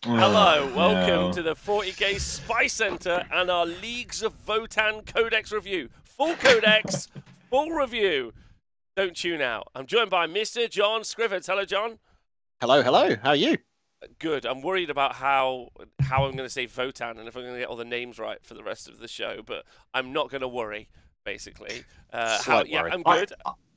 Hello, welcome No. to the 40k Spy Center and our Leagues of Votann Codex review. Full Codex, full review. Don't tune out. I'm joined by Mr. John Scrivens. Hello, John. Hello, hello. How are you? Good. I'm worried about how I'm going to say Votann and if I'm going to get all the names right for the rest of the show, but I'm not going to worry, basically. Worry. I'm good.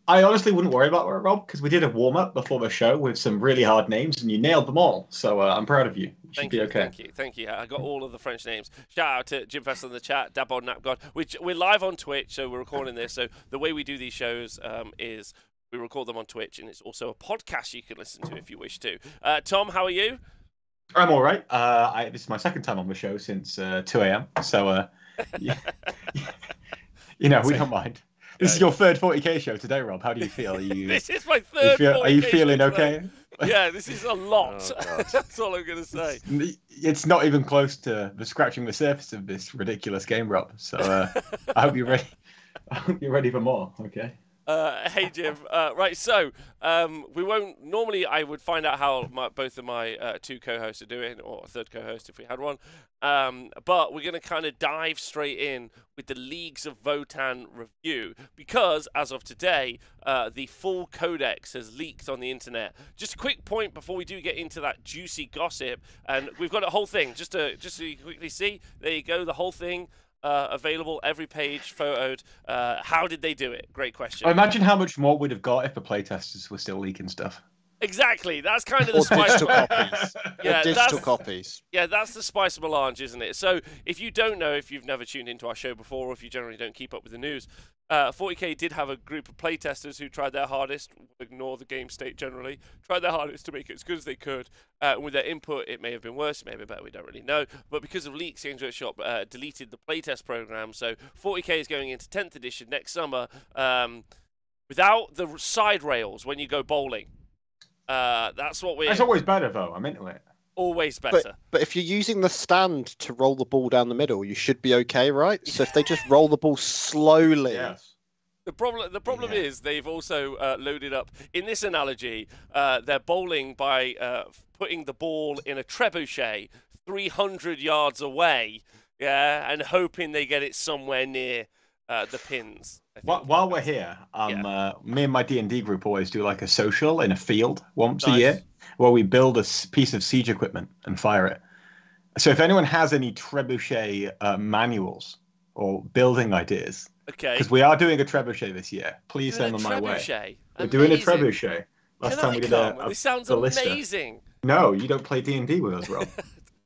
I honestly wouldn't worry about it, Rob, because we did a warm-up before the show with some really hard names, and you nailed them all. So I'm proud of you. You should be okay. Thank you. I got all of the French names. Shout out to Jim Fest in the chat, Dabod Napgod. We're live on Twitch, so we're recording this. So the way we do these shows is we record them on Twitch, and it's also a podcast you can listen to if you wish to. Tom, how are you? I'm all right. This is my second time on the show since 2 a.m. So, yeah. We don't mind. This is your third 40k show today, Rob. How do you feel? Are you, This is my third 40k are you feeling show okay? Yeah, this is a lot. Oh, That's all I'm going to say. It's not even close to scratching the surface of this ridiculous game, Rob. So I hope you're ready. I hope you're ready for more. Okay. Hey Jim, right, so we won't, normally I would find out how both of my two co-hosts are doing, or a third co-host if we had one, but we're going to kind of dive straight in with the Leagues of Votann review, because as of today, the full codex has leaked on the internet. Just a quick point before we do get into that juicy gossip, and we've got a whole thing, just so you quickly see, there you go, the whole thing. Available, every page photoed. How did they do it? Great question. I imagine how much more we'd have got if the playtesters were still leaking stuff. Exactly. That's kind of the Or spice. digital copies. Yeah, Or digital copies. Yeah, that's the spice melange, isn't it? So if you don't know, if you've never tuned into our show before, or if you generally don't keep up with the news, 40k did have a group of playtesters who tried their hardest, ignore the game state generally, tried their hardest to make it as good as they could. With their input, it may have been worse, it may have been better, we don't really know. But because of leaks, Games Workshop deleted the playtest program, so 40k is going into 10th edition next summer without the side rails when you go bowling. That's what we're... That's always better, though. I'm into it. Always better. But if you're using the stand to roll the ball down the middle, you should be okay, right? So if they just roll the ball slowly... Yes. The problem is they've also loaded up, in this analogy, they're bowling by putting the ball in a trebuchet 300 yards away, yeah, and hoping they get it somewhere near the pins. While we're here, me and my D&D group always do like a social in a field once a year, where we build a piece of siege equipment and fire it. So if anyone has any trebuchet manuals or building ideas, okay, because we are doing a trebuchet this year, please send them my way. We're doing a trebuchet. Last time we did this sounds ballista. amazing. No, you don't play D&D with us, Rob.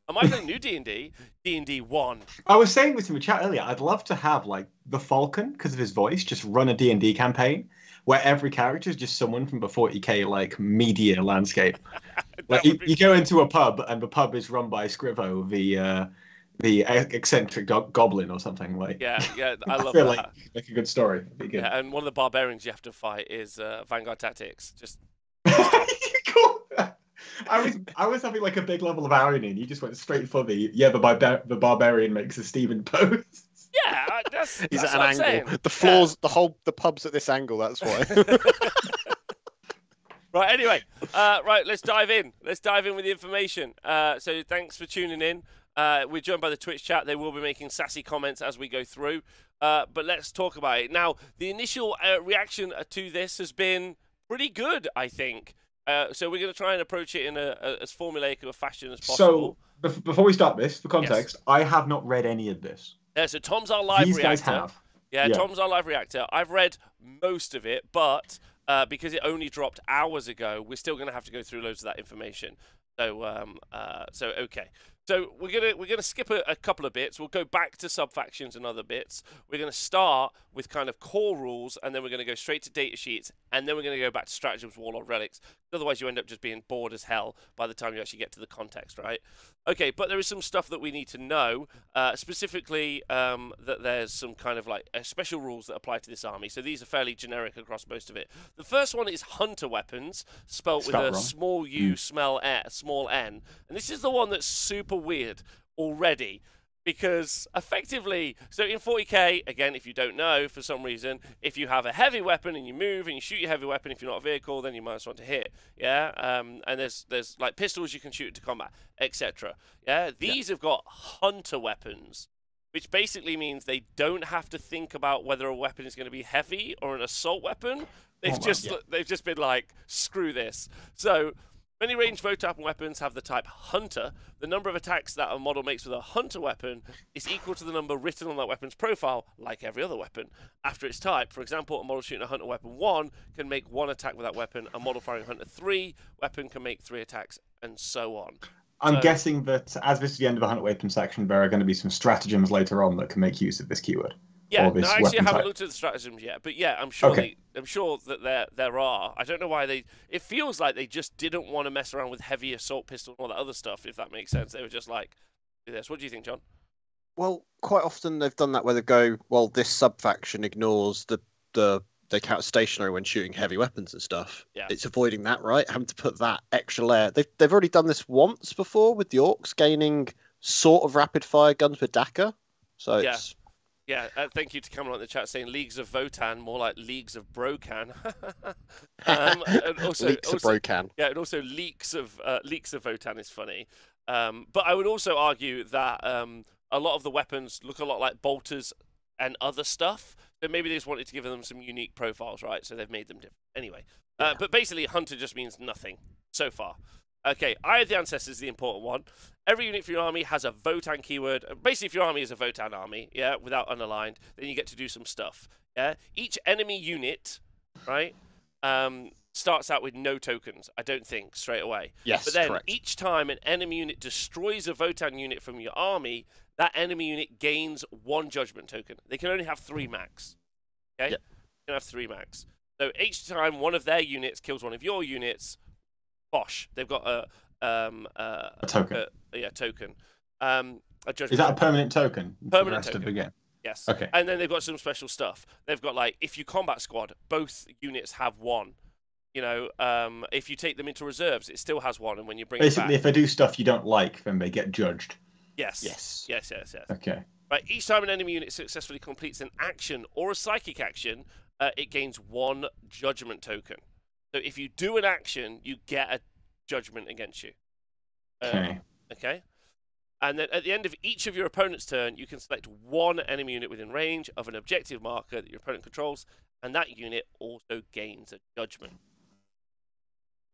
Am I playing new D&D? D&D 1. I was saying this in the chat earlier. I'd love to have like the Falcon, because of his voice, just run a D&D campaign where every character is just someone from the 40k like media landscape. Like you go into a pub and the pub is run by Scrivo, the eccentric goblin or something like. Yeah, I love feel that. like a good story. It'd be good. Yeah, and one of the barbarians you have to fight is Vanguard Tactics. Just Cool. I was having like a big level of irony, and you just went straight for the barbarian makes a Steven pose. Yeah, that's He's that's at what an I'm saying. angle. The floors, the pub's at this angle, that's why. Right, anyway, right, let's dive in. Let's dive in with the information. So thanks for tuning in. We're joined by the Twitch chat. They will be making sassy comments as we go through. But let's talk about it. Now, the initial reaction to this has been pretty good, I think. So we're going to try and approach it in as formulaic of a fashion as possible. So, before we start this, for context, yes. I have not read any of this. So Tom's our live These reactor. guys have. Yeah, Tom's our live reactor. I've read most of it, but because it only dropped hours ago, we're still going to have to go through loads of that information. So, okay. So we're gonna skip a couple of bits. We'll go back to sub-factions and other bits. We're gonna start with kind of core rules, and then we're gonna go straight to data sheets, and then we're gonna go back to stratagems, warlord relics. Otherwise, you end up just being bored as hell by the time you actually get to the context, right? Okay, but there is some stuff that we need to know, specifically that there's some kind of like special rules that apply to this army. So these are fairly generic across most of it. The first one is hunter weapons, spelt with a small u, small n, and this is the one that's super weird already. Because effectively, so in 40k, again, if you don't know for some reason, if you have a heavy weapon and you move and you shoot your heavy weapon, if you're not a vehicle, then you might want to hit. Yeah, and there's like pistols you can shoot into combat, etc. Yeah, these have got hunter weapons, which basically means they don't have to think about whether a weapon is going to be heavy or an assault weapon. They've just been like, screw this. So many ranged Votann weapons have the type Hunter. The number of attacks that a model makes with a Hunter weapon is equal to the number written on that weapon's profile, like every other weapon, after its type. For example, a model shooting a Hunter weapon 1 can make 1 attack with that weapon. A model firing a Hunter 3 weapon can make 3 attacks, and so on. I'm guessing that as this is the end of the Hunter weapon section, there are going to be some stratagems later on that can make use of this keyword. Yeah, no, actually, I haven't looked at the stratagems yet, but yeah, I'm sure that there are. I don't know why they. It feels like they just didn't want to mess around with heavy assault pistol and all that other stuff. If that makes sense, they were just like, "Do this." What do you think, John? Well, quite often they've done that where they go, well, this sub-faction ignores they count stationary when shooting heavy weapons and stuff. Yeah. It's avoiding that, right? Having to put that extra layer. They've already done this once before with the Orcs gaining sort of rapid-fire guns with Daka. So it's... Yeah, thank you to Cameron in the chat saying Leagues of Votann, more like Leagues of Brokhyr. And also, Leaks of Brokhyr. Yeah, and also Leaks of Votann is funny. But I would also argue that a lot of the weapons look a lot like bolters and other stuff. So maybe they just wanted to give them some unique profiles, right? So they've made them different. Anyway, but basically Hunter just means nothing so far. Okay, Eye of the Ancestors is the important one. Every unit for your army has a Votann keyword. Basically, if your army is a Votann army, yeah, without unaligned, then you get to do some stuff. Yeah, each enemy unit, right, starts out with no tokens. I don't think straight away. Yes, but then correct. Each time an enemy unit destroys a Votann unit from your army, that enemy unit gains 1 judgment token. They can only have 3 max. Okay, they can have 3 max. So each time one of their units kills one of your units, bosh, they've got a token. Token. A judgment. Is that a permanent token? Permanent token. token. Of the game? Yes. Okay. And then they've got some special stuff. They've got like, if you combat squad, both units have 1. You know, if you take them into reserves, it still has 1, and when you bring basically, it back, if they do stuff you don't like, then they get judged. Yes. Yes. Okay. Right. Each time an enemy unit successfully completes an action or a psychic action, it gains 1 judgment token. So if you do an action, you get a judgment against you. Okay. And then at the end of each of your opponent's turn, you can select 1 enemy unit within range of an objective marker that your opponent controls, and that unit also gains a judgment.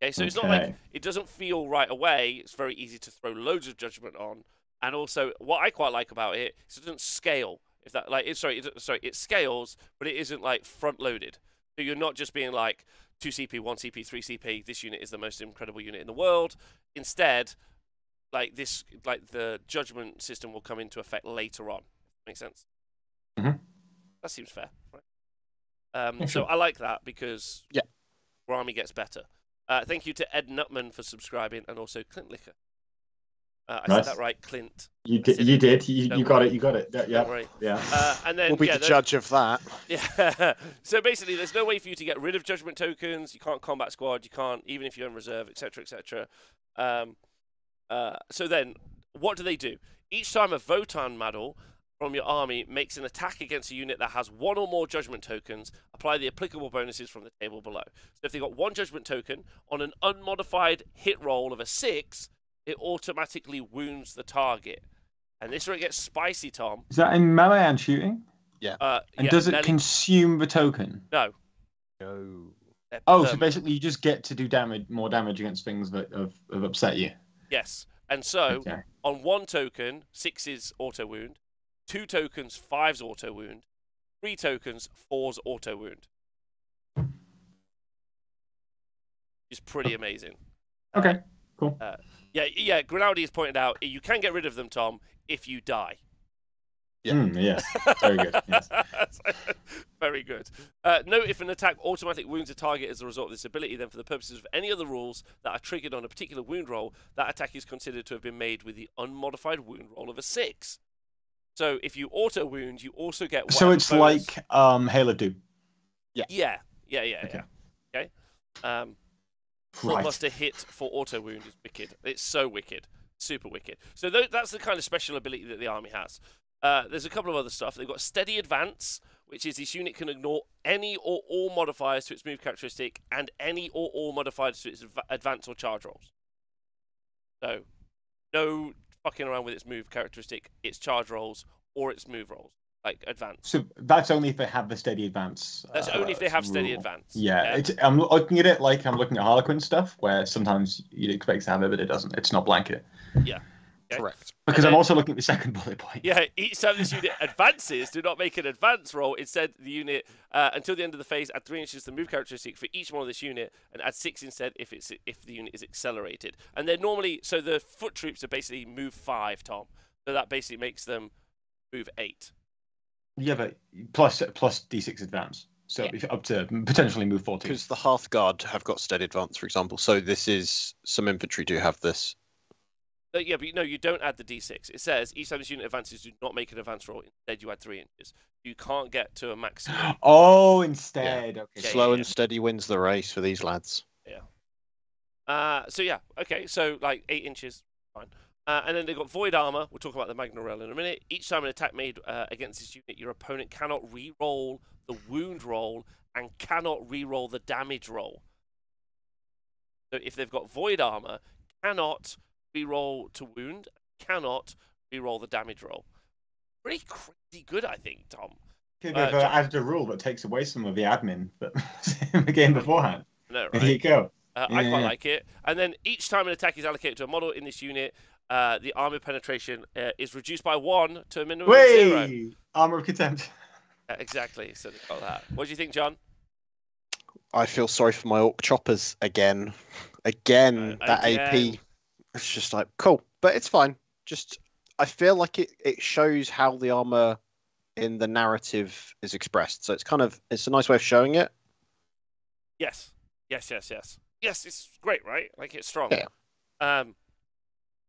Okay, so it's not like it doesn't feel right away. It's very easy to throw loads of judgment on, and also what I quite like about it is it doesn't scale. If that like it scales, but it isn't like front loaded. So you're not just being like 2 CP, 1 CP, 3 CP. This unit is the most incredible unit in the world. Instead, like the judgment system will come into effect later on. Makes sense? Mm-hmm. That seems fair, right? So I like that because your army gets better. Thank you to Ed Nutman for subscribing, and also Clint Licker. I said that right, Clint. You did. You got it. You got it. Yeah. Right. Yeah. And then we'll be the judge of that. Yeah. So basically, there's no way for you to get rid of judgment tokens. You can't combat squad. You can't, even if you're in reserve, etc., etc. So then, what do they do? Each time a Votann model from your army makes an attack against a unit that has 1 or more judgment tokens, apply the applicable bonuses from the table below. So if they've got 1 judgment token, on an unmodified hit roll of a 6, it automatically wounds the target. And this is where it gets spicy, Tom. Is that in melee and shooting? Yeah. And does it consume the token? No. Oh, so basically you just get to do more damage against things that have upset you. Yes. And so, on 1 token, 6 is auto wound. 2 tokens, 5's auto wound. 3 tokens, 4's auto wound. It's pretty amazing. Okay, cool. Yeah. Grinaldi has pointed out you can get rid of them, Tom, if you die. Yeah. Yes. Very good. Yes. Very good. Note if an attack automatically wounds a target as a result of this ability, then for the purposes of any other rules that are triggered on a particular wound roll, that attack is considered to have been made with the unmodified wound roll of a 6. So if you auto wound, you also get. So it's bonus. Like Hail of Doom. Yeah. Okay. What must a hit for auto wound is wicked. It's so wicked. Super wicked. So that's the kind of special ability that the army has. There's a couple of other stuff. They've got Steady Advance, which is this unit can ignore any or all modifiers to its move characteristic and any or all modifiers to its advance or charge rolls. So, no fucking around with its move characteristic, its charge rolls, or its move rolls, like advance. So that's only if they have the Steady Advance. That's only if they have Steady rule. Advance. Yeah, I'm looking at it like I'm looking at Harlequin stuff, where sometimes you'd expect to have it, but it doesn't. It's not blanket. Yeah. Okay. Correct. Because I'm also looking at the second bullet point. Yeah, each time this unit advances, do not make an advance roll. Instead, the unit, until the end of the phase, add 3 inches to the move characteristic for each one of this unit, and add 6 instead if the unit is accelerated. And they're normally, so the foot troops are basically move 5, Tom. So that basically makes them move 8. Yeah, but plus D6 advance. So up to potentially move 14. Because the Hearthguard have got steady advance, for example. So this is, some infantry do have this. Yeah, but no, you don't add the d6. It says each time this unit advances, do not make an advance roll. Instead, you add 3 inches. You can't get to a maximum. Oh, instead. Yeah. Okay. Slow and steady wins the race for these lads. Yeah. So yeah, okay. So like 8 inches, fine. And then they've got Void Armor. We'll talk about the Magna Rail in a minute. Each time an attack made against this unit, your opponent cannot re-roll the wound roll and cannot re-roll the damage roll. So if they've got Void Armor, cannot re-roll to wound, cannot re-roll the damage roll. Pretty crazy good, I think, Tom. They've added a rule that takes away some of the admin but in the game beforehand. No, right? There you go. I quite like it. And then each time an attack is allocated to a model in this unit, the armor penetration is reduced by 1 to a minimum of 0. Armor of Contempt. Exactly. So they've got that. What do you think, John? I feel sorry for my Orc Choppers again. Again. AP. It's just like, cool. But it's fine. Just, I feel like it shows how the armor in the narrative is expressed. So it's kind of, it's a nice way of showing it. Yes. Yes, it's great, right? Like, it's strong. Yeah.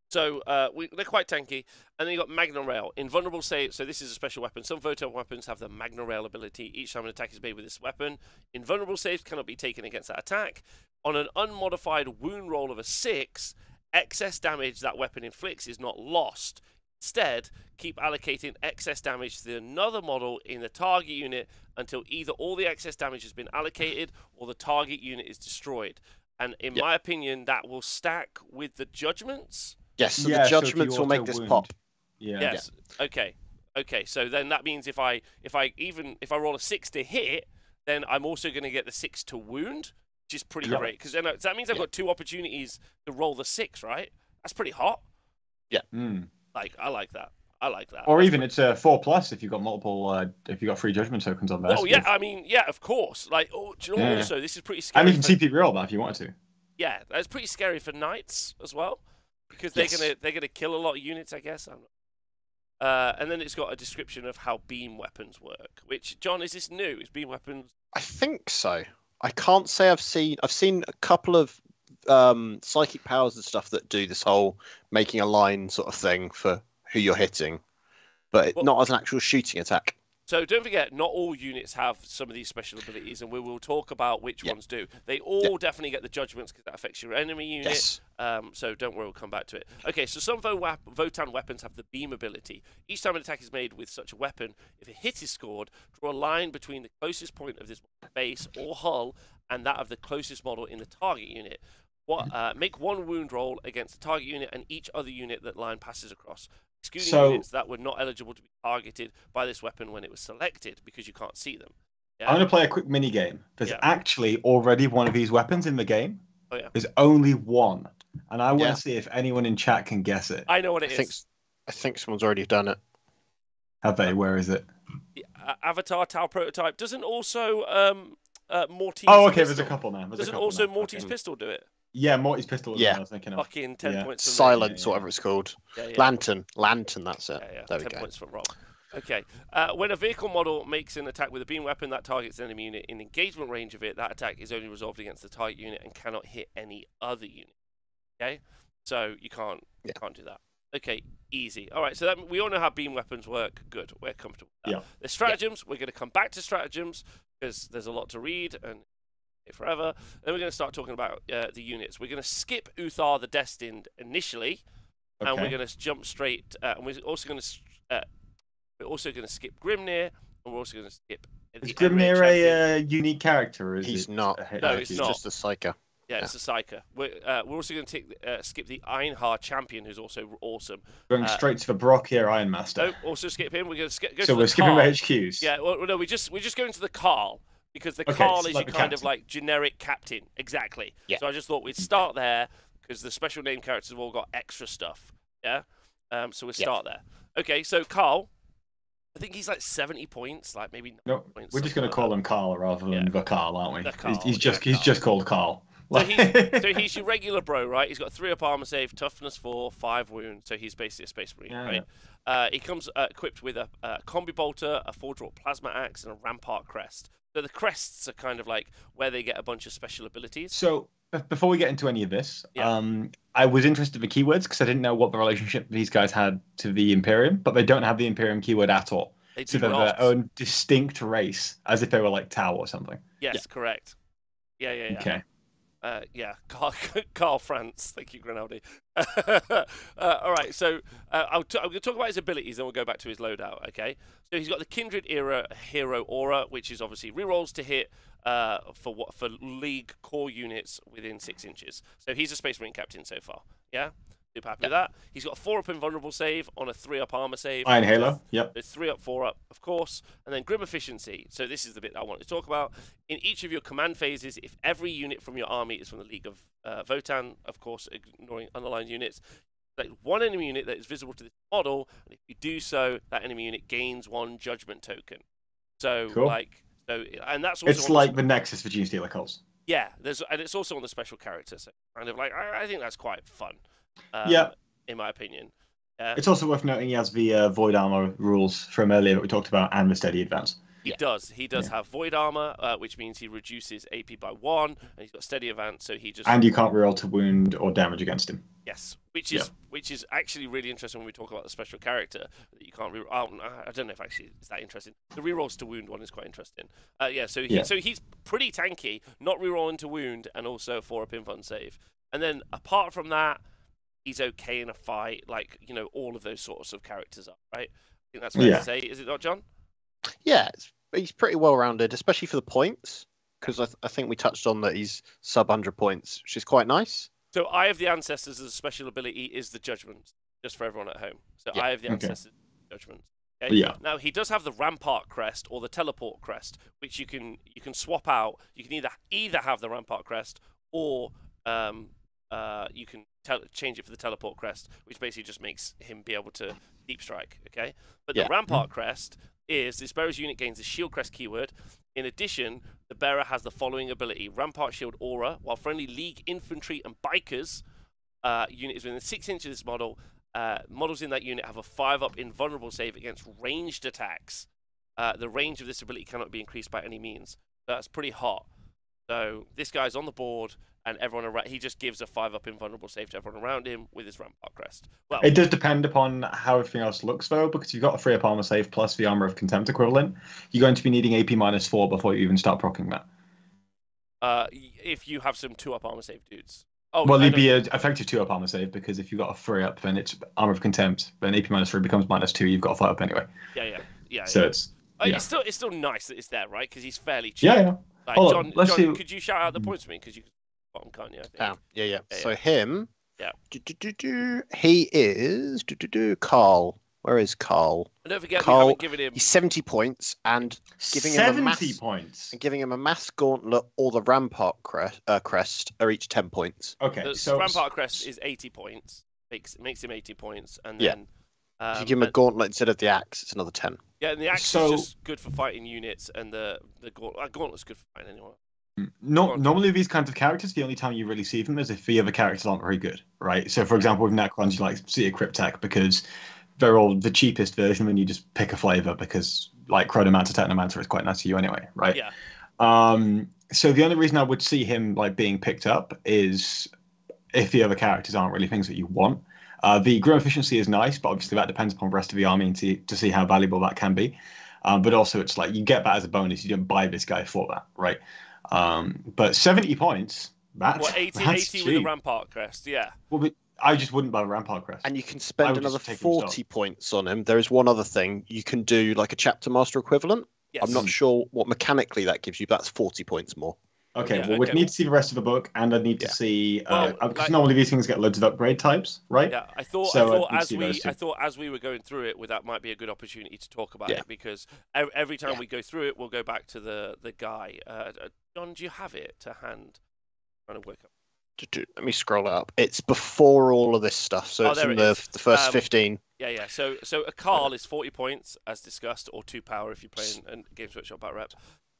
So they're quite tanky. And then you got Magna Rail. Invulnerable save, so this is a special weapon. Some Votann weapons have the Magna Rail ability. Each time an attack is made with this weapon, invulnerable saves cannot be taken against that attack. On an unmodified wound roll of a 6, excess damage that weapon inflicts is not lost. Instead, keep allocating excess damage to another model in the target unit until either all the excess damage has been allocated or the target unit is destroyed. And in my opinion, that will stack with the Judgements. Yes, so the Judgements will make this pop. Yeah. Yes. Yeah. Okay. So then that means if I roll a 6 to hit, then I'm also going to get the 6 to wound, which is pretty great. Because then that means I've got 2 opportunities to roll the 6, right? That's pretty hot. Yeah. Like, I like that. Or even it's a 4+ if you've got multiple, if you've got 3 judgment tokens on there. Oh yeah, I mean, yeah, of course. Like, do you know what? Also, this is pretty scary. I mean, you can CP roll that if you wanted to. Yeah, that's pretty scary for knights as well, because they're gonna kill a lot of units, I guess. And then it's got a description of how beam weapons work. Which, John, is this new? Is beam weapons? I think so. I can't say I've seen a couple of psychic powers and stuff that do this whole making a line sort of thing for who you're hitting, but not as an actual shooting attack. So don't forget, not all units have some of these special abilities, and we will talk about which ones do. They all definitely get the Judgments because that affects your enemy unit. Yes. So don't worry, we'll come back to it. Okay, so some Votann weapons have the beam ability. Each time an attack is made with such a weapon, if a hit is scored, draw a line between the closest point of this base or hull and that of the closest model in the target unit. Make 1 wound roll against the target unit and each other unit that line passes across, excluding units that were not eligible to be targeted by this weapon when it was selected because you can't see them. Yeah? I'm going to play a quick mini game. There's actually already one of these weapons in the game. Oh yeah. There's only one, and I want to see if anyone in chat can guess it. I know what it is. I think someone's already done it. Have they? Where is it? The Avatar Tau prototype doesn't also Morty's. Oh, okay. Pistol. There's a couple now. Doesn't also Morty's pistol do it? Yeah, Morty's pistol. Was what I was thinking of. Fucking 10 points. From Silence, whatever it's called. Yeah. Lantern. That's it. Yeah. There we 10 go. points from Rob. Okay. When a vehicle model makes an attack with a beam weapon that targets an enemy unit in engagement range of it, that attack is only resolved against the target unit and cannot hit any other unit. Okay, so you can't do that. Okay, easy. All right, so we all know how beam weapons work. Good, we're comfortable with that. The stratagems, we're going to come back to stratagems because there's a lot to read and forever. Then we're going to start talking about the units. We're going to skip Uthar the Destined initially and we're going to jump straight. And we're also going to skip Grimnyr, and we're also going to skip. Is Grimnyr a unique character? Or is He's it not. No, it's not. Just a Psyker. Yeah, it's a Psyker. We're also going to skip the Anya Champion, who's also awesome. Going straight to the Brokhyr Ironmaster. No, also skip him. We're going to go. So we're skipping the HQs. Yeah, well, no, we're just going to the Kahl, because the Kahl is your kind of like generic captain. Exactly. Yeah. So I just thought we'd start there because the special name characters have all got extra stuff. Yeah. So we'll start there. Okay, so Kahl. I think he's like 70 points, like maybe. No, points, we're just going to call him Kahl rather than the Kahl, aren't we? Kahl, he's just called Kahl. So he's your regular bro, right? He's got 3 up armor save, toughness 4, 5 wounds. So he's basically a space marine, right? He comes equipped with a combi bolter, a 4-drop plasma axe, and a rampart crest. So the crests are kind of like where they get a bunch of special abilities. So before we get into any of this, I was interested in the keywords because I didn't know what the relationship these guys had to the Imperium, but they don't have the Imperium keyword at all. So they're their own distinct race, as if they were like Tau or something. Yes, correct. Yeah. Okay. Kahl France. Thank you, Grinaldi. All right, so I'm going to talk about his abilities, then we'll go back to his loadout, okay? So he's got the Kindred Era Hero Aura, which is obviously rerolls to hit for League core units within 6 inches. So he's a Space Marine captain so far, yeah? Super happy with that. He's got a 4-up invulnerable save on a 3-up armor save. Iron Halo, yep. So 3-up, 4-up, of course. And then Grim Efficiency. So this is the bit I wanted to talk about. In each of your command phases, if every unit from your army is from the League of Votann, of course, ignoring underlined units, like one enemy unit that is visible to this model, and if you do so, that enemy unit gains 1 judgment token. So, cool. And that's also it's like the Nexus for Genestealer Cults. Yeah, and it's also on the special character. So kind of like, I think that's quite fun. In my opinion. It's also worth noting he has the Void Armor rules from earlier that we talked about and the Steady Advance. He does. He does have Void Armor, which means he reduces AP by 1, and he's got Steady Advance, so he just... And you can't reroll to wound or damage against him. Yes, which is actually really interesting when we talk about the special character, that you can't reroll... I don't know if actually it's that interesting. The rerolls to wound one is quite interesting. So he's pretty tanky, not rerolling to wound, and also 4-up invuln save. And then, apart from that, he's okay in a fight, like, all of those sorts of characters are, right? I think that's fair to say, is it not, John? Yeah, he's pretty well-rounded, especially for the points, because I think we touched on that he's sub 100 points, which is quite nice. So Eye of the Ancestors as a special ability is the Judgment, just for everyone at home. So Eye of the Ancestors Judgment. Okay? Yeah. Now, he does have the Rampart Crest or the Teleport Crest, which you can swap out. You can either have the Rampart Crest or you can change it for the Teleport Crest, which basically just makes him be able to deep strike, okay? But the Rampart Crest is this bearer's unit gains a Shield Crest keyword. In addition, the bearer has the following ability: Rampart Shield Aura. While friendly League Infantry and Bikers unit is within 6 inches of this model, models in that unit have a 5-up invulnerable save against ranged attacks. The range of this ability cannot be increased by any means. So that's pretty hot. So this guy's on the board, and everyone around, he just gives a 5-up invulnerable save to everyone around him with his Rampart Crest. Well, it does depend upon how everything else looks, though, because you've got a 3-up armor save plus the Armor of Contempt equivalent. You're going to be needing AP -4 before you even start proccing that. If you have some 2-up armor save dudes. Oh, well, you'd be an effective 2-up armor save, because if you've got a 3-up, then it's Armor of Contempt. Then AP -3 becomes -2. You've got a 5-up anyway. Yeah. So it's it's still nice that it's there, right? Because he's fairly cheap. Yeah. Like, John, could you shout out the points for me? Because you can't you? I think. Yeah. So him. Yeah. He is Kahl. Where is Kahl? And don't forget, Kahl, we haven't given him. He's 70 points, and giving him 70 points. And giving him a Mass Gauntlet or the Rampart Crest are each 10 points. Okay, the Rampart Crest is 80 points. Makes him 80 points, and then. If you give him a Gauntlet instead of the Axe, it's another 10. Yeah, and the Axe is just good for fighting units, and the Gauntlet's good for fighting anyone. Normally, these kinds of characters, the only time you really see them is if the other characters aren't very good, right? So, for example, with Necrons, you see a Cryptek because they're all the cheapest version, and you just pick a flavor because, like, Chronomancer, Technomancer is quite nice to you anyway, right? Yeah. So the only reason I would see him being picked up is if the other characters aren't really things that you want. The Grim Efficiency is nice, but obviously that depends upon the rest of the army and to see how valuable that can be. But also, it's like you get that as a bonus. You don't buy this guy for that, right? But 70 points, that's 80 with the Rampart Crest, yeah. Well, but I just wouldn't buy a Rampart Crest. And you can spend another 40 points on him. There is one other thing. You can do like a Chapter Master equivalent. Yes. I'm not sure what mechanically that gives you, but that's 40 points more. Okay, well, we'd need to see the rest of the book, and I'd need to see because normally these things get loads of upgrade types, right? Yeah, I thought as we were going through it, that might be a good opportunity to talk about it, because every time we go through it, we'll go back to the guy. John, do you have it to hand? I'm trying to work up. Let me scroll it up. It's before all of this stuff, so it's in the first 15. Yeah. So a Kahl is 40 points, as discussed, or 2 power if you're playing Games Workshop Battle Rep.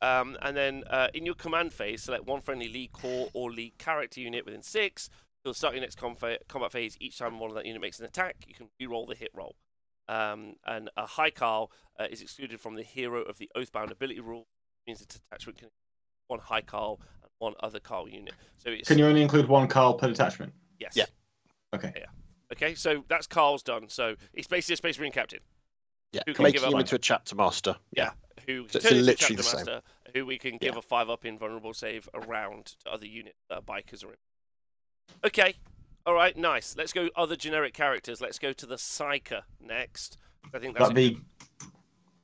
And then in your command phase, select one friendly league core or league character unit within 6. You'll start your next combat phase. Each time one of that unit makes an attack, you can re-roll the hit roll. And a high Kahl is excluded from the Hero of the Oathbound ability rule. It means its attachment can one high Kahl and one other Kahl unit. So can you only include one Kahl per detachment? Yes. Yeah. Okay. Yeah. Okay. So that's Kahl's done. So it's basically a Space Marine captain. Yeah. Making him into a Chapter Master. Yeah. Who so it's literally the same. Master, who we can give a 5-up invulnerable save around to other units that bikers are in. Okay. All right. Nice. Let's go other generic characters. Let's go to the Psyker next. I think that's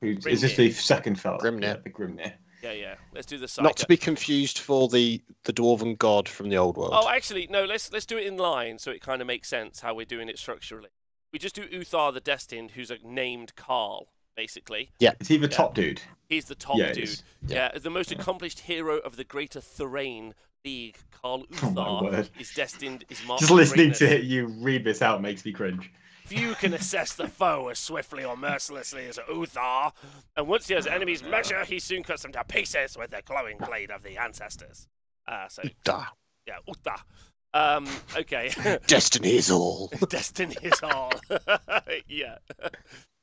is this the second fellow? Grimnyr. Yeah, the Grimnyr. Yeah. Let's do the Psyker. Not to be confused for the Dwarven God from the old world. Oh, actually, no. Let's do it in line so it kind of makes sense how we're doing it structurally. We just do Uthar the Destined, who's a named Kahl, basically. Yeah. Is he the top dude? He's the top dude. Yeah, the most accomplished hero of the Greater Thrain League, Kahl Uthar, is destined. Just listening to you read this out makes me cringe. Few can assess the foe as swiftly or mercilessly as Uthar, and once he has enemies measure, he soon cuts them to pieces with the glowing blade of the ancestors. Uthar. Yeah, Uthar. Okay. Destiny is all. Destiny is all. Yeah.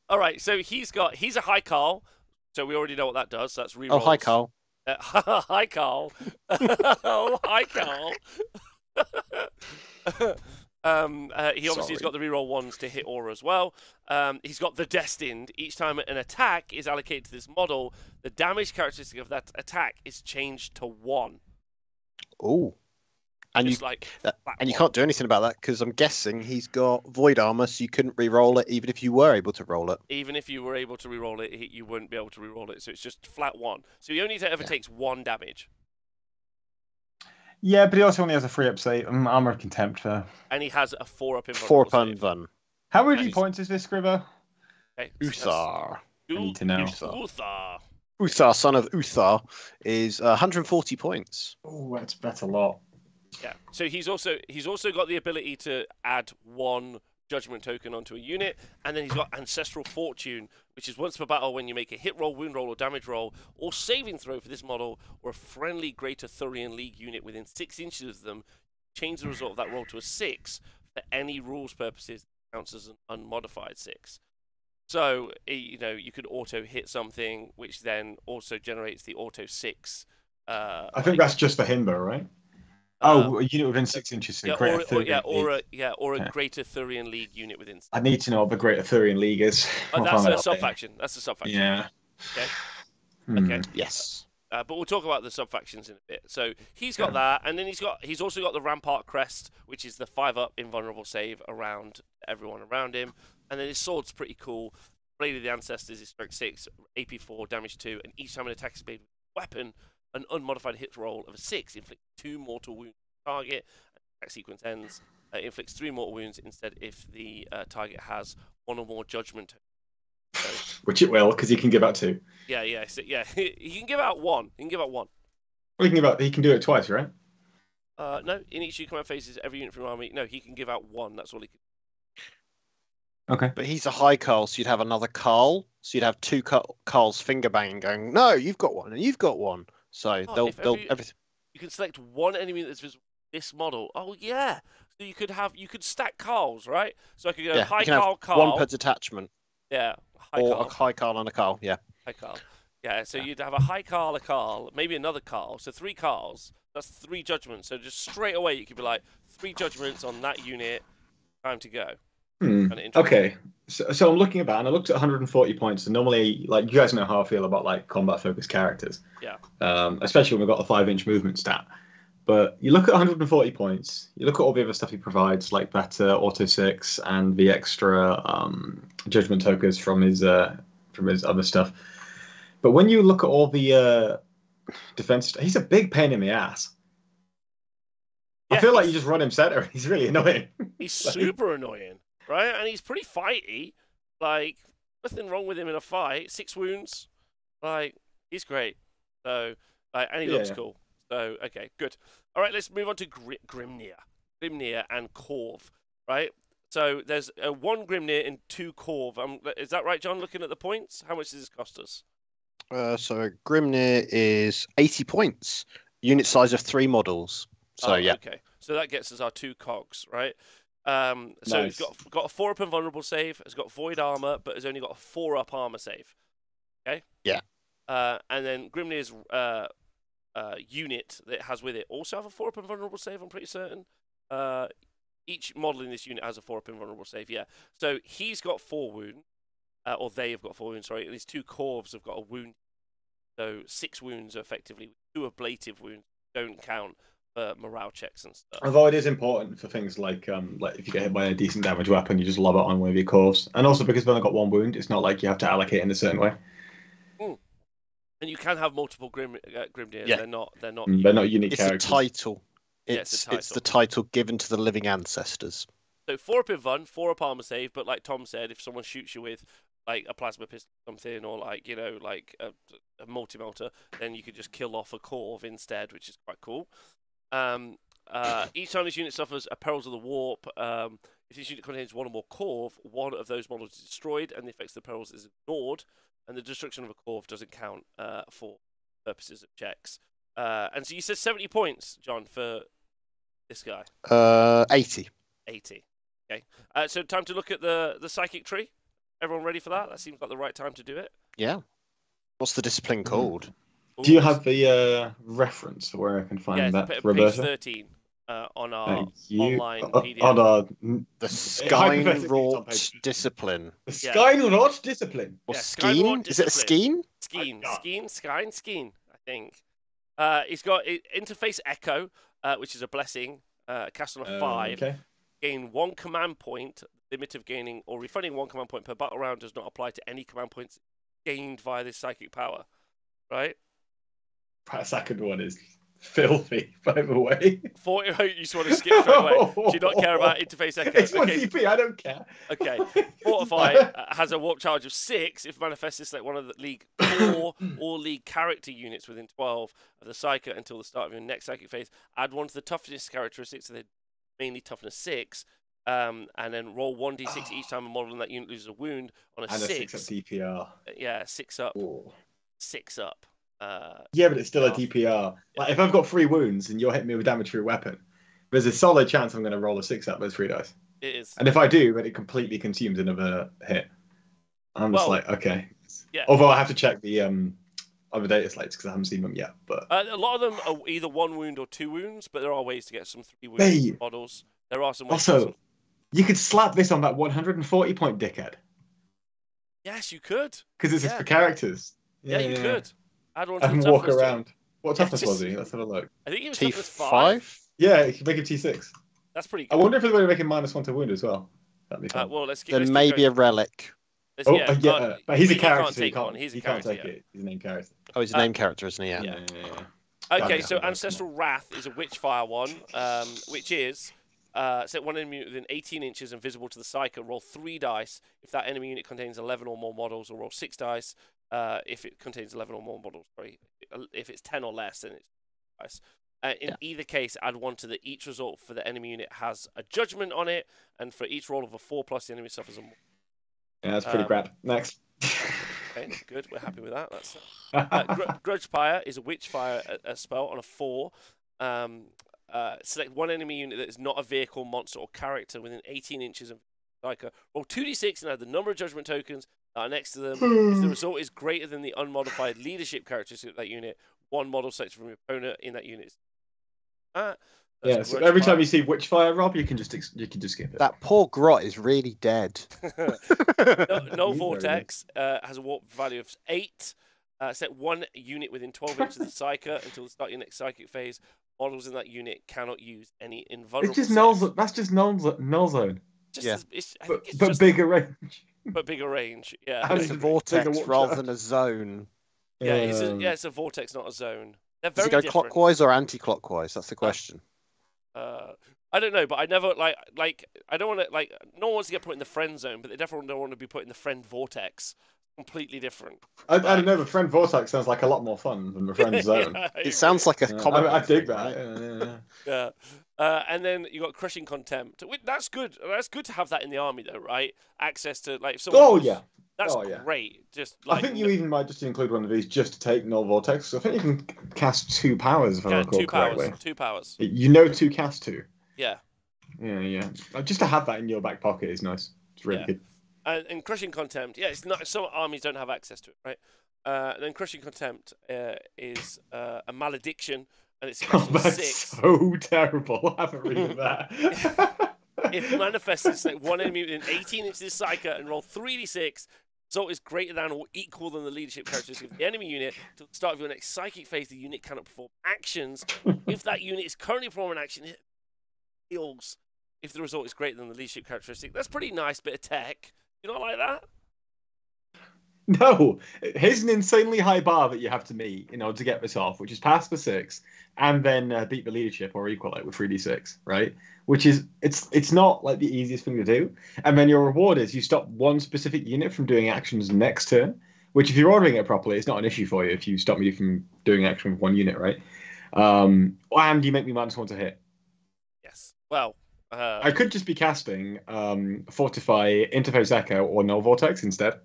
All right. So he's a high Kahl. So we already know what that does. So that's rerolls. Oh, hi Kahl. Hi Kahl. Oh, hi Kahl. He obviously has got the reroll ones to hit aura as well. He's got the Destined. Each time an attack is allocated to this model, the damage characteristic of that attack is changed to 1. Oh. And you can't do anything about that because I'm guessing he's got void armor, so you couldn't re-roll it even if you were able to roll it. Even if you were able to re-roll it, you wouldn't be able to re-roll it. So it's just flat 1. So he only ever takes 1 damage. Yeah, but he also only has a 3-up save, armor of contempt. And he has a 4-up in 4-up invuln. How many points is this, Scribber? Okay, Uthar. I need to know. Uthar, son of Uthar, is 140 points. Oh, that's a lot. Yeah. So he's also got the ability to add 1 judgment token onto a unit, and then he's got Ancestral Fortune, which is once per battle when you make a hit roll, wound roll, or damage roll, or saving throw for this model, or a friendly Greater Thrain League unit within 6 inches of them, change the result of that roll to a 6 for any rules purposes that counts as an unmodified 6. So you could auto hit something, which then also generates the auto 6. I think that's just for Himber, right? A unit within 6 inches. So or a Greater Thrain League unit within 6. I need to know what the Greater Thrain League is. That's a sub-faction. That's a sub-faction. Yeah. Okay. Okay. Yes. But we'll talk about the sub-factions in a bit. So he's got that, and then he's also got the Rampart Crest, which is the 5-up invulnerable save around everyone around him. And then his sword's pretty cool. Blade of the Ancestors is strength 6, AP 4, damage 2, and each time an attack is made with a weapon, an unmodified hit roll of a 6 inflicts 2 mortal wounds on the target. Attack sequence ends. Inflicts 3 mortal wounds instead if the target has 1 or more judgment. So, which it will, because he can give out 2. Yeah. So, he can give out 1. He can give out 1. Well, he can do it twice, right? No. In each of command phases, every unit from army. No, he can give out 1. That's all he can. Okay. But he's a high Kahl, so you'd have another Kahl. So you'd have 2 Kahls finger banging, going, "No, you've got 1, and you've got 1." So they'll everything. You can select 1 enemy that's this model. Oh yeah. So you could stack Kahls, right? So I could go high Kahl, 1 per detachment. Yeah. A high Kahl and a Kahl. Yeah. High Kahl. Yeah. So you'd have a high Kahl, a Kahl, maybe another Kahl. So 3 Kahls. That's 3 judgments. So just straight away you could be like 3 judgments on that unit. Time to go. Okay, so I'm looking about, and I looked at 140 points. And normally, like, you guys know how I feel about like combat-focused characters. Yeah. Especially when we've got a 5-inch movement stat. But you look at 140 points. You look at all the other stuff he provides, like that Auto 6 and the extra Judgment tokens from his other stuff. But when you look at all the defense, he's a big pain in the ass. Yeah, I feel like you just run him center. He's really annoying. He's super annoying, right? And he's pretty fighty. Like, nothing wrong with him in a fight. 6 wounds. Like, he's great. So, like, and he looks cool. So, okay, good. All right, let's move on to Grimnyr. Grimnyr and Corv, right? So there's 1 Grimnyr and 2 Corv. Is that right, John, looking at the points? How much does this cost us? So Grimnyr is 80 points. Unit size of 3 models. So, yeah. Okay, so that gets us our 2 cogs, right? So nice. It's got a 4-up invulnerable save. It's got void armor, but it's only got a 4-up armor save. Okay? Yeah. And then Grimnyr's unit that it has with it also have a 4-up invulnerable save, I'm pretty certain. Each model in this unit has a 4-up invulnerable save, yeah. So he's got 4 wounds, or they have got 4 wounds, sorry. These 2 Corvs have got a wound. So 6 wounds effectively. 2 ablative wounds don't count for morale checks and stuff. Although it is important for things like if you get hit by a decent damage weapon, you just lob it on one of your Corvs. And also because they've only got 1 wound, it's not like you have to allocate in a certain way. And you can have multiple Grimnyrs. Yeah. They're not unique it's characters. It's a title. It's the title given to the living ancestors. So 4-up invuln, 4-up armor save, but like Tom said, if someone shoots you with like a plasma pistol or something, or like, you know, like a multi-melter, then you could just kill off a Corv instead, which is quite cool. Each time this unit suffers a Perils of the Warp, if this unit contains 1 or more Corv, 1 of those models is destroyed, and the effects of the Perils is ignored, and the destruction of a Corv doesn't count for purposes of checks. And so you said 70 points, John, for this guy. 80. 80. Okay. So time to look at the psychic tree. Everyone ready for that? That seems like the right time to do it. Yeah. What's the discipline called? Do you have the reference where I can find that, page Roberta? 13 on our online PDF. On the Skynwrought discipline. The Skynwrought discipline. Or Skeen? Is it a Skeen? Skeen, I think. He's got Interface Echo, which is a blessing, cast on a 5. Okay. Gain 1 command point. Limit of gaining or refunding 1 command point per battle round does not apply to any command points gained via this psychic power. Right? That second one is filthy, by the way. You just want to skip straight away. Do you not care about Interface Echo? It's 1 DP, I don't care. Okay. Fortify has a warp charge of 6 if manifested select one of the League 4 or League character units within 12 of the Psyker until the start of your next psychic phase. Add 1 to the toughness characteristics, so they're mainly toughness 6. And then roll 1d6 each time a model in that unit loses a wound on a 6. And a 6 up DPR. Yeah, 6 up. Ooh. 6 up. Yeah, but it's still a DPR. Like, if I've got 3 wounds and you're hitting me with damage through a weapon, there's a solid chance I'm going to roll a 6 up those 3 dice. It is. And if I do, then it completely consumes another hit. I'm just like, okay. Yeah. Although I have to check the other data slates because I haven't seen them yet. But a lot of them are either 1 wound or 2 wounds, but there are ways to get some 3 wound models. There are some ways. Also, you could slap this on that 140 point dickhead. Yes, you could. Because it's just for characters. Yeah, you could. Add 1 to and the walk toughness around. What toughness was he? Let's have a look. I think he was T5. Yeah, you can make him T6. That's pretty good. I wonder if they're making -1 to wound as well. That'd be fun. Well, let's keep. Then maybe a relic. But he's a character. He can't take he can't take it. He's a named character. Oh, he's a named character, isn't he? Yeah. Okay, so Ancestral Wrath is a Witchfire one, which is set 1 enemy within 18 inches and visible to the Psyker. Roll 3 dice if that enemy unit contains 11 or more models, or roll 6 dice if it contains 11 or more models. Sorry, if it's 10 or less, then it's dice. In either case, add 1 to each result for the enemy unit has a judgment on it, and for each roll of a 4+, the enemy suffers a more. Yeah, that's pretty crap. Next. Okay, good. We're happy with that. That's Grudgepire is a Witchfire a spell on a 4. Select 1 enemy unit that is not a vehicle, monster, or character within 18 inches of Psyker. Roll 2d6 and add the number of judgment tokens that are next to them. If the result is greater than the unmodified leadership characteristic of that unit, 1 model selected from your opponent in that unit. So every time you see Witchfire, Rob, you can just skip it. That poor Grot is really dead. No Vortex has a warp value of 8. Set 1 unit within 12 inches of the Psyker until the start of your next psychic phase. models in that unit cannot use any It's invulnerable just saves. That's just null zone. Just Yeah. I think it's But just, bigger range. but bigger range. Yeah. And it's a And vortex bigger rather watch than a zone. Yeah, it's a vortex, not a zone. They're Does very it go different. clockwise or anti-clockwise? That's the question. I don't know, but I never like I don't want to like no one wants to get put in the friend zone, but they definitely don't want to be put in the friend vortex. Completely different. I don't know. The friend vortex sounds like a lot more fun than the friend zone. Yeah, It sounds like a comic. I dig thing, that. Yeah. And then you got crushing contempt. That's good. That's good to have that in the army, though, right? Access to like. If someone Oh goes, yeah. That's Oh, yeah. great. Just like I think you even might just include one of these just to take null vortex. I think you can cast 2 powers if I recall correctly. 2 powers. You know to cast 2. Yeah. Yeah. Just to have that in your back pocket is nice. It's really good. And crushing contempt, yeah, it's not. Some armies don't have access to it, right? And then crushing contempt is a malediction, and it's that's 6. so terrible. I haven't read that. If manifests like one enemy within 18 inches of Psyker and roll 3d6, result is greater than or equal than the leadership characteristic of the enemy unit. To the start of your next psychic phase, the unit cannot perform actions. If that unit is currently performing an action, it heals. If the result is greater than the leadership characteristic, that's pretty nice bit of tech. You not like that? No, here's an insanely high bar that you have to meet in order to get this off, which is pass the 6 and then beat the leadership or equal it with 3d6, right? Which is it's not like the easiest thing to do. And then your reward is you stop one specific unit from doing actions next turn, which if you're ordering it properly, it's not an issue for you if you stop me from doing action with one unit, right? And you make me -1 to hit. Yes. Well, I could just be casting Fortify, Interface Echo, or Null Vortex instead.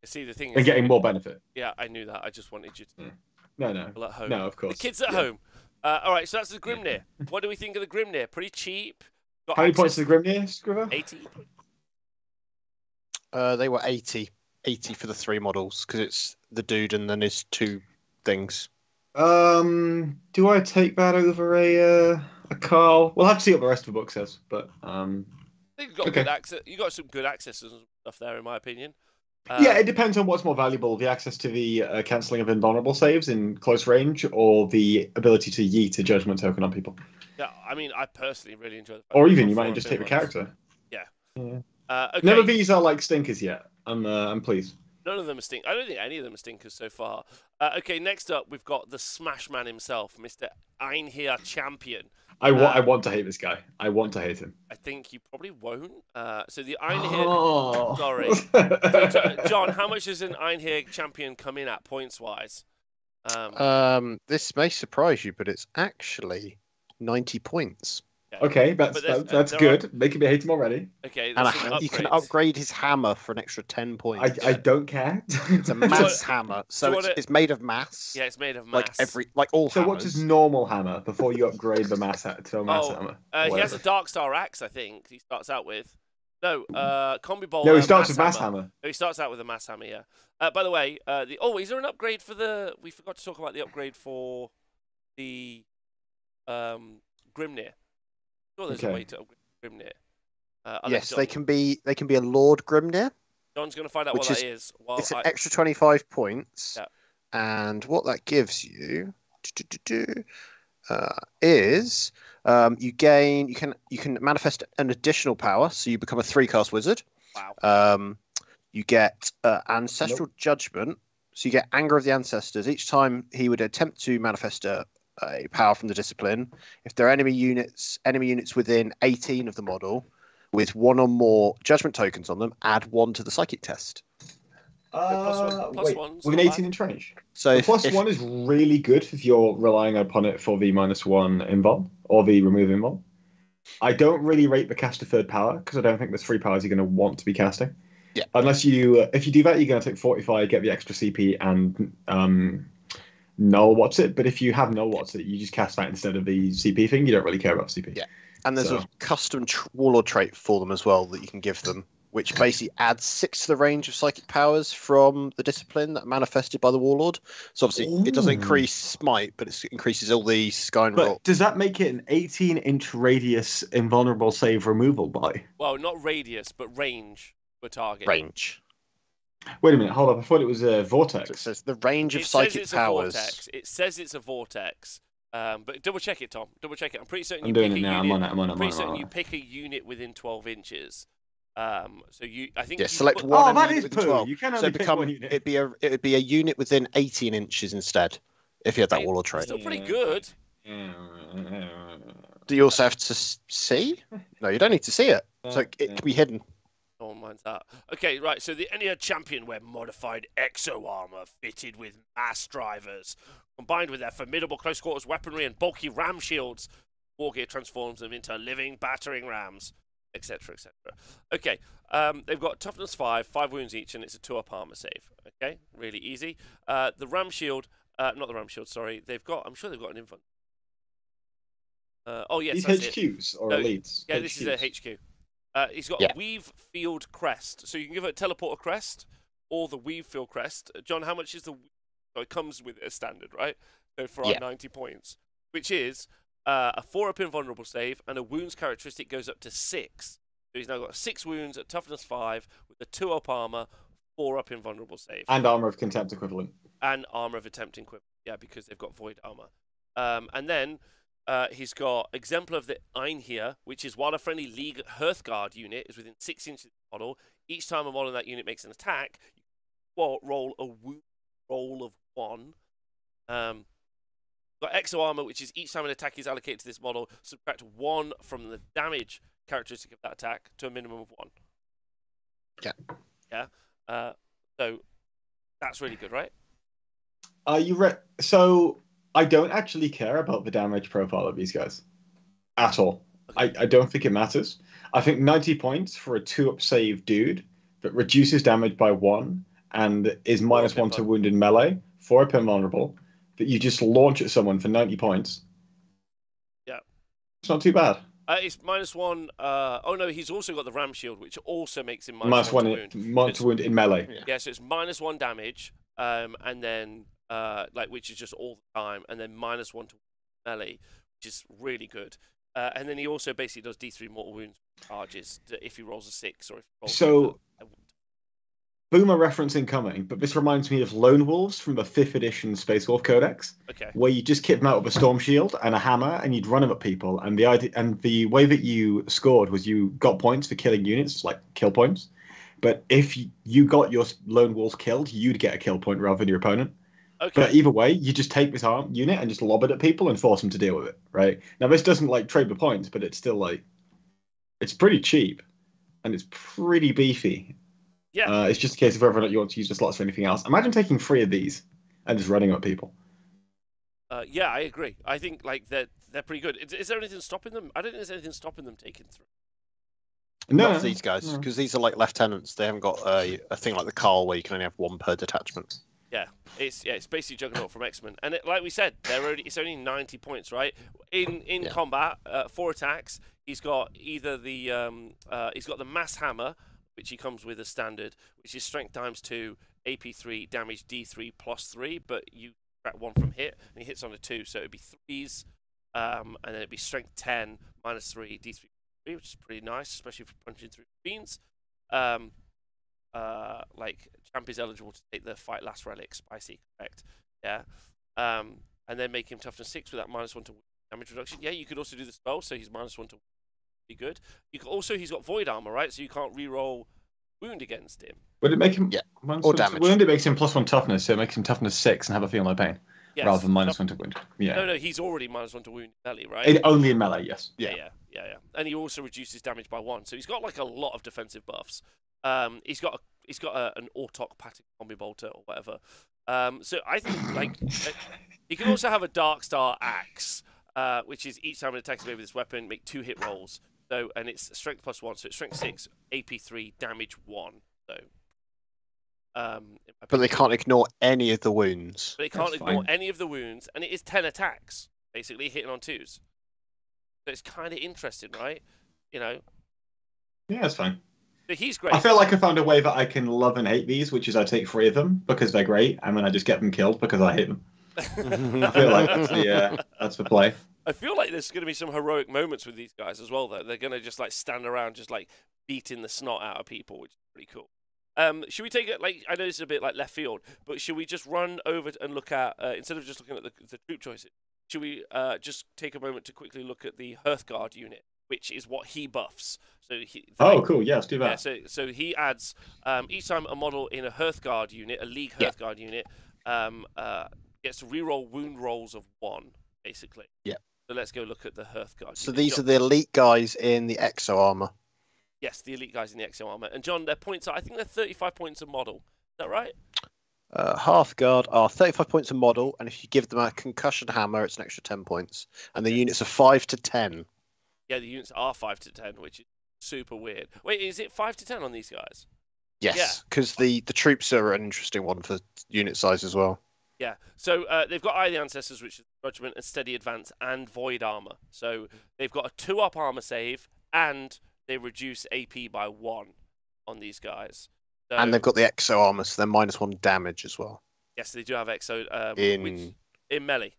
See, the thing is, and getting more benefit. Yeah, I knew that. I just wanted you to. No. At home. No, of course. The kids at home. All right, so that's the Grimnyr. What do we think of the Grimnyr? Pretty cheap. Got how many points to the Grimnyr, Scriver? 80. They were 80 for the 3 models because it's the dude and then his 2 things. Do I take that over a Kahl? We'll have to see what the rest of the book says, but You've got good access. You got some good access and stuff there, in my opinion. Yeah, it depends on what's more valuable: the access to the cancelling of invulnerable saves in close range, or the ability to yeet a judgment token on people. Yeah, I mean, I personally really enjoy the. Or even you might just take the character. Yeah. Okay. None of these are like stinkers yet. I'm pleased. None of them are stinkers. I don't think any of them are stinkers so far. Okay, next up we've got the Smash Man himself, Mr. Einhyr Champion. I want to hate this guy. I want to hate him. I think you probably won't. So the Einhyr. Oh. Sorry, so, John. How much does an Einhyr Champion come in at points wise? This may surprise you, but it's actually 90 points. Okay, that's good. Making me hate him already. Okay, and you can upgrade his hammer for an extra 10 points. I don't care. It's a mass hammer, so it's made of mass. Yeah, it's made of mass. Like all so hammers. What's his normal hammer before you upgrade the mass to a mass hammer? He has a Dark Star axe, I think. He starts out with. No, combi bowl. No, he starts with mass hammer. No, he starts out with a mass hammer. Yeah. By the way, is there an upgrade for the? We forgot to talk about the upgrade for the Grimnyr. Sure, there's a way to upgrade Grimnyr. Yes, they can be a Lord Grimnyr. John's going to find out what that is. It's an extra 25 points, and what that gives you is you can manifest an additional power, so you become a 3-cast wizard. Wow. You get Ancestral Judgment, so you get Anger of the Ancestors. Each time he would attempt to manifest a power from the discipline, if there are enemy units within 18 of the model with 1 or more judgment tokens on them, add 1 to the psychic test. Plus with an 18-inch range. So the +1 is really good if you're relying upon it for the -1 invul or the remove invul. I don't really rate the cast of 3rd power because I don't think there's 3 powers you're going to want to be casting. Yeah. Unless if you do that, you're going to take 45, get the extra CP, and null what's it. But if you have null what's it, you just cast that instead of the CP thing. You don't really care about CP. Yeah. And there's a custom Warlord trait for them as well that you can give them, which basically adds 6 to the range of psychic powers from the discipline that are manifested by the Warlord. So obviously it doesn't increase smite, but it increases all the sky and roll. Does that make it an 18-inch radius invulnerable save removal by? Well, not radius, but range for target. Range. Wait a minute, hold up. I thought it was a vortex. So it says the range of psychic powers. It says it's a vortex. But double check it, Tom. Double check it. I'm pretty certain I'm you doing pick it a now. unit. I'm on it. I'm pretty certain you pick a unit within 12 inches. So I think. Yeah, you select put, one. Oh, that unit is within poo. 12. You can So only pick one unit. it'd be a unit within 18 inches instead, if you had that Hey, Warlord Trait. Still pretty good. Do you also have to see? No, you don't need to see it. So it can be hidden. No one minds that. Okay, right. So the Anya Champion wear modified exo armor fitted with mass drivers, combined with their formidable close quarters weaponry and bulky ram shields. Wargear transforms them into living battering rams, etc., etc. Okay, they've got toughness 5, 5 wounds each, and it's a 2-up armor save. Okay, really easy. The ram shield, not the ram shield. Sorry, they've got. I'm sure they've got an infant. Oh yes, These that's HQs it. or No, elites? Yeah, HQs. this is a HQ. He's got Yeah. a Weave Field Crest, so you can give it a Teleporter Crest or the Weave Field Crest. John, how much is the? So it comes with a standard, right? So for our 90 points, which is a 4-up invulnerable save, and a wounds characteristic goes up to 6. So he's now got 6 wounds at toughness 5 with a 2-up armor, 4-up invulnerable save, And armor of contempt equivalent. and armor of attempt equivalent. Yeah, because they've got void armor. And then he's got Exemplar of the Einhyr, which is while a friendly League Hearthguard unit is within 6 inches of the model, each time a model in that unit makes an attack, you roll a wound roll of 1. Got Exo Armor, which is each time an attack is allocated to this model, subtract 1 from the damage characteristic of that attack to a minimum of 1. Yeah. Yeah. So that's really good, right? So I don't actually care about the damage profile of these guys at all. Okay. I don't think it matters. I think 90 points for a 2-up save dude that reduces damage by 1 and is -1 to wound in melee, 4-up invulnerable, that you just launch at someone for 90 points. Yeah. It's not too bad. It's -1. Oh no, he's also got the Ram Shield, which also makes him -1 to wound. to wound in melee. Yeah, so it's -1 damage, and then which is just all the time, and then -1 to melee, which is really good. And then he also basically does D3 mortal wounds charges if he rolls a 6 or if he rolls So, boomer reference incoming, but this reminds me of Lone Wolves from the 5th edition Space Wolf Codex, where you just kit them out with a Storm Shield and a hammer, and you'd run them at people. And the way that you scored was you got points for killing units, like kill points. But if you got your Lone Wolf killed, you'd get a kill point rather than your opponent. Okay. But either way, you just take this unit and just lob it at people and force them to deal with it, right? Now, this doesn't trade the points, but it's still it's pretty cheap, and it's pretty beefy. Yeah. It's just a case of whether or not you want to use the slots for anything else. Imagine taking 3 of these and just running at people. Yeah, I agree. I think they're pretty good. Is there anything stopping them? I don't think there's anything stopping them taking 3. Not for these guys, because these are like lieutenants. They haven't got a thing like the Kahl where you can only have 1 per detachment. Yeah, it's basically Juggernaut from X-Men, and like we said, it's only 90 points, right? In combat, 4 attacks. He's got either he's got the Mass Hammer, which he comes with as standard, which is Strength ×2, AP3, damage D3 +3, but you subtract 1 from hit, and he hits on a 2, so it'd be 3s, and then it'd be Strength 10 -3, D3, which is pretty nice, especially if you're punching through fiends. Champ is eligible to take the Fight Last Relic, spicy, correct? Yeah. And then make him toughness 6 with that -1 to damage reduction. Yeah, you could also do the spell, so he's -1 to be good. You can also, he's got void armor, right? So you can't re-roll wound against him. Would it make him or damage? Wound, it makes him +1 toughness, so it makes him toughness 6 and have a feel no pain. Yes. Rather than -1 to wound. Yeah. No, he's already -1 to wound melee, right? Only in melee, yes. Yeah. And he also reduces damage by 1, so he's got a lot of defensive buffs. He's got an Autok Patic Combi Bolter or whatever. So I think he can also have a Dark Star Axe, which is each time it attacks made with this weapon, make 2 hit rolls. So and it's strength +1, so it's strength 6, AP3, damage 1. So. But they can't ignore any of the wounds. But they can't ignore any of the wounds, and it is 10 attacks, basically hitting on 2s. So it's kind of interesting, right? Yeah, it's fine. But he's great. I feel like I found a way that I can love and hate these, which is I take 3 of them because they're great, and then I just get them killed because I hate them. I feel like that's the play. I feel like there's going to be some heroic moments with these guys as well, though. They're going to just stand around, just beating the snot out of people, which is pretty cool. Should we take it? I know this is a bit left field, but should we just run over and look at instead of just looking at the troop choices? should we just take a moment to quickly look at the Hearthguard unit, which is what he buffs. So cool. Yeah, let's do that. Yeah, so he adds each time a model in a Hearthguard unit, a League Hearthguard unit, gets to reroll wound rolls of 1, basically. Yeah. So let's go look at the Hearthguard. So these are the elite guys in the Exo armor. Yes, the elite guys in the Exo armor. And John, their points are, I think they're 35 points a model. Is that right? Hearthguard are 35 points a model, and if you give them a concussion hammer, it's an extra 10 points. And the units are 5 to 10. Yeah, the units are 5 to 10, which is super weird. Wait, is it 5 to 10 on these guys? Yes, because the troops are an interesting one for unit size as well. Yeah, so they've got Eye of the Ancestors, which is Judgment and Steady Advance, and Void Armor. So they've got a 2-up armor save, and they reduce AP by 1 on these guys. So, and they've got the Exo armor, so they're -1 damage as well. Yes, they do have Exo in melee.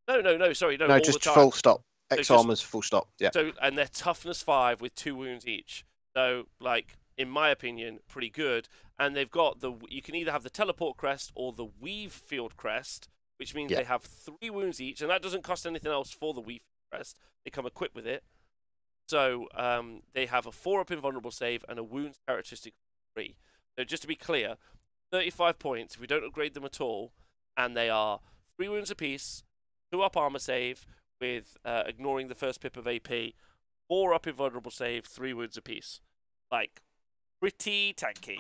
No, sorry, no, all just the time. full stop. Exo So armor's full stop. Yeah. So and they're toughness 5 with 2 wounds each. So like, in my opinion, pretty good. And they've got you can either have the Teleport Crest or the Weave Field Crest, which means they have 3 wounds each, and that doesn't cost anything else for the Weave Crest. They come equipped with it. So they have a 4-up invulnerable save and a wounds characteristic 3. So just to be clear, 35 points if we don't upgrade them at all, and they are 3 wounds apiece, 2-up armor save with ignoring the first pip of AP, 4-up invulnerable save, 3 wounds apiece. Like, pretty tanky.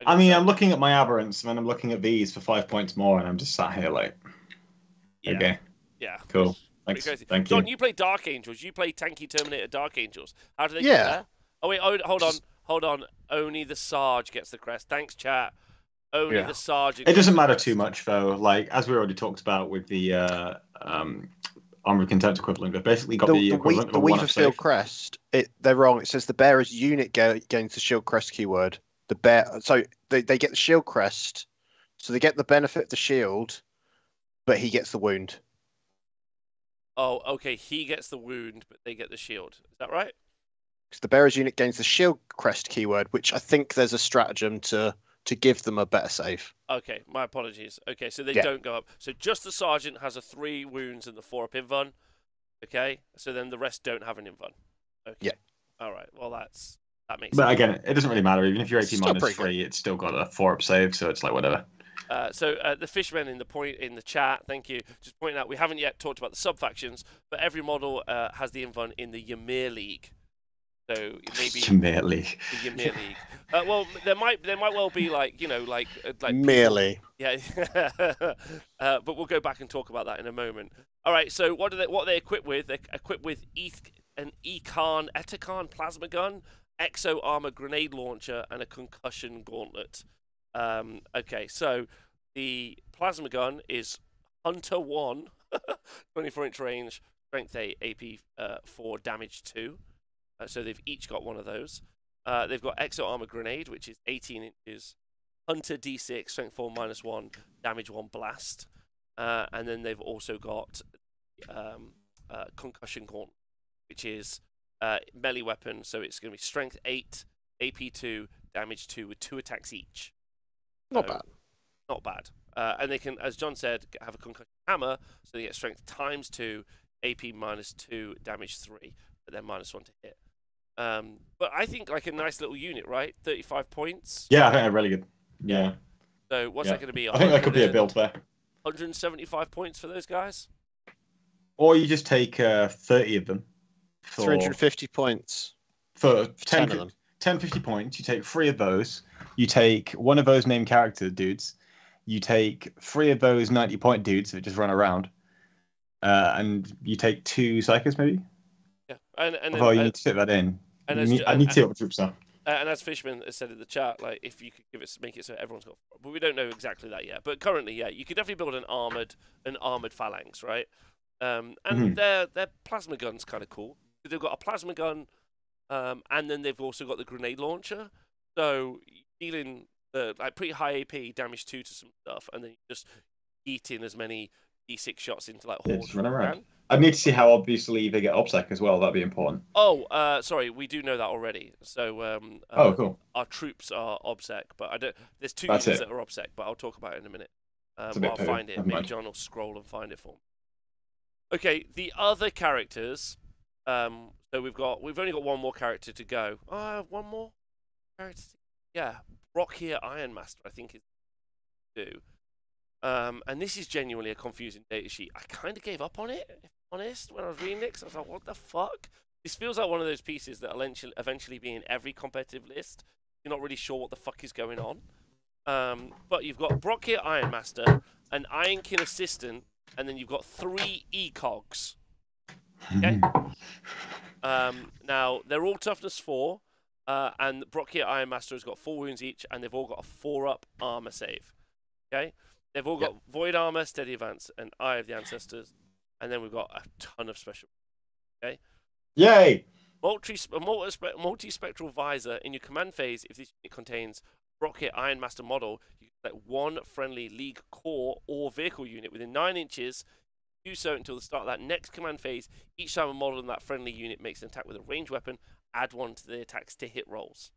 I mean, I'm looking at my aberrants, and then I'm looking at these for 5 points more, and I'm just sat here like, okay. Yeah. Cool. Thanks. Thank you. John, you play Dark Angels. You play Tanky Terminator Dark Angels. How do they get there? Oh, wait, hold on. Only the Sarge gets the crest. Thanks, chat. Only the Sarge. It doesn't matter too much, though. Like, as we already talked about with the Armor of Contempt equivalent, they've basically got the equivalent of a Weaver Field Crest. They're wrong. It says the bearer's unit gains the Shield Crest keyword. So they get the Shield Crest, so they get the benefit of the shield, but he gets the wound. Oh, okay. He gets the wound, but they get the shield. Is that right? Because the bearer's unit gains the Shield Crest keyword, which I think there's a stratagem to give them a better save. Okay, my apologies. Okay, so they don't go up. So just the Sergeant has a 3 wounds and the 4-up invuln. Okay, so then the rest don't have an invuln. Okay. Yeah. All right. Well, that makes sense. But again, it doesn't really matter. Even if you're AP -3, it's still got a 4-up save, so it's like whatever. So the Fishmen in the chat, thank you. Just pointing out, we haven't yet talked about the sub-factions, but every model has the invuln in the Ymir League. So maybe Ymir League. The Ymir League. Well, there might well be like merely. Yeah. But we'll go back and talk about that in a moment. All right. So what are they equipped with? They're equipped with an Hekaton plasma gun, Exo armor grenade launcher, and a concussion gauntlet. Okay. So the plasma gun is Hunter 1, 24-inch range, strength 8, AP 4, damage 2. So they've each got one of those. They've got Exo Armor Grenade, which is 18 inches. Hunter D6, Strength 4, -1, Damage 1, Blast. And then they've also got Concussion Gauntlet, which is melee weapon. So it's going to be Strength 8, AP 2, Damage 2 with 2 attacks each. Not bad. Not bad. And they can, as John said, have a Concussion Hammer. So they get Strength ×2, AP -2, Damage 3. But they're -1 to hit. But I think like a nice little unit, right? 35 points. Yeah, I think they're really good. Yeah. So what's that going to be? I think that could be a build there. 175 points for those guys. Or you just take 30 of them. 350 points. For 10 of them. 50 points. You take 3 of those. You take 1 of those named character dudes. You take 3 of those 90-point dudes that just run around. And you take 2 psychers, maybe? Yeah, and although you need to fit that in. I need to see what the troops are. And as Fishman has said in the chat, like if you could make it so everyone's got, but we don't know exactly that yet. But currently, yeah, you could definitely build an armored phalanx, right? And their plasma gun's kind of cool. They've got a plasma gun, and then they've also got the grenade launcher. So dealing like pretty high AP, damage 2 to some stuff, and then you just eat in as many D6 shots into like hordes. Run around. I need to see how obviously they get OBSEC as well. That'd be important. Oh, sorry, we do know that already. So, cool. Our troops are OBSEC, but I don't. There's 2 units that are OBSEC, but I'll talk about it in a minute. It's a bit I'll poo. find it. Never Maybe mind. John will scroll and find it for me. Okay, the other characters. So we've only got one more character to go. One more character. Yeah, Brokhyr Ironmaster, I think is do. And this is genuinely a confusing datasheet. I kind of gave up on it, if I'm honest, when I was reading it. 'Cause I was like, what the fuck? This feels like one of those pieces that will eventually be in every competitive list. You're not really sure what the fuck is going on. But you've got Brokhyr Ironmaster, an Ironkin assistant, and then you've got 3 ECOGs. Okay? Now, they're all toughness 4, and Brokhyr Ironmaster has got 4 wounds each, and they've all got a 4-up armor save. Okay? They've all got Void Armor, Steady Advance, and Eye of the Ancestors, and then we've got a ton of special. Okay? Yay! Multi-spectral visor in your command phase. If this unit contains Brokhyr Ironmaster model, you can select 1 friendly League core or vehicle unit within 9 inches. Do so until the start of that next command phase. Each time a model in that friendly unit makes an attack with a ranged weapon, add 1 to the attacks to hit rolls.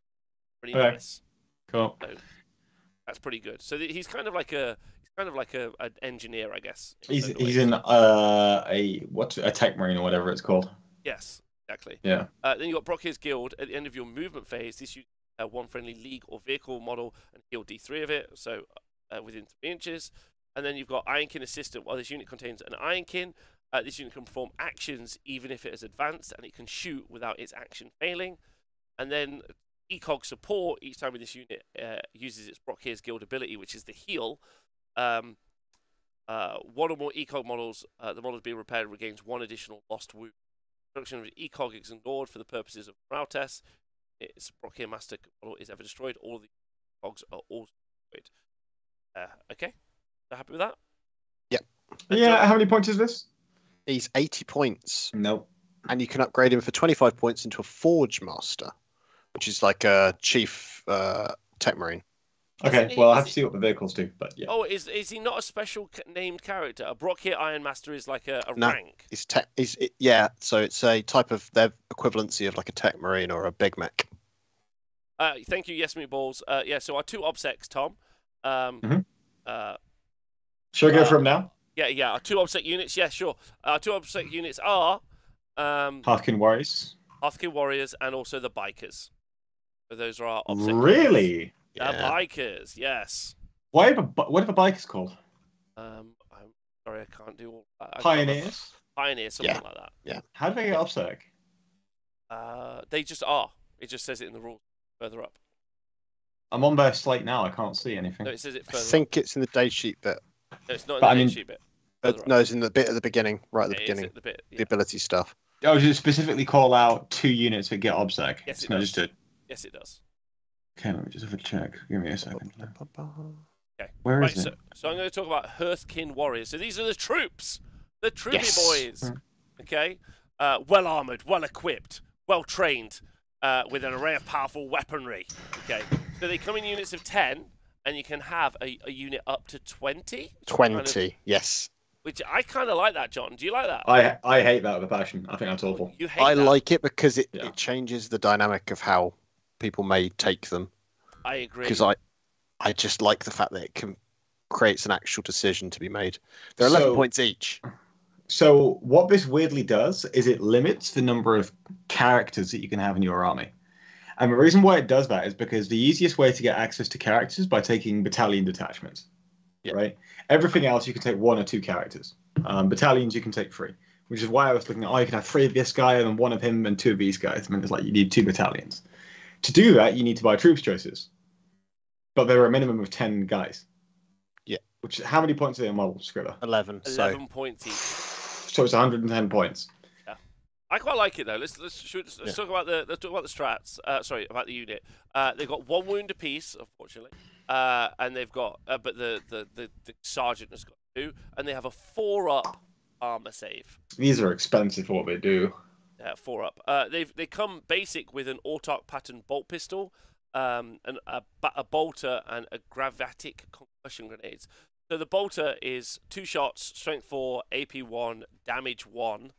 Pretty nice. Cool. So, that's pretty good. So he's kind of like an engineer, I guess. He's in a tech marine or whatever it's called. Yes, exactly. Yeah. Then you got Brokhyr's Guild. At the end of your movement phase, this unit 1 friendly League or vehicle model and heal D3 of it, so within 3 inches. And then you've got Ironkin Assistant. While this unit contains an Ironkin, this unit can perform actions even if it is advanced, and it can shoot without its action failing. And then ECOG Support. Each time this unit uses its Brokhyr's Guild ability, which is the heal, 1 or more ECOG models, the model being repaired regains 1 additional lost wound. Production of ECOG is ignored for the purposes of morale tests. Its Brokhyr Master model is ever destroyed. All of the ECOGs are also destroyed. Okay? So happy with that? Yep. Yeah, how many points is this? He's 80 points. Nope. And you can upgrade him for 25 points into a Forge Master, which is like a chief tech marine. Okay, well, I have to see what the vehicles do, but yeah. Oh, is he not a special named character? A Brokhyr Ironmaster is like a No, rank. Yeah, so it's a type of their equivalency of like a tech marine or a big mech. Thank you, yes, meatballs. Yeah, so our 2 obsecs, Tom. Should I go for them now? Yeah, our 2 obsec units. Yeah, sure. Our 2 obsec units are Hearthkyn Warriors. Hearthkyn Warriors and also the Bikers. So those are our obsec Really? Units. The Bikers, yes. What are the bikers called? I'm sorry, I can't do all that. Pioneers? Pioneers, something like that. Yeah. How do they get obsec? They just are. It just says it in the rules further up. I'm on their slate now. I can't see anything. No, it says it I further think up. it's in the day sheet bit. No, it's not But in the I mean- sheet bit. No, it's in the bit at the beginning, right at the It is beginning. at the bit. The ability stuff. Oh, does it specifically call out 2 units that get obsec? Yes, it No, does. just Yes, it does. Okay, let me just have a check. Give me a second. Okay. Where Right, is it? so I'm going to talk about Hearthkyn Warriors. So these are the troops. The troopy Yes. boys. Okay? Well armored, well equipped, well trained, with an array of powerful weaponry. Okay? So they come in units of 10, and you can have a unit up to 20. 20, yes. Which I kind of like that, John. Do you like that? I hate that with a passion. I think that's awful. You hate I that? like it because it changes the dynamic of how people may take them. I agree. Because I just like the fact that it creates an actual decision to be made. They're 11 points each. So what this weirdly does is it limits the number of characters that you can have in your army. And the reason why it does that is because the easiest way to get access to characters is by taking battalion detachments. Yeah. Right? Everything else you can take 1 or 2 characters. Battalions you can take 3, which is why I was looking at, you can have 3 of this guy and 1 of him and 2 of these guys. I mean, it's like you need 2 battalions. To do that, you need to buy troops choices. But there are a minimum of 10 guys. Yeah. Which, how many points are they in model, Scribber? 11. 11 points each. So it's 110 points. Yeah. I quite like it though. Let's talk about the strats. Sorry, about the unit. They've got 1 wound apiece, unfortunately. And they've got but the sergeant has got 2, and they have a 4-up armor save. These are expensive for what they do. 4-up. They come basic with an autarch pattern bolt pistol, and a bolter and a gravatic concussion grenades. So the bolter is 2 shots, strength 4, AP 1, damage 1.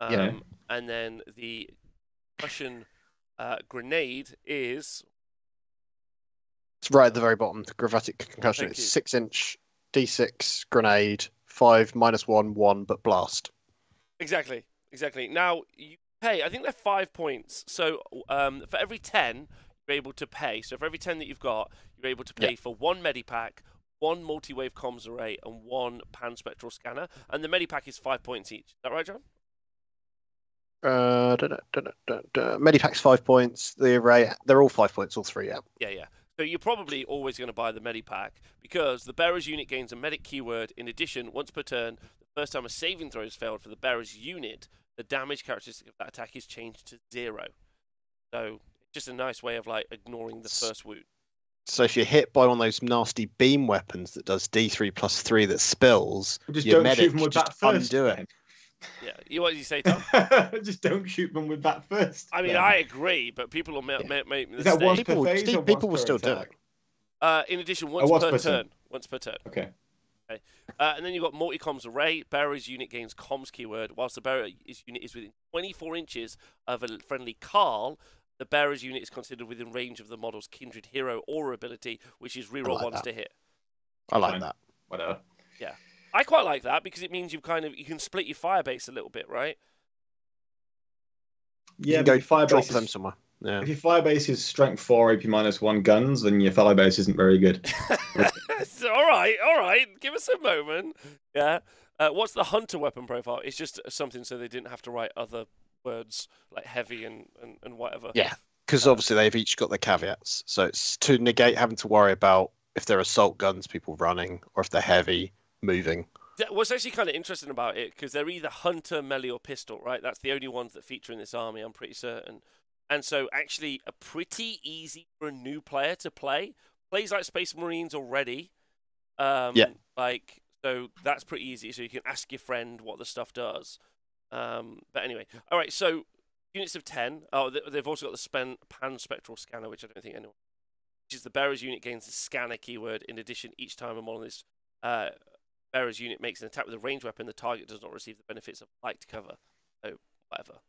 And then the concussion grenade is... It's right at the very bottom. The gravatic concussion. Thank It's you. 6-inch D6 grenade, 5 -1, 1, but blast. Exactly. Now, you pay, I think they're 5 points. So for every 10, you're able to pay. So for every 10 that you've got, you're able to pay for 1 Medipack, 1 multi-wave comms array, and 1 pan-spectral scanner. And the Medipack is 5 points each. Is that right, John? Medipack's 5 points. The array, they're all 5 points, all 3, yeah. Yeah. So you're probably always going to buy the Medipack because the bearer's unit gains a medic keyword. In addition, once per turn, the first time a saving throw is failed for the bearer's unit, the damage characteristic of that attack is changed to 0. So it's just a nice way of like ignoring the first wound. So if you're hit by one of those nasty beam weapons that does D3+3 that spills, just your don't medic shoot them with that first. undo it. Yeah, what did you say, Tom? Just don't shoot them with that first. I mean, I agree, but people will make mistakes. Is that once per phase or people will once per still do attack? it. In addition, once per turn. Once per turn. Okay. And then you've got multi-comms array. Bearer's unit gains comms keyword. Whilst the bearer's unit is within 24 inches of a friendly Kahl, the bearer's unit is considered within range of the model's kindred hero or ability, which is reroll ones to hit. I like that. Whatever. Yeah. I quite like that because it means you can split your firebase a little bit, right? Yeah, go firebase drop them somewhere. Yeah. If your firebase is strength 4, AP -1 guns, then your firebase isn't very good. all right. Give us a moment. Yeah. What's the hunter weapon profile? It's just something so they didn't have to write other words like heavy and whatever. Yeah, because obviously they've each got their caveats. So it's to negate having to worry about if they're assault guns, people running, or if they're heavy, moving. What's actually kind of interesting about it, because they're either hunter, melee, or pistol, right? That's the only ones that feature in this army, I'm pretty certain. And so actually a pretty easy for a new player to play. Plays like Space Marines already. Like, so that's pretty easy. So you can ask your friend what the stuff does. But anyway, all right, so units of 10. Oh, they've also got the pan-spectral scanner, which I don't think anyone... Which is the bearer's unit gains the scanner keyword. In addition, each time a model in this bearer's unit makes an attack with a ranged weapon, the target does not receive the benefits of light cover. So, whatever.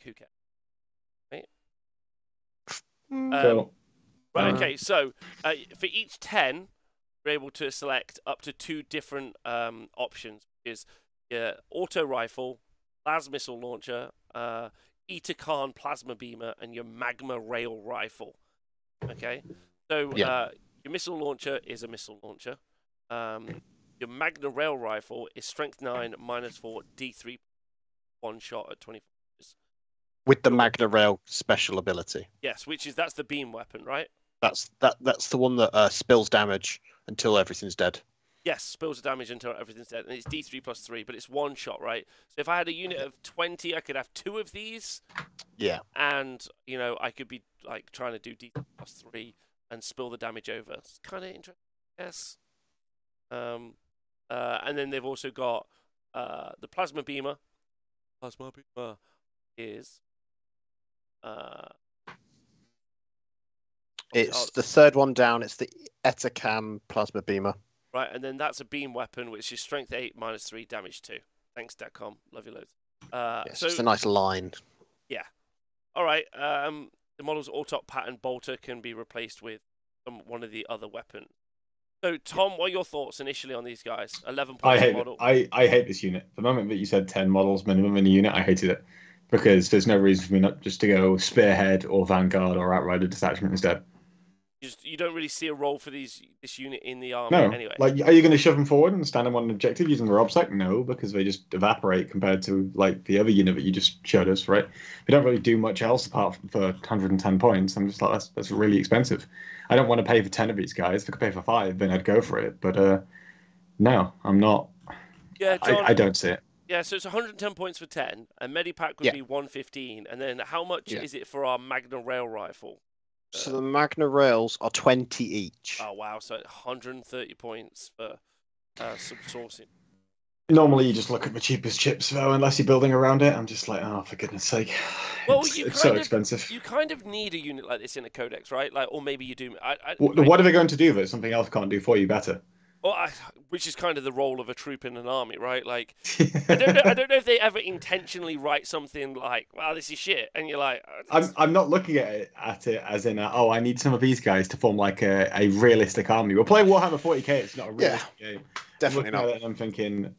Who cares? Right? Cool. Right, okay, so for each 10, you're able to select up to 2 different options. Is your auto rifle, plasma missile launcher, Hekaton plasma beamer, and your Magna Rail rifle. Okay, so your missile launcher is a missile launcher. Your Magna Rail rifle is strength 9 -4 D3 one shot at 24 inches. With the Magna Rail special ability. Yes, that's the beam weapon, right? That's the one that spills damage until everything's dead. Yes, spills damage until everything's dead, and it's D3+3, but it's one shot, right? So if I had a unit of 20, I could have 2 of these. Yeah. And I could be like trying to do D3+3 and spill the damage over. It's kind of interesting, yes. And then they've also got the plasma beamer. Plasma beamer is it's the third one down. It's the Etacam plasma beamer. Right, and then that's a beam weapon, which is strength 8 -3, damage 2. Thanks, Datcom. Love you loads. It's just a nice line. Yeah. All right. The model's autop pattern bolter can be replaced with one of the other weapons. So, Tom, what are your thoughts initially on these guys? 11 points model. I hate this unit. The moment that you said 10 models minimum in a unit, I hated it. Because there's no reason for me not just to go Spearhead or Vanguard or Outrider Detachment instead. You don't really see a role for this unit in the army anyway. Like, are you going to shove them forward and stand them on an objective using the Robsec? No, because they just evaporate compared to like the other unit that you just showed us, right? They don't really do much else apart from for 110 points. I'm just like, that's really expensive. I don't want to pay for 10 of these guys. If I could pay for 5, then I'd go for it. But no, I'm not. Yeah, John, I don't see it. Yeah, so it's 110 points for 10, and Medipack would be 115. And then how much is it for our Magna Rail rifle? So the Magna Rails are 20 each. Oh, wow. So 130 points for subsourcing. Normally, you just look at the cheapest chips, though, unless you're building around it. I'm just like, oh, for goodness sake. Well, it's so expensive. You kind of need a unit like this in a Codex, right? Like, or maybe you do. What are they going to do that something else can't do for you better? Well, which is kind of the role of a troop in an army, right? Like, I don't know if they ever intentionally write something like, "Wow, this is shit," and you're like, I'm not looking at it as in, oh, I need some of these guys to form like a realistic army. We're playing Warhammer 40k. It's not a realistic game. Definitely not. And I'm thinking,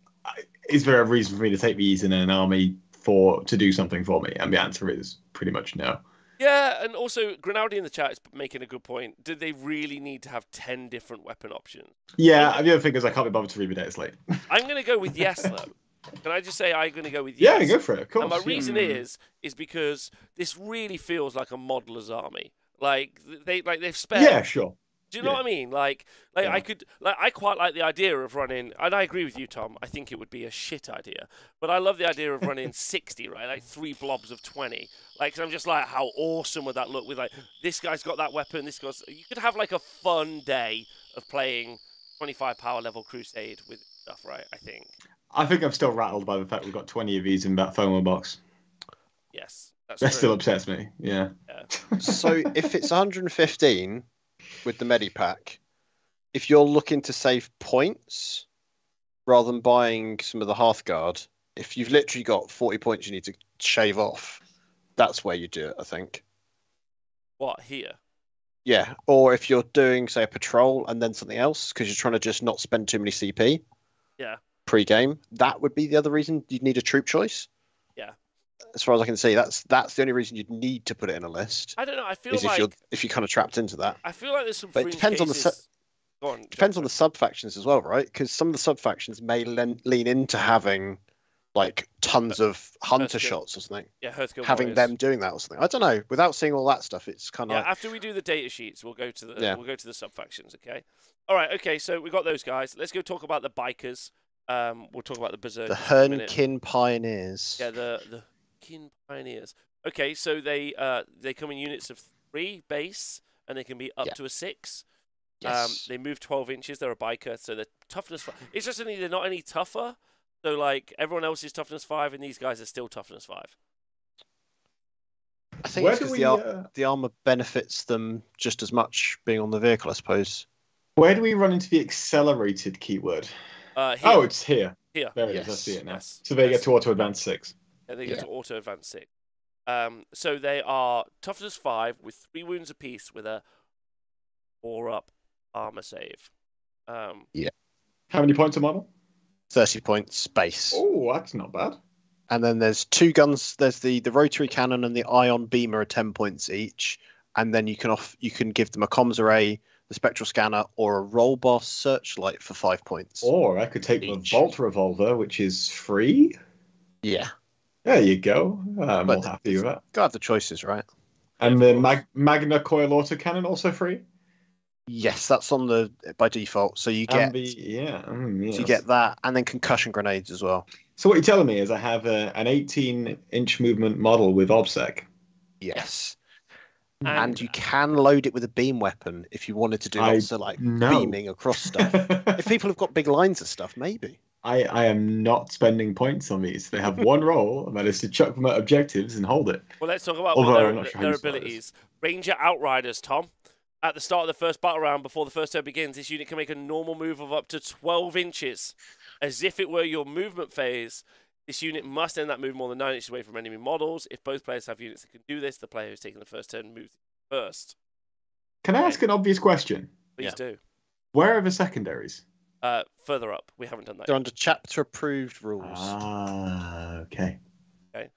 is there a reason for me to take these in an army to do something for me? And the answer is pretty much no. Yeah, and also Grinaldi in the chat is making a good point. Did they really need to have 10 different weapon options? Yeah, the other thing is I can't be bothered to read the days late. I'm going to go with yes, though. Can I just say I'm going to go with yes? Yeah, go for it, of course. And my reason is because this really feels like a modeler's army. Like they've spared. Yeah, sure. Do you know what I mean? Like I quite like the idea of running, and I agree with you, Tom. I think it would be a shit idea, but I love the idea of running 60, right? Like 3 blobs of 20. Like, 'cause I'm just like, how awesome would that look? With like, this guy's got that weapon, this guy's. You could have like a fun day of playing 25 power level Crusade with stuff, right? I think I'm still rattled by the fact we've got 20 of these in that FOMO box. Yes, that still upsets me. Yeah. So if it's 115. With the Medipack, if you're looking to save points rather than buying some of the Hearthguard, if you've literally got 40 points you need to shave off, that's where you do it, I think. What, here? Yeah, or if you're doing, say, a patrol and then something else, because you're trying to just not spend too many CP pre-game, that would be the other reason you'd need a troop choice. Yeah. As far as I can see, that's the only reason you'd need to put it in a list. I don't know. I feel like if you're kind of trapped into that. I feel like there's some. But it depends cases... depends on the sub factions as well, right? Because some of the sub factions may lean into having like tons of hunter shots or something. Yeah, Hearthkyn having Warriors. them doing that or something. I don't know. Without seeing all that stuff, it's kind of. Yeah. After we do the data sheets, we'll go to the sub factions. Okay. All right. Okay. So we got those guys. Let's go talk about the bikers. We'll talk about the Beserks. The Hernkyn Pioneers. Yeah. The Kin Pioneers. Okay, so they come in units of 3 base, and they can be up to a 6. Yes. They move 12 inches. They're a biker, so they're toughness 5. It's just they're not any tougher. So like everyone else is toughness 5, and these guys are still toughness 5. I think it's because the armor benefits them just as much being on the vehicle, I suppose. Where do we run into the accelerated keyword? Here. Oh, it's here. Here. There it is. I see it now. Yes. So they get to auto advance 6. And they get to auto advance 6. So they are toughness 5 with 3 wounds apiece with a 4-up armor save. Yeah. How many points a model? 30 points base. Oh, that's not bad. And then there's 2 guns. There's the rotary cannon and the ion beamer are 10 points each. And then you can give them a comms array, the spectral scanner, or a roll bar searchlight for 5 points. Or I could take the Volt Revolver, which is free. Yeah. There you go. I'm all happy with that. Gotta have the choices, right? And the Magna Coil Autocannon also free? Yes, that's on the by default. So you get yes. So you get that, and then concussion grenades as well. So what you're telling me is I have an 18-inch movement model with OBSEC. Yes. And you can load it with a beam weapon if you wanted to do lots of beaming across stuff. If people have got big lines of stuff, maybe. I am not spending points on these. They have one role, and that is to chuck them at objectives and hold it. Well, let's talk about their abilities. Ranger Outriders, Tom. At the start of the first battle round, before the first turn begins, this unit can make a normal move of up to 12 inches. As if it were your movement phase, this unit must end that move more than 9 inches away from enemy models. If both players have units that can do this, the player who's taking the first turn moves first. Can I ask an obvious question? Please do. Where are the secondaries? Further up. We haven't done that. They're under chapter approved rules. Ah, okay. Okay.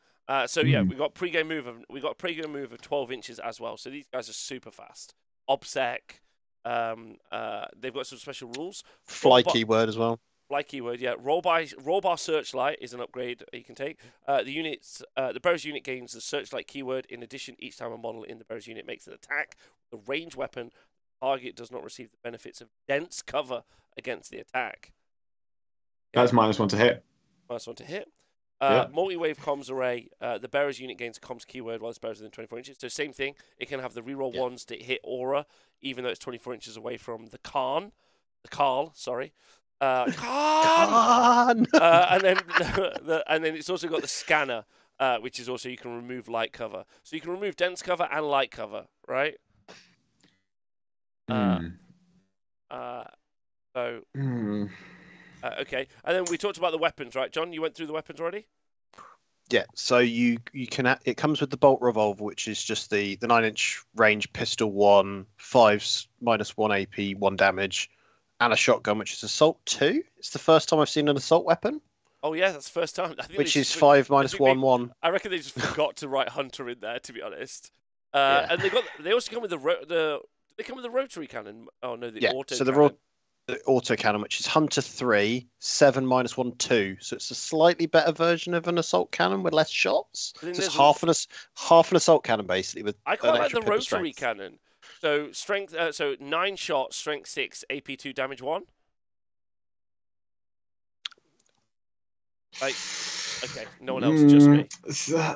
So yeah, we got pre-game move of 12 inches as well. So these guys are super fast. OBSEC. They've got some special rules. Fly keyword as well. Fly keyword, yeah. Roll bar searchlight is an upgrade you can take. The Bearers unit gains the searchlight keyword. In addition, each time a model in the Bearers unit makes an attack, the ranged weapon, the target does not receive the benefits of dense cover against the attack. That's -1 to hit. -1 to hit. Multi-wave comms array. The Bearers unit gains a comms keyword while it's Bearers within 24 inches. So same thing. It can have the reroll ones to hit aura, even though it's 24 inches away from the Kahl, sorry. Khan! And then it's also got the scanner, which is also you can remove light cover. So you can remove dense cover and light cover, right? So So, okay. And then we talked about the weapons, right, John? You went through the weapons already? Yeah, so you can it comes with the bolt revolver, which is just the 9-inch range pistol 1, 5's -1 AP, 1 damage, and a shotgun, which is assault 2. It's the first time I've seen an assault weapon. Oh yeah, that's the first time. Which is 5 -1 1. I reckon they just forgot to write hunter in there, to be honest. Yeah. And they also come with they come with the rotary cannon. Oh no, the auto. So cannon. the auto cannon, which is Hunter 3, 7 -1 2. So it's a slightly better version of an assault cannon with less shots. So it's half an assault cannon basically with. I quite like the rotary cannon. So strength, so 9 shots, strength 6, AP 2, damage 1. Like, okay, no one else, just me.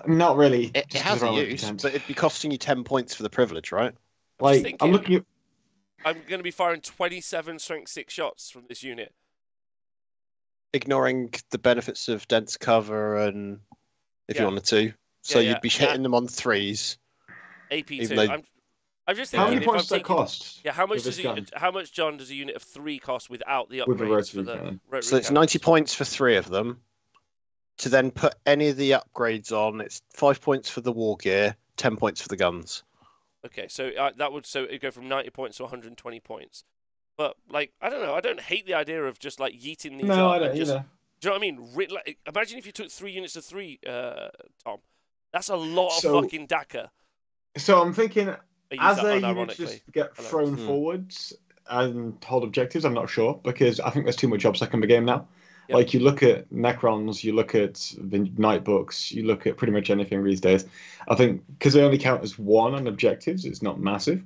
Not really. It has a use, but it'd be costing you 10 points for the privilege, right? Like, I'm looking at. I'm going to be firing 27 strength 6 shots from this unit. Ignoring the benefits of dense cover and if you wanted to. So you'd be hitting them on 3s. AP 2. I'm just thinking. How many points does that cost? Yeah, how much, John, does a unit of 3 cost without the upgrades for the rotary So it's 90 points for 3 of them. To then put any of the upgrades on, it's 5 points for the war gear, 10 points for the guns. Okay, so it'd go from 90 points to 120 points. But like, I don't know, I don't hate the idea of just like yeeting these up. No, I don't either. Do you know what I mean? Like, imagine if you took 3 units of 3, Tom. That's a lot of fucking DACA. So I'm thinking, as a unit unironically. just get thrown forwards and hold objectives, I'm not sure, because I think there's too much obstacle in the game now. Yep. Like, you look at Necrons, you look at the Night Books, you look at pretty much anything these days. I think, because they only count as 1 on objectives, it's not massive.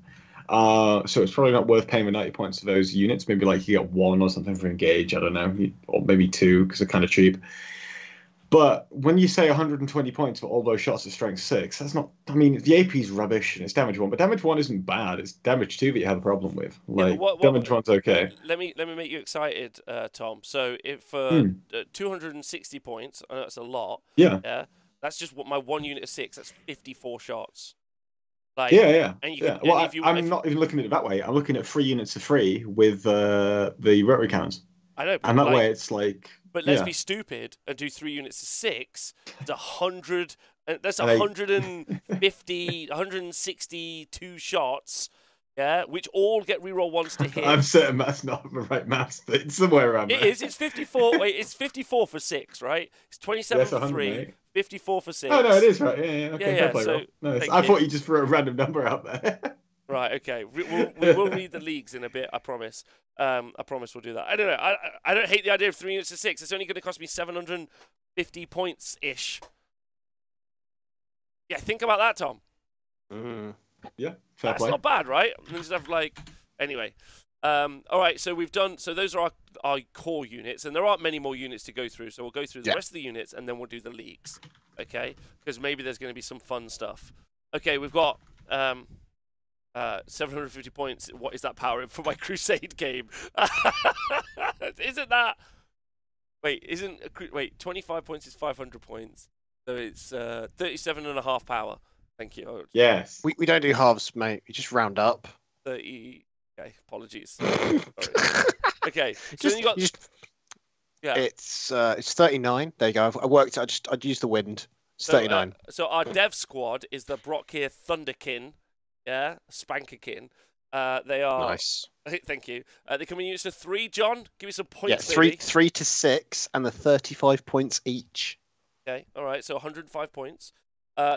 So it's probably not worth paying the 90 points for those units. Maybe like you get 1 or something for Engage, I don't know, or maybe 2, because they're kind of cheap. But when you say 120 points for all those shots at strength 6, that's not. I mean, the AP is rubbish and it's damage 1, but damage 1 isn't bad. It's damage 2 that you have a problem with. Like, damage 1's okay. Let me make you excited, Tom. So if 260 points, I know that's a lot. Yeah. That's just what my 1 unit of 6. That's 54 shots. Like, yeah. And you can, Well, I'm not even looking at it that way. I'm looking at 3 units of 3 with the rotary cannons. I know, but and that way it's like. But let's be stupid and do 3 units of 6. It's 100. That's 150, 162 shots. Yeah, which all get reroll 1s to hit. I'm certain that's not the right maths, but it's somewhere around there. It is. It's 54. Wait, it's 54 for 6, right? It's 27 for 3. 54 for 6. Oh no, it is right. Yeah. Okay, fair play, so, nice. I thought you just threw a random number out there. Right. Okay. We will read the leagues in a bit. I promise. I promise we'll do that. I don't know. I don't hate the idea of 3 units of 6. It's only going to cost me 750 points ish. Yeah. Think about that, Tom. Yeah. Fair That's play. not bad, right? And just have like anyway. All right. So we've done. So those are our core units, and there aren't many more units to go through. So we'll go through the rest of the units, and then we'll do the leagues. Okay? Because maybe there's going to be some fun stuff. Okay. We've got 750 points. What is that power for my Crusade game? Isn't that? Wait, 25 points is 500 points. So it's 37.5 power. Thank you. Yes. We don't do halves, mate. We just round up. 30. Okay, apologies. Okay, so then you got. It's 39. There you go. I worked. I'd use the wind. It's 39. So our dev squad is the Brokhyr Thunderkyn. Yeah, Spankerkyn. They are nice. Thank you. They come in units of 3. John, give me some points. Yeah, 3 to 6, and the 35 points each. Okay, all right. So 105 points.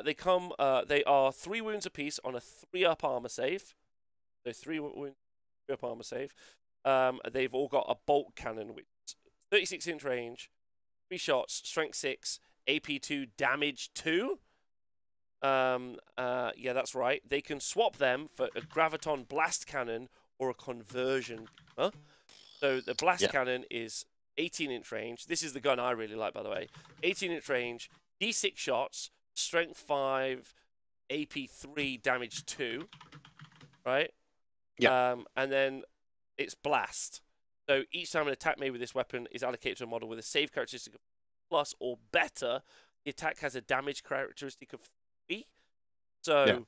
They come. They are 3 wounds apiece on a 3-up armor save. So 3 wounds, 3-up armor save. They've all got a bolt cannon, which is 36-inch range, 3 shots, strength 6, AP 2, damage 2. Yeah, that's right. They can swap them for a graviton blast cannon or a conversion. So the blast cannon is 18-inch range. This is the gun I really like, by the way. 18-inch range, D6 shots, strength 5, AP 3, damage 2. Right? Yeah. And then it's blast. So each time an attack made with this weapon is allocated to a model with a save characteristic of plus or better, the attack has a damage characteristic of 3. So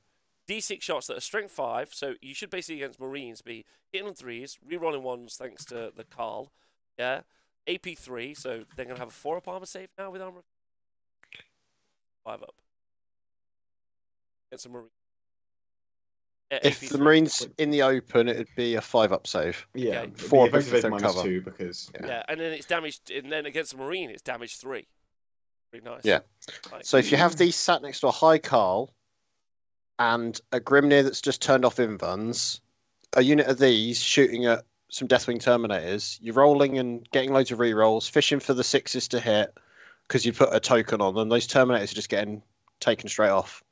D6 shots that are strength 5, so you should basically against Marines be hitting on 3s, re-rolling 1s thanks to the Kahl. Yeah. AP 3, so they're going to have a 4-up armor save now with armor. 5 up. Against a Marine. If the Marines in the open, it'd be a 5-up save. Yeah, Okay. 4 up if if they're minus cover. 2 because Yeah, and then it's damaged, and then against the Marine, it's damage 3. Pretty nice. Yeah. Like, So if you have these sat next to a high Kahl and a Grimnyr that's just turned off invuns, a unit of these shooting at some Deathwing Terminators, you're rolling and getting loads of rerolls, fishing for the 6s to hit because you put a token on them. Those Terminators are just getting taken straight off.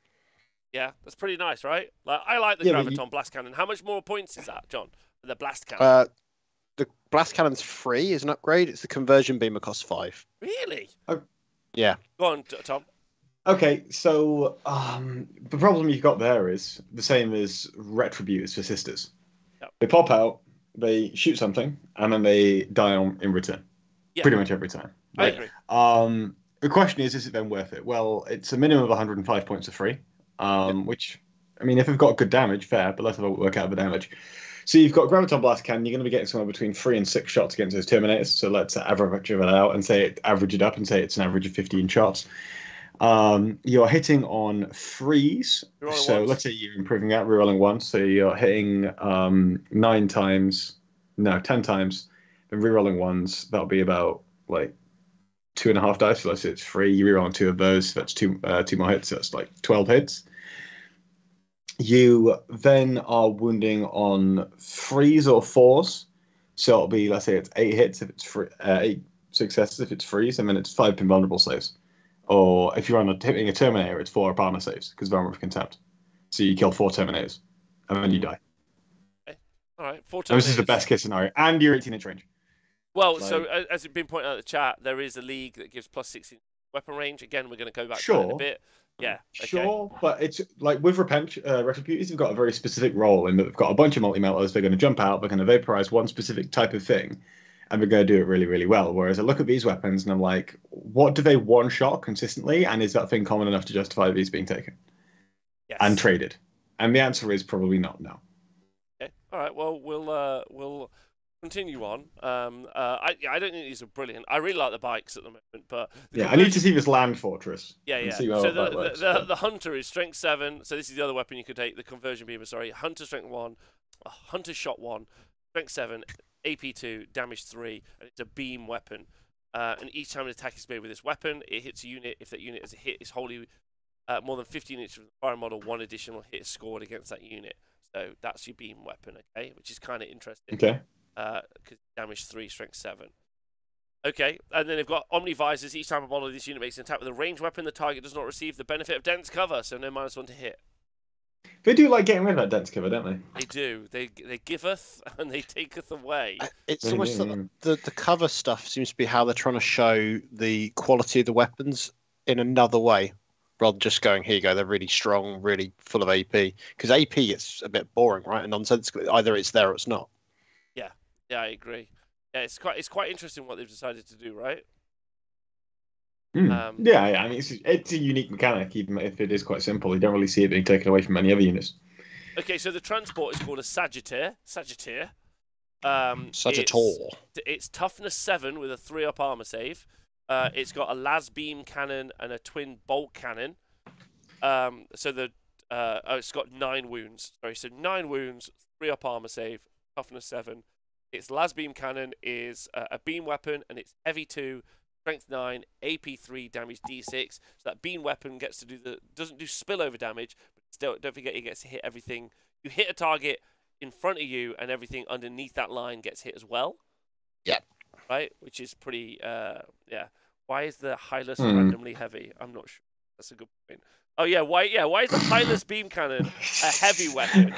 yeah, that's pretty nice, right? Like, I like the Graviton Blast Cannon. How much more points is that, John? The Blast Cannon? The Blast Cannon's free as an upgrade. It's the Conversion Beamer costs 5. Really? Yeah. Go on, Tom. Okay, so the problem you've got there is the same as Retributors for Sisters. Yep. They pop out, they shoot something, and then they die in return. Yeah. Pretty much every time. I Right? agree. The question is it then worth it? Well, it's a minimum of 105 points of free, which, I mean, if they've got good damage, fair, but let's have a work out the damage. So you've got Graviton Blast Cannon, you're going to be getting somewhere between 3 and 6 shots against those Terminators, so let's average it out and average it up and say it's an average of 15 shots. You're hitting on 3s, so ones. let's say you're improving that, rerolling 1, so you're hitting 10 times, then rerolling 1s, that'll be about, like, 2.5 dice, so let's say it's 3, you reroll 2 of those, so that's 2 more hits, so that's like 12 hits. You then are wounding on 3s or 4s, so it'll be, let's say it's 8 hits if it's 8 successes if it's 3s, and then it's 5 invulnerable saves. Or if you're hitting a Terminator, it's 4 armor saves because of Armor of Contempt. So you kill 4 Terminators, and then you die. Okay. All right, 4 Terminators. This is the best case scenario, and you're 18-inch range. Well, so as it's been pointed out in the chat, there is a league that gives plus 16 weapon range. Again, we're going to go back to that in a bit. Yeah. Okay. Sure, but it's like with Retributors, they've got a very specific role in that they've got a bunch of multi-melters. They're going to jump out, they're going to vaporize one specific type of thing, and they're going to do it really, really well. Whereas I look at these weapons and I'm like, what do they one-shot consistently, and is that thing common enough to justify these being taken and traded? And the answer is probably not. No. Okay. All right. Well, we'll continue on. I don't think these are brilliant. I really like the bikes at the moment, but I need to see this land fortress. Yeah. See how so that works, the hunter is strength 7. So this is the other weapon you could take. The conversion beamer. Sorry, hunter strength 1, hunter shot 1, strength 7, AP 2, damage 3, and it's a beam weapon. And each time an attack is made with this weapon, it hits a unit. If that unit is a hit, is wholly more than 15 inches from the fire model, 1 additional hit is scored against that unit. So that's your beam weapon, okay? Which is kind of interesting. Okay. Because damage 3, strength 7. Okay, and then they've got Omni Visors. Each time a model of this unit makes an attack with a ranged weapon, the target does not receive the benefit of dense cover, so no -1 to hit. They do like getting rid of that dense cover, don't they? They do. They giveth and they taketh away. It's almost the cover stuff seems to be how they're trying to show the quality of the weapons in another way, rather than just going, here you go, they're really strong, really full of AP. Because AP gets a bit boring, right? And nonsensical. Either it's there or it's not. Yeah, I agree. Yeah, it's quite interesting what they've decided to do, right? I mean, it's a unique mechanic, even if it is quite simple. You don't really see it being taken away from many other units. Okay, so the transport is called a Sagitaur. Sagitaur. It's toughness 7 with a 3-up armor save. It's got a las beam cannon and a twin bolt cannon. It's got 9 wounds. Sorry, so 9 wounds, 3-up armor save, toughness 7. Its las beam cannon is a beam weapon, and it's heavy 2, strength 9, AP 3, damage D6. So that beam weapon gets to doesn't do spillover damage, but still, don't forget it gets to hit everything. You hit a target in front of you, and everything underneath that line gets hit as well. Yeah. Right, which is pretty. Why is the Hylas randomly heavy? I'm not sure. That's a good point. Oh yeah, why is the Hylas beam cannon a heavy weapon,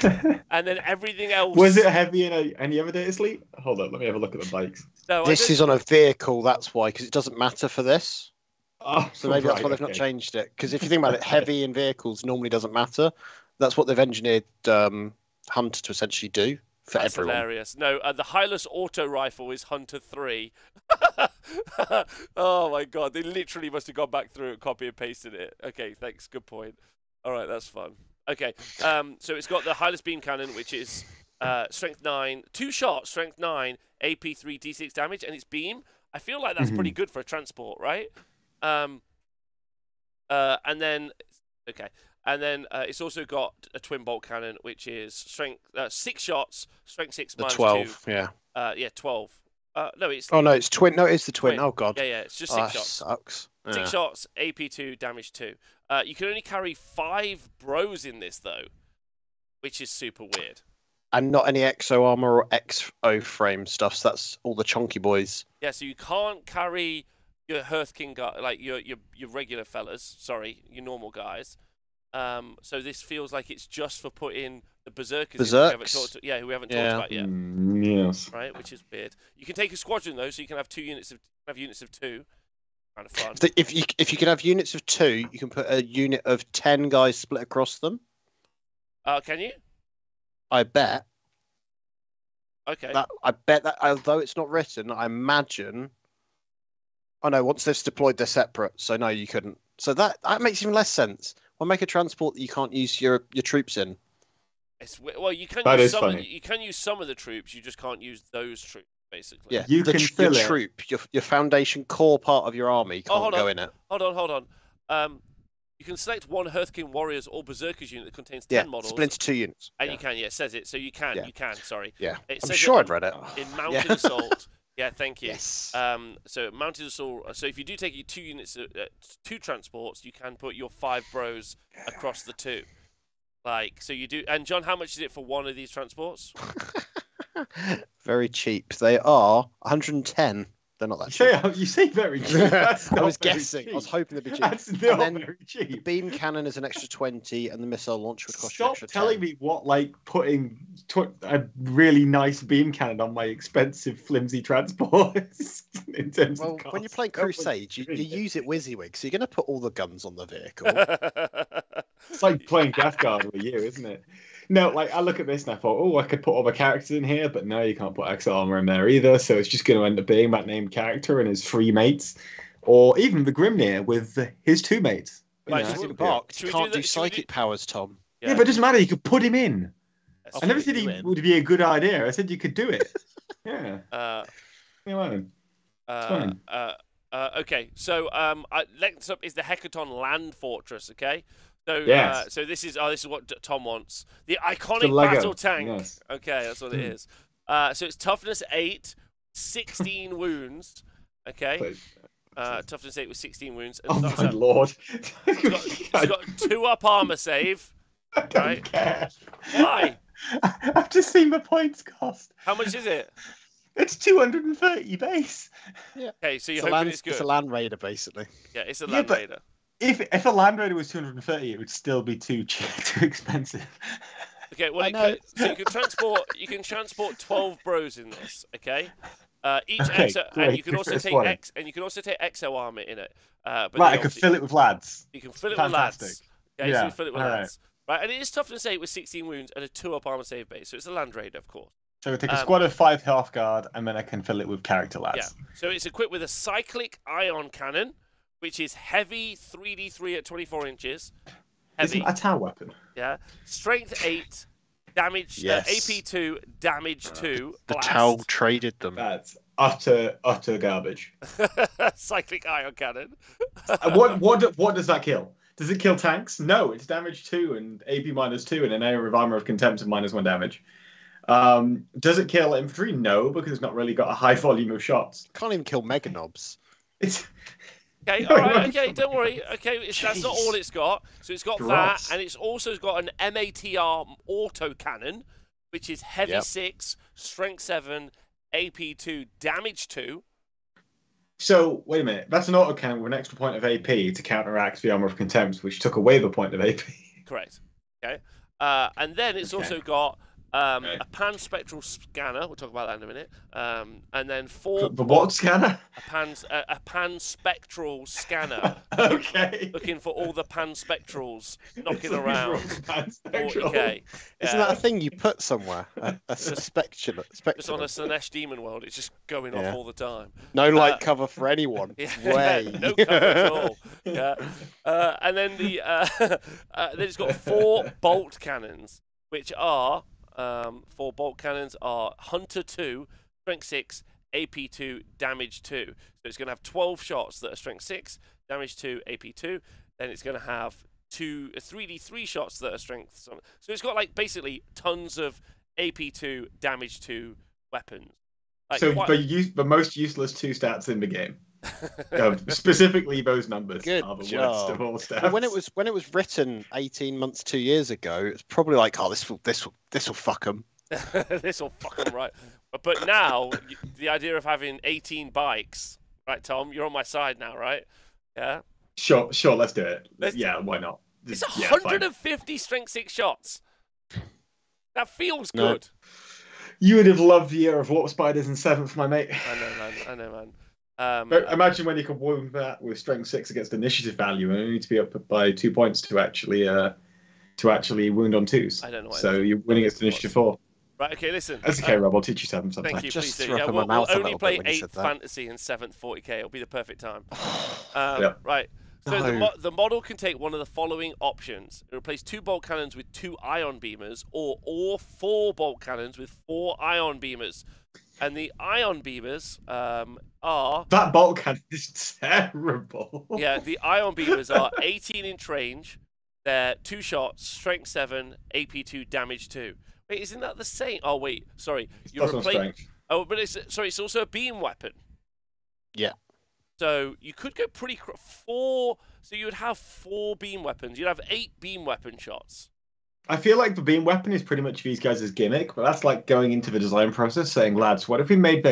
and then everything else? Was it heavy in any other data sleep? Hold on, let me have a look at the bikes. No, this is on a vehicle, that's why, because it doesn't matter for this. Oh, so maybe that's why they've not changed it. Because if you think about it, heavy in vehicles normally doesn't matter. That's what they've engineered Hunter to essentially do for That's everyone. Hilarious. No, the Hylas auto rifle is Hunter 3. Oh my god, they literally must have gone back through and copy and pasted it. Okay, thanks. Good point. All right, that's fun. Okay. So it's got the Hilus Beam Cannon, which is strength 9, 2 shots, strength 9, AP 3, D6 damage, and it's beam. I feel like that's pretty good for a transport, right? And then it's also got a twin bolt cannon, which is strength 6 shots, strength 6 minus 12, 2. Yeah, 12. No, it's. Oh no, it's twin. No, it's the twin. Oh god. Yeah, it's just 6 shots. Sucks. 6 shots, AP 2, damage 2. You can only carry 5 bros in this though, which is super weird. And not any exo armor or exo frame stuff. So that's all the chunky boys. Yeah, so you can't carry your Hearthkyn guy, like your regular fellas. Sorry, your normal guys. So this feels like it's just for putting the Beserkers. Beserks. Who we haven't talked about yet. Yes. Right, which is weird. You can take a squadron though, so you can have 2 units of units of 2. Kind of fun. If you can have units of 2, you can put a unit of 10 guys split across them. Can you? I bet. Okay. I bet that, although it's not written, I imagine. Oh no, once they've deployed, they're separate. So no, you couldn't. So that makes even less sense. Well, make a transport that you can't use your troops in. Well, you can you can use some of the troops. You just can't use those troops, basically. Yeah, you can fill your troop, your foundation core part of your army can't go in it. Hold on. You can select one Hearthkyn Warriors or Beserkers unit that contains 10 models. Split into 2 units. And you can, it says it. So you can, sorry. Yeah, It I'm says sure I'd read it. In Mounted Assault. Yeah, thank you. Yes. So Mounted Assault. So if you do take your 2 units, 2 transports, you can put your 5 bros across the 2. Like, so you do. And John, how much is it for one of these transports? Very cheap. They are 110. They're not that cheap. You say very cheap. I was guessing. I was hoping they'd be cheap. That's not very cheap. The beam cannon is an extra 20, and the missile launch would cost you Stop extra 10. telling me what, like, putting a really nice beam cannon on my expensive, flimsy transport in terms of cost. When you're playing Crusade, you use it WYSIWYG, so you're going to put all the guns on the vehicle. It's like playing Death Guard with you, isn't it? No, like, I look at this and I thought, oh, I could put all my characters in here, but no, you can't put Exo Armor in there either, so it's just going to end up being that named character and his 3 mates, or even the Grimnyr with his 2 mates. Right, you can't do psychic powers, Tom. Yeah, but it doesn't matter, you could put him in. I never said it would be a good idea, I said you could do it. Yeah. Okay, so next up is the Hekaton Land Fortress, okay? So, so this is what Tom wants. The iconic battle tank. Yes. Okay, that's what it is. So it's toughness 8, 16 wounds. Okay. Toughness 8 with 16 wounds. And my lord. It's got 2 up armor save. I don't care. Why? I've just seen the points cost. How much is it? It's 230 base. Yeah. Okay, so you're hoping it's good. It's a Land Raider, basically. Yeah, it's a Land Raider. If a Land Raider was 230, it would still be too expensive. Okay, well, so you can transport 12 bros in this. Okay, each exo, and you can also take exo armor in it. But right, I could fill it with lads. You can fill it with lads. Okay, so you fill it with lads. Right, and it is toughness 8 with 16 wounds and a 2 up armor save base. So it's a Land Raider, of course. So I take a squad of 5 Hearthguard, and then I can fill it with character lads. Yeah. So it's equipped with a Cyclic Ion Cannon, which is heavy 3d3 at 24 inches. Heavy. Isn't that a tower weapon? Yeah. Strength 8, damage, AP 2, damage 2. The Tau traded them. That's utter garbage. Cyclic Ion Cannon. What does that kill? Does it kill tanks? No, it's damage 2 and AP -2 and an area of armor of contempt of -1 damage. Does it kill infantry? No, because it's not really got a high volume of shots. Can't even kill mega knobs. It's okay, all right, okay, don't worry. Okay, that's not all it's got. So it's got that, and it's also got an MATR auto cannon, which is heavy 6, strength 7, AP 2, damage 2. So wait a minute, that's an auto cannon with an extra point of AP to counteract the armor of contempt, which took away the point of AP. Correct. Okay, and then it's also got A pan-spectral scanner. We'll talk about that in a minute. And then 4. The what scanner? A pan-spectral scanner. Okay. Looking for all the pan-spectrals knocking around. 40K. Yeah. Isn't that a thing you put somewhere? A spectrum. Just on a Slanesh Demon World, it's just going off all the time. No light cover for anyone. Way. No cover at all. Yeah. And then then it's got 4 bolt cannons, which are 4 bolt cannons are Hunter 2, Strength 6, AP 2, Damage 2. So it's going to have 12 shots that are Strength 6, Damage 2, AP 2. Then it's going to have 3d3 shots that are Strength. So it's got like basically tons of AP 2, Damage 2 weapons. Like the most useless 2 stats in the game. Specifically, those numbers are the worst of all stats. When it was written 18 months, 2 years ago, it's probably like, oh, this will fuck them. This will fuck them, right? But now the idea of having 18 bikes, right, Tom? You're on my side now, right? Yeah. Sure. Let's do it. Why not? It's 150 Strength 6 shots. That feels good. You would have loved the year of Warp Spiders in 7th, my mate. I know, man. But imagine when you could wound that with Strength 6 against initiative value, and you need to be up by 2 points to actually wound on 2s. I don't know. So you're winning against initiative 4. Right. Okay. Listen. That's okay, Rob. I'll teach you 7 sometime. Thank you. Just please threw do. up in my mouth we'll only play when you 8th said that. fantasy and 7th 40k. It'll be the perfect time. Yep. Right. So No. the model can take one of the following options: it replace 2 bolt cannons with 2 ion beamers, or 4 bolt cannons with 4 ion beamers. And the ion beamers are... That bolt cannon is terrible. Yeah, the ion beamers are 18-inch range. They're 2 shots, strength 7, AP 2, damage 2. Wait, isn't that the same? Oh, wait, sorry. You're replacing... Oh, but it's also a beam weapon. Yeah. So you could go pretty... 4... So you would have 4 beam weapons. You'd have 8 beam weapon shots. I feel like the beam weapon is pretty much these guys' gimmick, but that's like going into the design process saying, lads, what if we made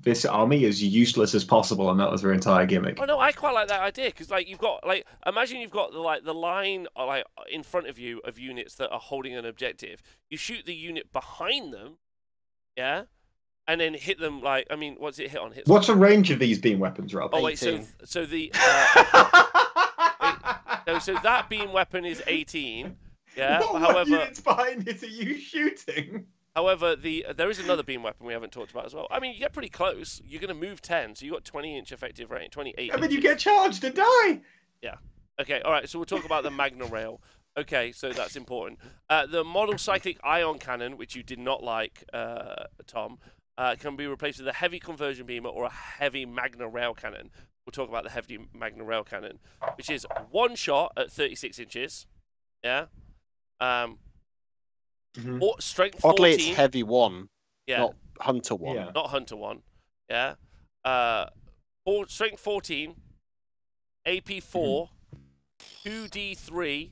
this army as useless as possible, and that was their entire gimmick? Oh no, I quite like that idea, because like you've got like, imagine you've got the line like in front of you of units that are holding an objective. You shoot the unit behind them, yeah, and then hit them like, I mean, what's it hit on? What's the range of these beam weapons, Rob? Oh wait, so the so that beam weapon is 18. Yeah. What units behind it are you shooting? However, there is another beam weapon we haven't talked about as well. I mean, you get pretty close. You're going to move 10, so you got 20-inch effective range, 28. And then you get charged and die. Yeah. Okay. All right. So we'll talk about the Magna Rail. Okay. So that's important. The model Cyclic Ion Cannon, which you did not like, Tom, can be replaced with a heavy conversion beamer or a heavy Magna Rail cannon. We'll talk about the heavy Magna Rail cannon, which is 1 shot at 36 inches. Yeah. Or strength 14. Oddly, it's heavy 1, not Hunter 1. Yeah. Not Hunter 1. Yeah. Strength 14, AP 4, 2d3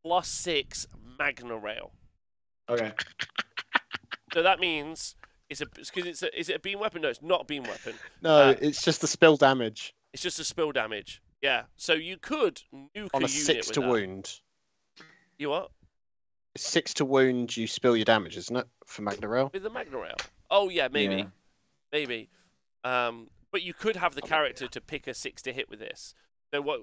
plus 6 Magna Rail. Okay. So that means is it a beam weapon? No, it's not a beam weapon. No, it's just the spill damage. It's just a spill damage. Yeah. So you could nuke on a unit 6 with to that. wound. You what? 6 to wound, you spill your damage, isn't it, for Magna Rail? With the Magna Rail? Oh yeah, maybe, Yeah. maybe. But you could have the character to pick a 6 to hit with this. So what?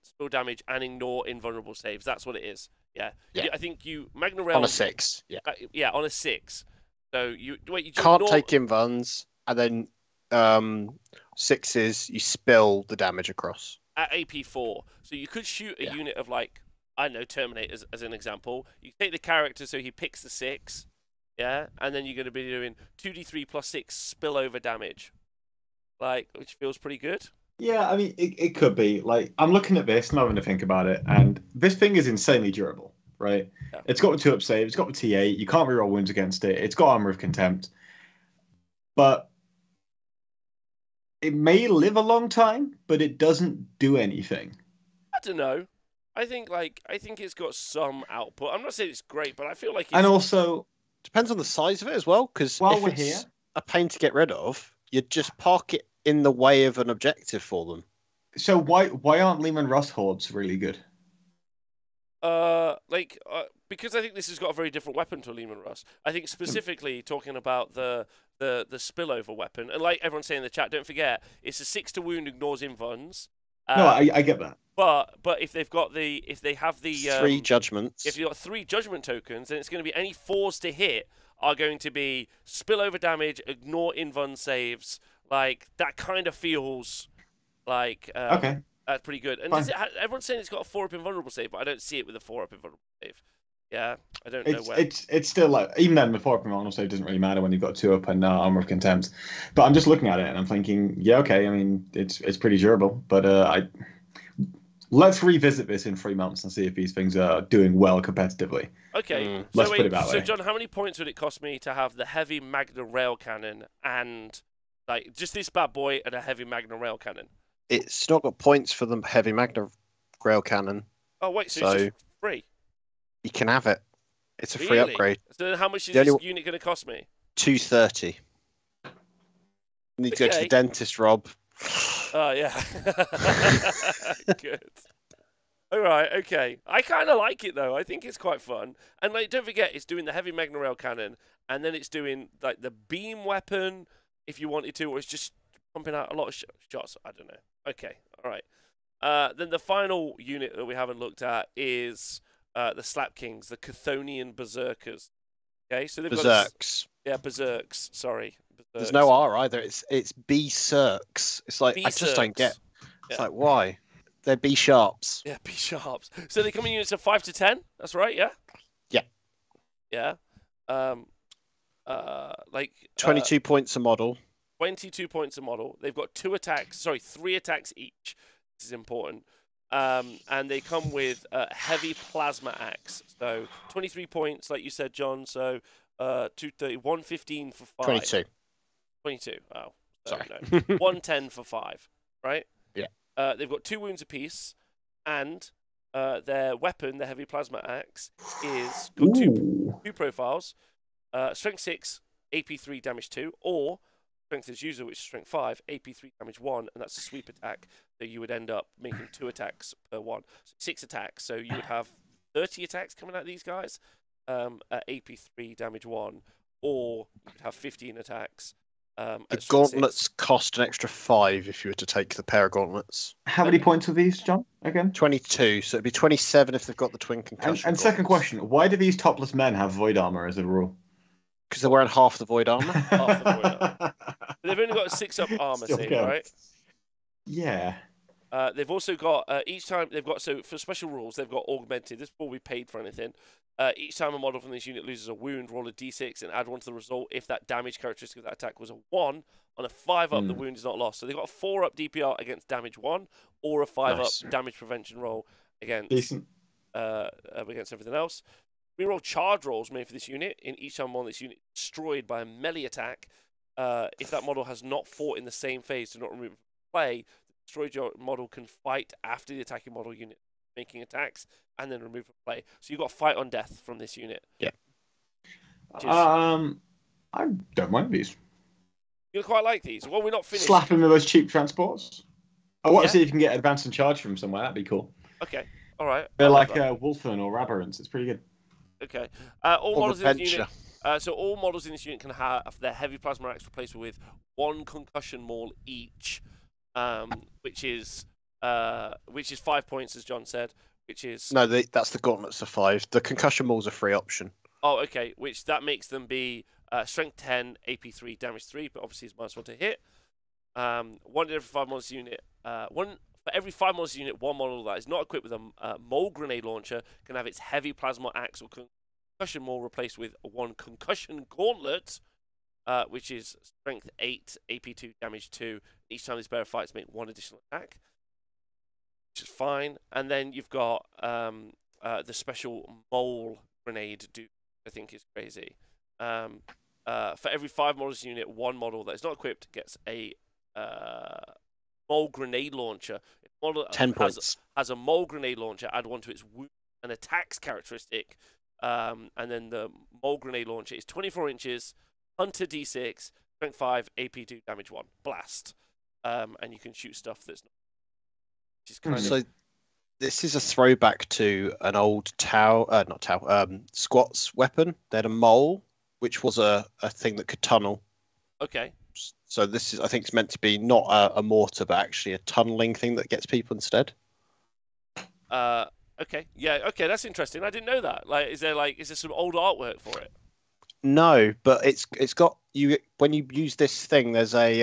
Spill damage and ignore invulnerable saves. That's what it is. Yeah. Yeah. I think you Magna Rail On a 6, yeah. Yeah, on a 6. So you just Can't take invuns, and then 6s, you spill the damage across. At AP4. So you could shoot a unit of like, I don't know, Terminators as an example. You take the character so he picks the 6, yeah, and then you're going to be doing 2d3 plus 6 spillover damage, like, which feels pretty good. Yeah, I mean, it could be. Like, I'm looking at this and having to think about it, and this thing is insanely durable, right? Yeah. It's got the 2-up save, it's got the T8, you can't reroll wounds against it, it's got Armor of Contempt, but it may live a long time, but it doesn't do anything. I don't know. I think it's got some output. I'm not saying it's great, but I feel like it's... And also... Depends on the size of it as well, because While if it's a pain to get rid of, you'd just park it in the way of an objective for them. So why aren't Leman Russ hordes really good? because I think this has got a very different weapon to Lehman Russ. I think specifically talking about the spillover weapon, and like everyone's saying in the chat, don't forget it's a 6 to wound, ignores invuns. No, I get that. But if they've got if they have the 3 judgments. If you've got 3 judgment tokens, then it's going to be any 4s to hit are going to be spillover damage, ignore invuln saves. Like that kind of feels like okay. That's pretty good. And everyone's saying it's got a 4-up invulnerable save, but I don't see it with a 4-up invulnerable save. Yeah, I don't know where. It's still like, even then, the 4-up invulnerable save doesn't really matter when you've got 2-up and Armor of Contempt. But I'm just looking at it and I'm thinking, yeah, okay. I mean, it's pretty durable, but let's revisit this in 3 months and see if these things are doing well competitively. Okay, let's put it that way. So John, how many points would it cost me to have the heavy Magna Rail Cannon and like just this bad boy and a heavy Magna Rail Cannon? It's not got points for the heavy Magna Rail Cannon. Oh wait, so it's just free? You can have it. It's a free upgrade. So then how much is this unit going to cost me? 230. You need to go to the dentist, Rob. Oh yeah. Good. All right, okay. I kind of like it though. I think it's quite fun. And like, don't forget, it's doing the heavy Magna Rail Cannon, and then it's doing like the beam weapon if you wanted to, or it's just pumping out a lot of shots. I don't know. Okay, all right. Then the final unit that we haven't looked at is the Slap Kings, the Chthonian Beserkers. Okay, so they've Beserks. got Beserks. Sorry. Beserks. There's no R either. It's Beserks. It's like I just don't get. It's like why? They're B sharps. Yeah, B sharps. So they come in units of 5 to 10. That's right. Yeah. Yeah. Yeah. Like 22 points a model. 22 points a model. They've got 3 attacks each. This is important. And they come with a heavy plasma axe. So 23 points, like you said, John. So 230, 115 for 5. 22. 22. Oh, sorry. No. 110 for 5. Right. Yeah. They've got 2 wounds apiece, and their weapon, the heavy plasma axe, is got two profiles: strength 6, AP 3, damage 2, or strength as user, which is strength 5, AP 3, damage 1, and that's a sweep attack. So you would end up making 2 attacks per one, so 6 attacks. So you would have 30 attacks coming out of these guys at AP 3, damage 1, or you could have 15 attacks. The gauntlets cost an extra 5 if you were to take the pair of gauntlets. How many points are these, John, again? 22, so it'd be 27 if they've got the twin concussion. And second question, why do these topless men have void armor as a rule? Because they're wearing half the void armor. Half the void armor. They've only got a 6-up armor thing, right? Yeah. They've also got, each time they've got, so for special rules, they've got augmented. This before we paid for anything. Each time a model from this unit loses a wound, roll a d6 and add 1 to the result. If that damage characteristic of that attack was a 1, on a 5-up, the wound is not lost. So they've got a 4-up DPR against damage 1, or a 5-up damage prevention roll against against everything else. We roll charge rolls made for this unit. In each time on this unit destroyed by a melee attack, if that model has not fought in the same phase to not remove it from play, the destroyed model can fight after the attacking model unit making attacks and then remove from play. So you've got fight on death from this unit. Yeah. I don't mind these. You quite like these. Well, we're not finished. Slapping with those cheap transports. I want to see if you can get advance and charge from somewhere. That'd be cool. Okay. All right. They're like Wolfen or Aberrants. It's pretty good. Okay. All models in this unit. So all models in this unit can have their heavy plasma axe replaced with 1 concussion maul each, which is 5 points, as John said. Which is that's the gauntlets are 5. The concussion maul's a free option. Oh, okay. Which that makes them be strength 10, AP 3, damage 3, but obviously it's -1 to hit. 1 in every 5 models unit. For every 5 models unit, 1 model that is not equipped with a mole grenade launcher can have its heavy plasma axe or concussion maul replaced with 1 concussion gauntlet, which is strength 8, AP 2, damage 2. Each time these bearer fights, make 1 additional attack, which is fine. And then you've got the special mole grenade dude, I think is crazy. For every 5 models unit, 1 model that is not equipped gets a mole grenade launcher. If a model 10 points. Has a mole grenade launcher, add 1 to its wound and attacks characteristic. And then the mole grenade launcher is 24 inches, Hunter D6, strength 5, AP 2, damage 1, blast. And you can shoot stuff that's not. Which is kind of... This is a throwback to an old squats weapon. They had a mole, which was a thing that could tunnel. Okay. So this is, I think, it's meant to be not a mortar, but actually a tunneling thing that gets people instead. Okay. Yeah. Okay. That's interesting. I didn't know that. Like, is there some old artwork for it? No, but it's got you when you use this thing. There's a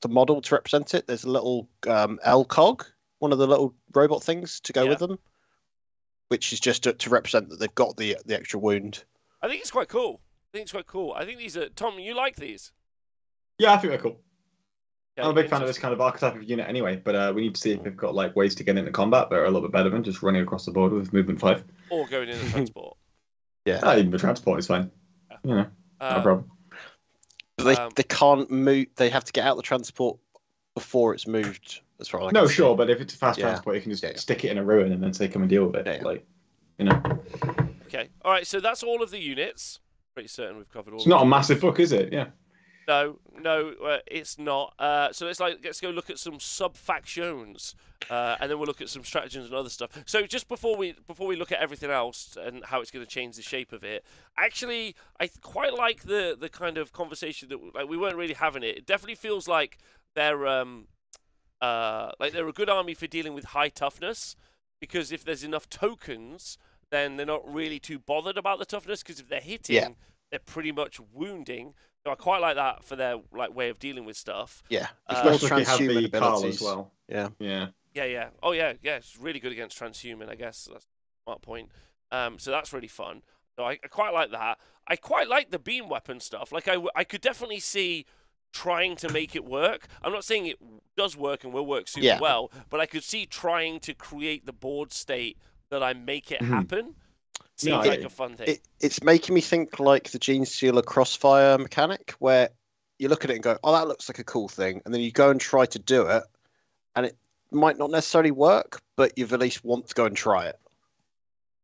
the model to represent it. There's a little L-cog, one of the little robot things to go with them, which is just to represent that they've got the extra wound. I think it's quite cool. I think these are Tom. You like these? Yeah, I think they're cool. Yeah, I'm a big fan of this kind of archetype of unit anyway, but we need to see if they've got like ways to get into combat that are a little bit better than just running across the board with movement 5. Or going in the transport. Yeah, even the transport is fine. Yeah. You know, no problem. But they can't move. They have to get out the transport before it's moved. As far as I can see. Sure, but if it's a fast transport, you can just stick it in a ruin and then say come and deal with it. Like, you know. Okay. All right. So that's all of the units. Pretty certain we've covered all. It's not a massive book, is it? Yeah. No, it's not. So let's go look at some sub-factions, and then we'll look at some stratagems and other stuff. So just before we look at everything else and how it's going to change the shape of it, actually, I quite like the kind of conversation that we weren't really having it. It definitely feels like they're a good army for dealing with high toughness, because if there's enough tokens, then they're not really too bothered about the toughness, because if they're hitting, they're pretty much wounding. So I quite like that for their way of dealing with stuff. Yeah, especially if you have the Kahl as well. Yeah. Oh yeah. It's really good against transhuman, I guess. That's a smart point. So that's really fun. So I quite like that. I quite like the beam weapon stuff. Like I could definitely see trying to make it work. I'm not saying it does work and will work super well, but I could see trying to create the board state that I make it happen. Seems like a fun thing. It's making me think like the Gene Stealer Crossfire mechanic, where you look at it and go, oh, that looks like a cool thing. And then you go and try to do it, and it might not necessarily work, but you've at least want to go and try it.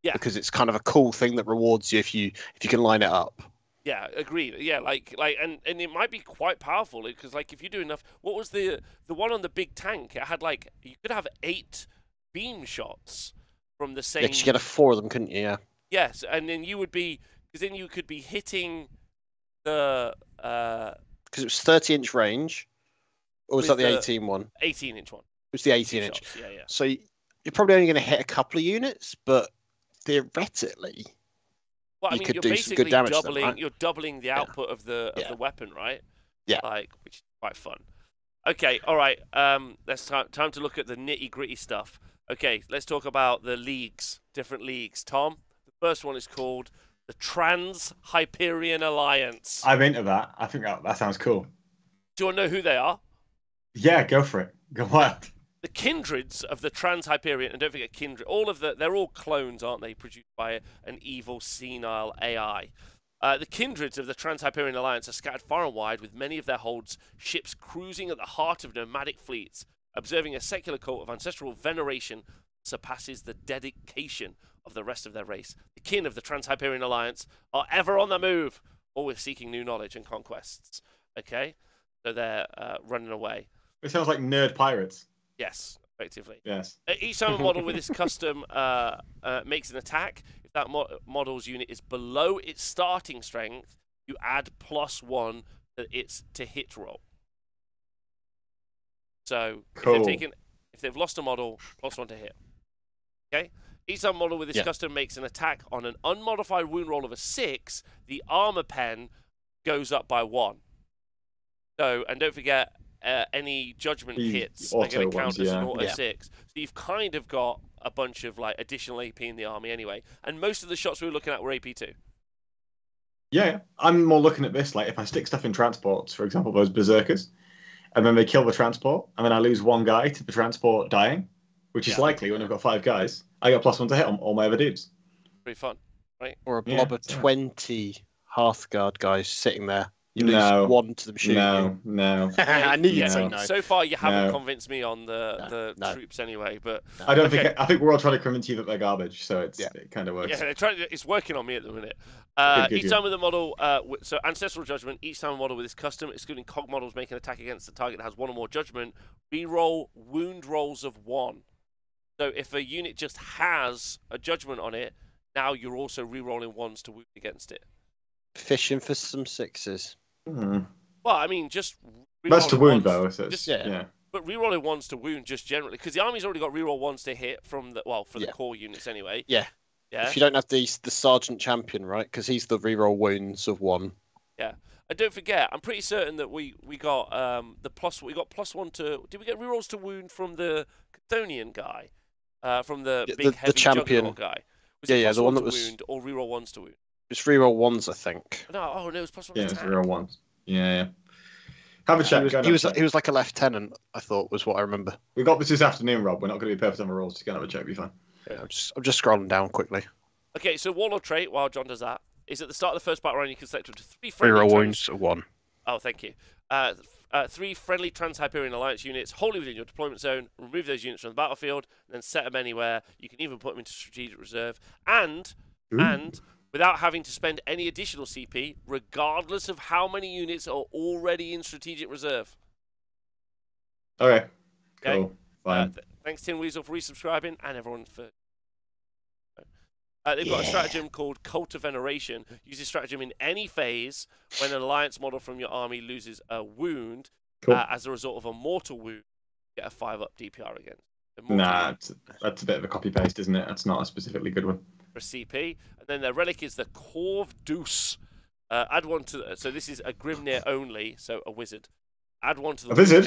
Yeah. Because it's kind of a cool thing that rewards you if you can line it up. Yeah, agreed. Yeah, and it might be quite powerful, because like if you do enough, what was the one on the big tank? It had like, you could have 8 beam shots from the same. Yeah, you get 4 of them, couldn't you? Yeah. Yes, and then you would be, because then you could be hitting the. Because it was 30-inch range, or was that the 18 one? 18-inch one. It was the 18-inch. Yeah. So you're probably only going to hit a couple of units, but theoretically, well, I mean, you could you're do basically some good damage doubling. to them, right? You're doubling the output of the weapon, right? Yeah. Which is quite fun. Okay, all right. Let's time to look at the nitty-gritty stuff. Okay, let's talk about the leagues, different leagues. Tom, the first one is called the Trans-Hyperion Alliance. I'm into that. I think that sounds cool. Do you want to know who they are? Yeah, go for it. Go wild. The kindreds of the Trans-Hyperion, and don't forget kindred. They're all clones, aren't they? Produced by an evil, senile AI. The kindreds of the Trans-Hyperion Alliance are scattered far and wide, with many of their holds ships cruising at the heart of nomadic fleets. Observing a secular cult of ancestral veneration surpasses the dedication of the rest of their race. The kin of the Trans-Hyperion Alliance are ever on the move, always seeking new knowledge and conquests. Okay? So they're running away. It sounds like nerd pirates. Yes, effectively. Yes. Each summon model with its custom makes an attack. If that model's unit is below its starting strength, you add +1 to its hit roll. So cool. if they've lost a model, +1 to hit. Okay. Each summon model with its custom makes an attack on an unmodified wound roll of a 6. The armor pen goes up by 1. So, and don't forget, any judgment hits are going to count as an auto 6. So you've kind of got a bunch of like additional AP in the army anyway. And most of the shots we were looking at were AP2. Yeah, I'm more looking at this like if I stick stuff in transports, for example, those Beserkers, and then they kill the transport, and then I lose 1 guy to the transport dying, which is likely when I've got 5 guys. I got +1 to hit on all my other dudes. Pretty fun, right? Or a blob of 20 Hearthguard guys sitting there. You lose 1 to them shooting. No. I knew you'd say no. So far, you haven't convinced me on the troops anyway. But I don't think. I think we're all trying to convince you that they're garbage. So it kind of works. Yeah, it's working on me at the minute. Each time with a model, so Ancestral Judgment. Each time a model with its custom, excluding cog models, make an attack against the target that has 1 or more judgment. Reroll wound rolls of 1. So if a unit just has a judgment on it, now you're also re-rolling 1s to wound against it. Fishing for some 6s. Hmm. Well, I mean, just That's to wound, ones, though. So just, yeah. But re-rolling 1s to wound just generally, because the army's already got re-roll 1s to hit from the for the Yeah. core units anyway. Yeah. Yeah. If you don't have the Sergeant Champion, right? Because he's the reroll wounds of 1. Yeah. And don't forget, I'm pretty certain that we got we got +1 to. Did we get rerolls to wound from the Cthonian guy? From the big heavy champion juggernaut guy. Was yeah, the one that to was wound or reroll 1s to wound? It's reroll 1s, I think. No, it was +1. Yeah, to it's attack. real ones. Yeah. Have a check. He was like a lieutenant, I thought, was what I remember. We got this afternoon, Rob. We're not going to be perfect on the rolls. Just gonna have a check. Be fine. Yeah, I'm just scrolling down quickly. Okay, so Warlord Trait, while John does that, is at the start of the first battle round you can select up to 3 friendly Reroll wounds of 1. Oh, thank you. 3 friendly Trans-Hyperion Alliance units wholly within your deployment zone. Remove those units from the battlefield, and then set them anywhere. You can even put them into strategic reserve, and without having to spend any additional CP, regardless of how many units are already in strategic reserve. Okay. Okay. Cool. Fine. Thanks, Tin Weasel, for resubscribing, and everyone for. They've got a stratagem called Cult of Veneration. Use this stratagem in any phase when an alliance model from your army loses a wound as a result of a mortal wound. Get a 5-up DPR again. Nah, that's a bit of a copy paste, isn't it? That's not a specifically good one. For CP, and then their relic is the Corv Deuce. Add 1 to so this is a Grimnyr only, so a wizard. Add 1 to the wizard.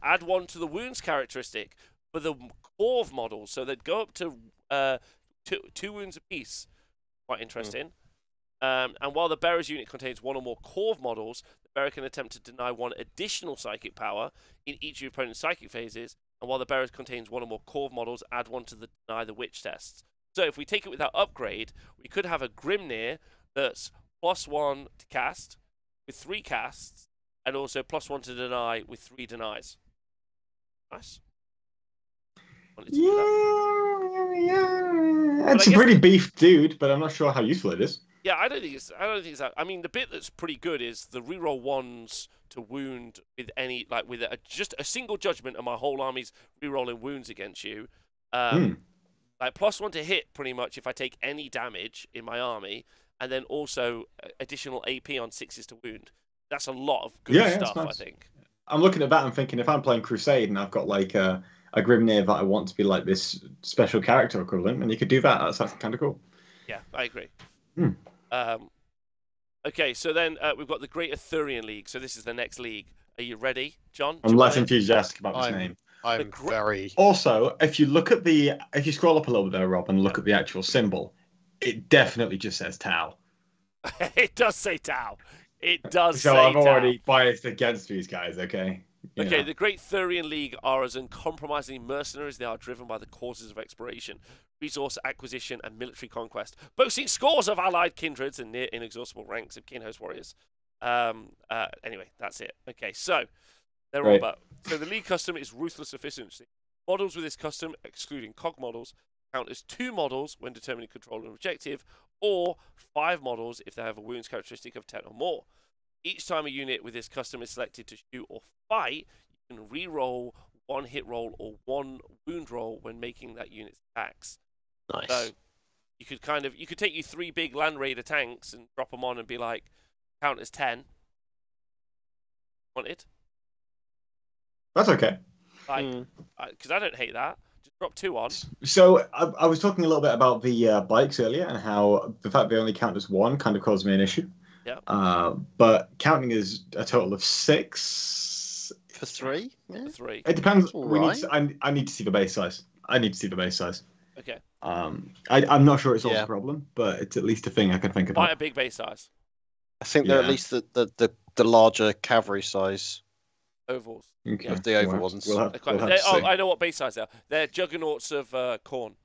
Add 1 to the wounds characteristic for the Corv models, so they'd go up to 2 wounds apiece. Quite interesting. And while the bearer's unit contains 1 or more Corv models, the bearer can attempt to deny 1 additional psychic power in each of your opponent's psychic phases. And while the bearer contains 1 or more Corv models, add 1 to the deny the witch tests. So if we take it without upgrade, we could have a Grimnyr that's +1 to cast with 3 casts, and also +1 to deny with 3 denies. Nice. Yeah. It's a pretty beef dude, but I'm not sure how useful it is. Yeah, I don't think it's that. I mean, the bit that's pretty good is the reroll 1s to wound with any with just a single judgment, and my whole army's rerolling wounds against you. Like +1 to hit, pretty much, if I take any damage in my army, and then also additional AP on 6s to wound. That's a lot of good stuff, nice. I think. I'm looking at that and thinking, if I'm playing Crusade and I've got like a Grimnyr that I want to be like this special character equivalent, and you could do that. That's kind of cool. Yeah, I agree. Okay, so then we've got the Great Arthurian League. So this is the next league. Are you ready, John? I'm less enthusiastic about this name. I'm very. Also, if you look at if you scroll up a little bit there, Rob, and look at the actual symbol, it definitely just says Tau. It does say Tau. It does. So I've already biased against these guys. Okay. Okay, the Great Arthurian League are as uncompromising mercenaries. They are driven by the causes of exploration, resource acquisition, and military conquest, boasting scores of allied kindreds and near inexhaustible ranks of kin-host warriors. Anyway, that's it. Okay, so they're all about. So the League custom is ruthless efficiency. Models with this custom, excluding cog models, count as 2 models when determining control and objective, or 5 models if they have a wounds characteristic of 10 or more. Each time a unit with this custom is selected to shoot or fight, you can re-roll 1 hit roll or 1 wound roll when making that unit's attacks. Nice. So you could take your 3 big Land Raider tanks and drop them on and be like, count as 10. Want it? That's okay. Because I don't hate that. Just drop 2 on. So I was talking a little bit about the bikes earlier and how the fact they only count as 1 kind of caused me an issue. Yeah. But counting is a total of 6 for 3. Yeah. For 3. It depends. Right. I need to see the base size. Okay. I'm not sure it's also a problem, but it's at least a thing I can think about. Quite a big base size. I think they're at least the larger cavalry size. Ovals. Okay. Of the oval ones. We'll have I know what base size they are. They're juggernauts of Khorne.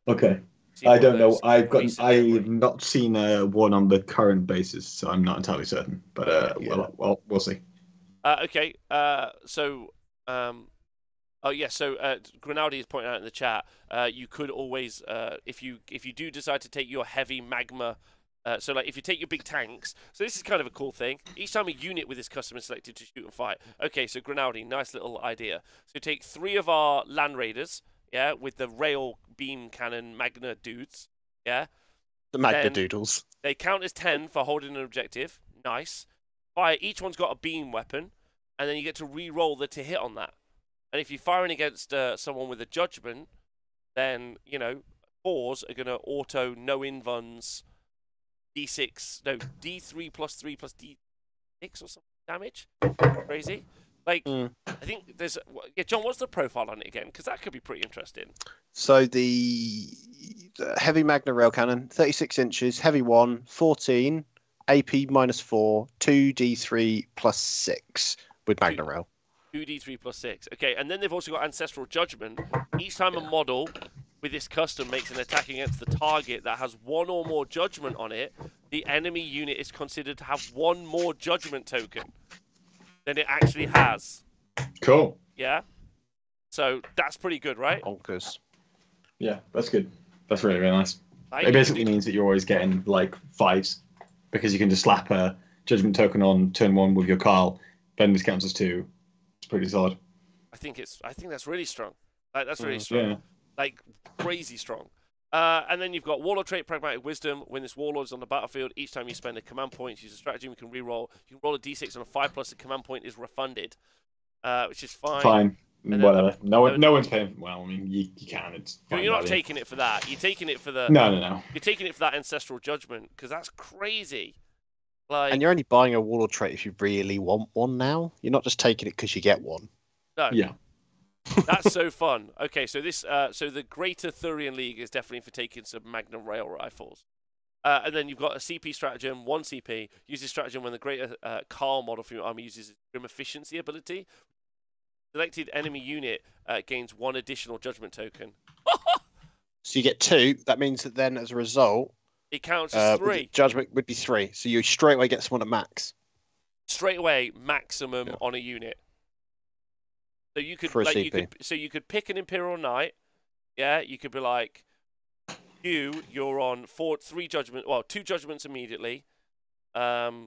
Okay. I don't know. I've not seen one on the current basis, so I'm not entirely certain. But we'll see. Okay. So Grinaldi is pointing out in the chat. You could always, if you do decide to take your heavy magma. So if you take your big tanks, so this is kind of a cool thing. Each time a unit with this custom is selected to shoot and fight. Okay, so Grinaldi, nice little idea. So take 3 of our Land Raiders, yeah, with the rail beam cannon Magna dudes, yeah. The Magna Doodles. They count as 10 for holding an objective. Nice. Fire. Each one's got a beam weapon, and then you get to re-roll the to hit on that. And if you're firing against someone with a judgment, then, you know, 4s are going to auto no invuns D6, no, D3 plus 3 plus D6 or something damage. Crazy. Like, I think there's... Yeah, John, what's the profile on it again? Because that could be pretty interesting. So the heavy Magna Rail cannon, 36 inches, heavy 1, 14, AP -4, 2d3 plus 6 with Magna Rail. 2d3 plus 6. Okay, and then they've also got Ancestral Judgment. Each time a model with this custom makes an attack against the target that has 1 or more judgment on it, the enemy unit is considered to have 1 more judgment token than it actually has. Cool. Yeah? So that's pretty good, right? Bonkers. Yeah, that's good. That's really, really nice. It basically means that you're always getting, like, 5s, because you can just slap a judgment token on turn 1 with your Kahl, then this counts as 2. It's pretty solid. I think that's really strong. Like, that's really strong. Yeah. Like, crazy strong. And then you've got Warlord Trait, Pragmatic Wisdom. When this Warlord is on the battlefield, each time you spend a command point, use a strategy, you can reroll. You can roll a d6 on a 5+, the command point is refunded, which is fine. Fine. And whatever. No one's paying. Well, I mean, you can. It's fine. You're not taking it for that. You're taking it for the. No. You're taking it for that Ancestral Judgment, because that's crazy. Like, And you're only buying a Warlord Trait if you really want one now. You're not just taking it because you get one. no. Yeah. That's so fun. Okay, so this, so the Greater Thurian League is definitely for taking some Magnum Rail rifles. And then you've got a CP stratagem, 1 CP. Use this stratagem when the Greater Kahl model from your army uses its Grim Efficiency ability. Selected enemy unit gains 1 additional judgment token. So you get 2. That means that then, as a result, It counts as 3. Judgment would be 3. So you straight away get someone at max. Straight away, maximum on a unit. So you could, For a like, CP. you could pick an Imperial Knight. Yeah, you could be like, you're on 3 judgment. Well, 2 judgments immediately. I'm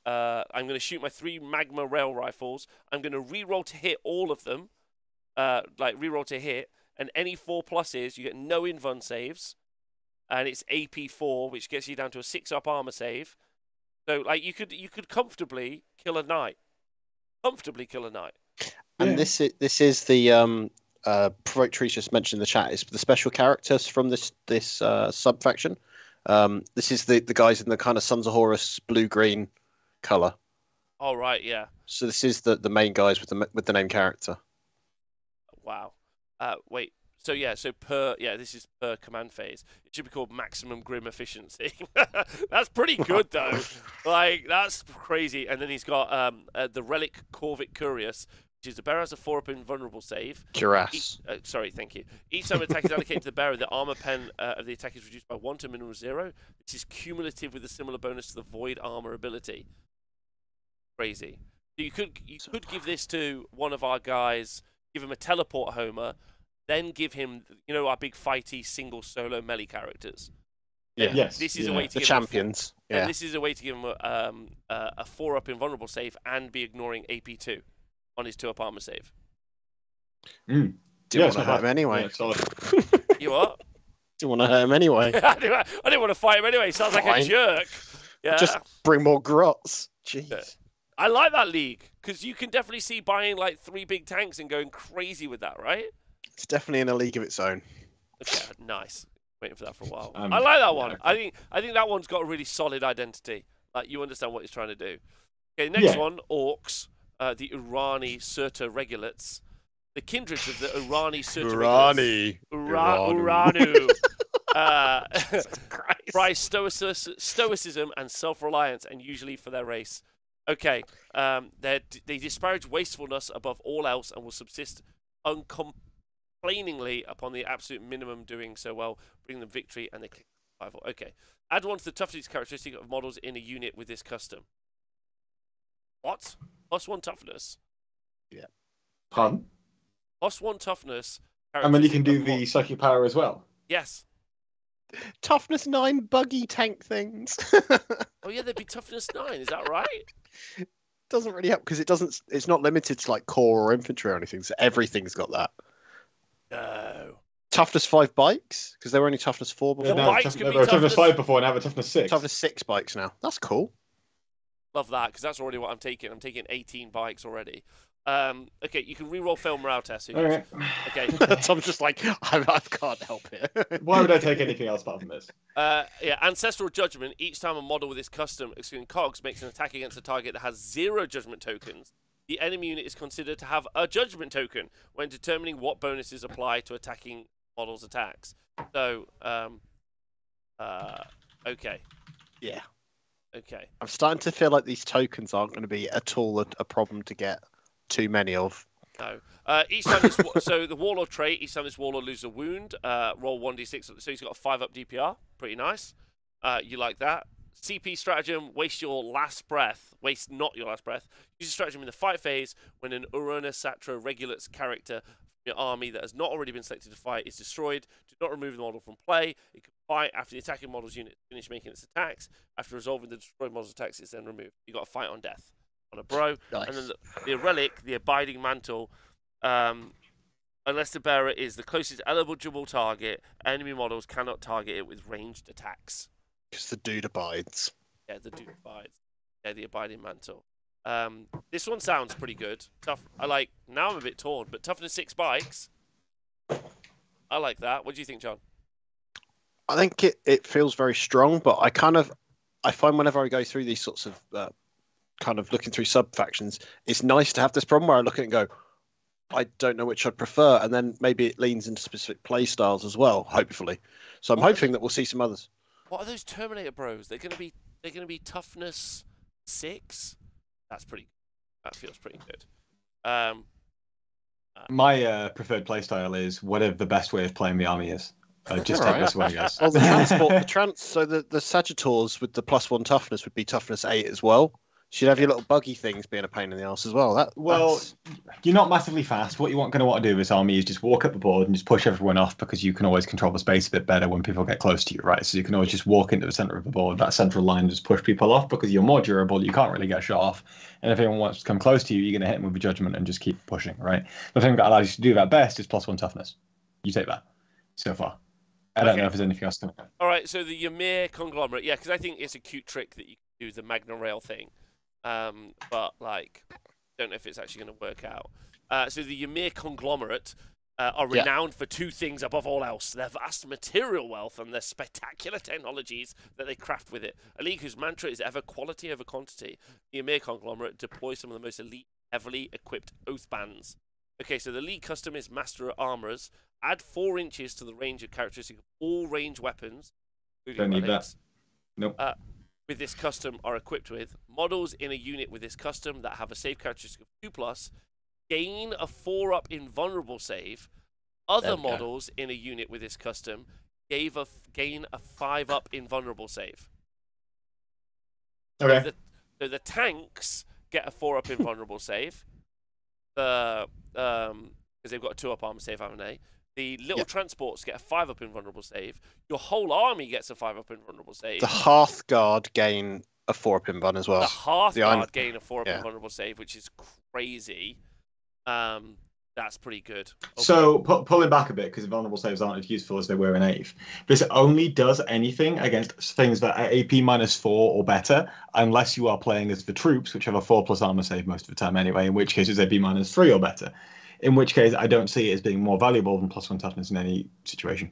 going to shoot my 3 Magma Rail rifles. I'm going to reroll to hit all of them. Like reroll to hit, and any 4+s, you get no invuln saves, and it's AP4, which gets you down to a 6-up armor save. So, like, you could comfortably kill a knight. And this is the Provoke Trees just mentioned in the chat. Is the special characters from this sub faction. This is the guys in the kind of Sons of Horus blue-green color. Oh right, yeah. So this is the main guys with the name character. Wow. Wait. So this is per command phase. It should be called Maximum Grim Efficiency. That's pretty good though. Like, that's crazy. And then he's got the Relic Corvic Curious, which is the bearer has a 4-up invulnerable save. Cuirass. Sorry, thank you. Each time an attack is allocated to the bearer, the armor pen of the attack is reduced by 1 to minimum 0. This is cumulative with a similar bonus to the Void Armor ability. Crazy. So you could give this to one of our guys, give him a teleport homer, then give him, you know, our big fighty single solo melee characters. Yeah. Yes. This is a way to The give champions. him and this is a way to give him a 4-up invulnerable save and be ignoring AP2 on his 2-up armor save. Didn't want to hurt him anyway. Yeah, solid. You what? Didn't want to hurt him anyway. I didn't want to fight him anyway. He sounds like a jerk. Yeah. Just bring more grots. Jeez. I like that league, because you can definitely see buying like 3 big tanks and going crazy with that, right? It's definitely in a league of its own. Okay, nice. Waiting for that for a while. I I like that yeah, one. okay. I think that one's got a really solid identity. Like, you understand what he's trying to do. Okay, next one, Orcs, the Urani Surta Regulates. The kindreds of the Urani Surta Regulates. Uranu. Prize stoicism and self-reliance, and usually for their race. Okay, they disparage wastefulness above all else and will subsist uncomplainingly upon the absolute minimum, doing so well, bring them victory and they kick survival. Okay, add 1 to the toughness characteristic of models in a unit with this custom. What? +1 toughness? Yeah. Pardon? +1 toughness. And then you can do the psychic power as well. Yes. Toughness 9 buggy tank things. Oh yeah, there'd be toughness 9. Is that right? Doesn't really help because it's not limited to like core or infantry or anything. So everything's got that. No. Toughness 5 bikes? Because they were only toughness 4 before. The bikes could they be were toughness toughness 5 before, now they're toughness 6. Toughness 6 bikes now. That's cool. Love that, because that's already what I'm taking. I'm taking 18 bikes already. Okay, you can re-roll fail morale tests. Okay. Okay. Tom's just like, I can't help it. Why would I take anything else apart from this? Yeah, Ancestral Judgment. Each time a model with this custom, excluding cogs, makes an attack against a target that has 0 judgment tokens, the enemy unit is considered to have a judgment token when determining what bonuses apply to attacking models' attacks. So, okay. Yeah. Okay. I'm starting to feel like these tokens aren't going to be at all a problem to get too many of. No. Each time this, so the Warlord Trait, each time this Warlord loses a wound, roll 1d6. So he's got a 5-up DPR. Pretty nice. You like that. CP Stratagem, waste your last breath. Waste not your last breath. Use a stratagem in the fight phase when an Urona Satra Regulates character from your army that has not already been selected to fight is destroyed. Do not remove the model from play. It can fight after the attacking model's unit finishes making its attacks. After resolving the destroyed model's attacks, it's then removed. You got to fight on death. On a bro. Nice. And then the relic, the abiding mantle, unless the bearer is the closest eligible target, enemy models cannot target it with ranged attacks. Because the dude abides. Yeah, the dude abides. Yeah, the abiding mantle. This one sounds pretty good. Tough. Now I'm a bit torn, but toughness 6 bikes. I like that. What do you think, John? I think it feels very strong, but I find whenever I go through these sorts of kind of looking through sub factions, it's nice to have this problem where I look at it and go, I don't know which I'd prefer, and then maybe it leans into specific play styles as well, hopefully. So I'm hoping that we'll see some others. What are those Terminator bros? They're gonna be toughness 6. That's pretty. That feels pretty good. My preferred playstyle is whatever the best way of playing the army is. Just take this way, I guess. Well, the Sagitaurs with the +1 toughness would be toughness 8 as well. So you'd have your little buggy things being a pain in the ass as well. You're not massively fast. What you're going to want to do with this army is just walk up the board and just push everyone off, because you can always control the space a bit better when people get close to you, right? So you can always just walk into the center of the board, that central line, and just push people off, because you're more durable. You can't really get shot off. And if anyone wants to come close to you, you're going to hit them with a judgment and just keep pushing, right? The thing that allows you to do that best is +1 toughness. You take that so far. I don't know if there's anything else coming up. All right, so the Ymir Conglomerate. Yeah, because I think it's a cute trick that you can do the Magna Rail thing. But don't know if it's actually going to work out. So the Ymir Conglomerate are renowned for 2 things above all else: their vast material wealth and their spectacular technologies that they craft with it. A league whose mantra is ever quality over quantity. The Ymir Conglomerate deploys some of the most elite, heavily equipped oath bands. Okay, so the league custom is Master Armorers. Add 4 inches to the range of characteristic of all range weapons. Don't need that. Nope. With this custom are equipped with models in a unit with this custom that have a save characteristic of 2+, gain a 4-up invulnerable save. Other models in a unit with this custom gain a 5-up invulnerable save. Okay. So the tanks get a 4-up invulnerable save. Because they've got a 2-up armor save, haven't they? The little transports get a 5-up invulnerable save. Your whole army gets a 5-up invulnerable save. The Hearthguard gain a 4-up invuln as well. The Hearthguard gain a 4-up invulnerable save, which is crazy. That's pretty good. Okay. So pulling back a bit, because invulnerable saves aren't as useful as they were in 8th. This only does anything against things that are AP -4 or better, unless you are playing as the troops, which have a 4+ armor save most of the time anyway, in which case it's AP -3 or better. In which case, I don't see it as being more valuable than +1 toughness in any situation.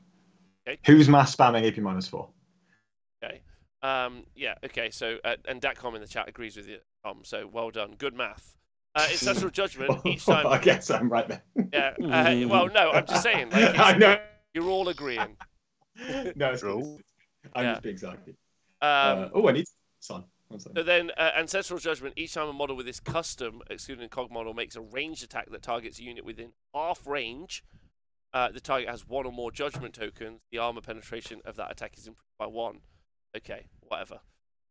Okay. Who's mass spamming AP -4? Okay. Yeah. Okay. So, and Datcom in the chat agrees with you, Tom. So well done. Good math. Ancestral Judgment. Each time. I guess I'm right there. Yeah. Well, no. I'm just saying. Like, I know. You're all agreeing. No, it's cool. I'm just being sarcastic. I need sun. So then, Ancestral Judgment, each time a model with this custom, excluding a cog model, makes a ranged attack that targets a unit within half range, the target has 1 or more judgment tokens. The armor penetration of that attack is improved by 1. Okay, whatever.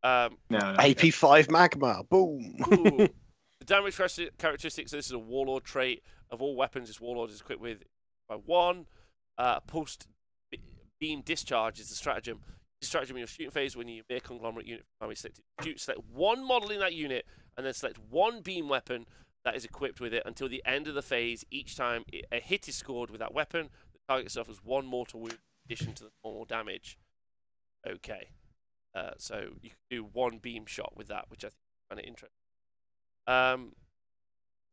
No, AP5 magma, boom. The damage characteristics, so this is a Warlord trait. Of all weapons, this Warlord is equipped with by 1. Post beam discharge is the stratagem. Stratagem in your shooting phase when you make a conglomerate unit from selected. Select 1 model in that unit and then select 1 beam weapon that is equipped with it until the end of the phase. Each time a hit is scored with that weapon, the Target suffers 1 mortal wound in addition to the normal damage. Okay. So you can do 1 beam shot with that, which I think is kind of interesting.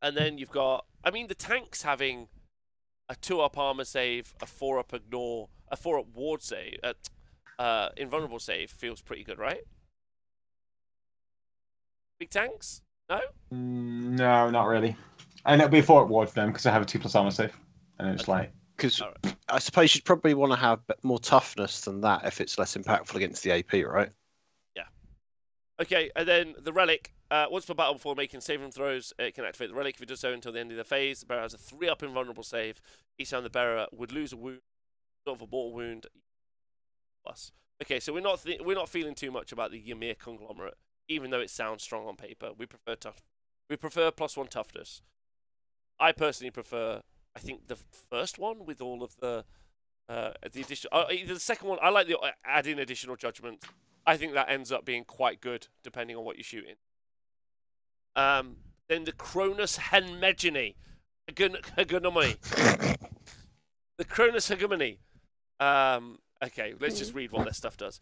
And then you've got, I mean, the tanks having a 2-up armor save, a 4-up ignore, a 4-up ward save, invulnerable save feels pretty good, right? Big tanks? No? No, not really. And it'll be a 4-up ward for them because I have a 2+ armor save. And it's like... Because I suppose you'd probably want to have more toughness than that if it's less impactful against the AP, right? Yeah. Okay, and then the relic. Once per battle before making saving throws, it can activate the relic. If it does so until the end of the phase, the bearer has a 3-up invulnerable save. Each time the bearer would lose a wound, sort of a mortal wound. Plus. Okay, so we're not feeling too much about the Ymir conglomerate, even though it sounds strong on paper. We prefer tough. We prefer +1 toughness. I personally prefer. I think the first one with all of the additional. The second one, I like the add-in additional judgment. I think that ends up being quite good depending on what you're shooting. Then the Cronus Hegemony. The Cronus Hegemony. Okay, let's just read what this stuff does.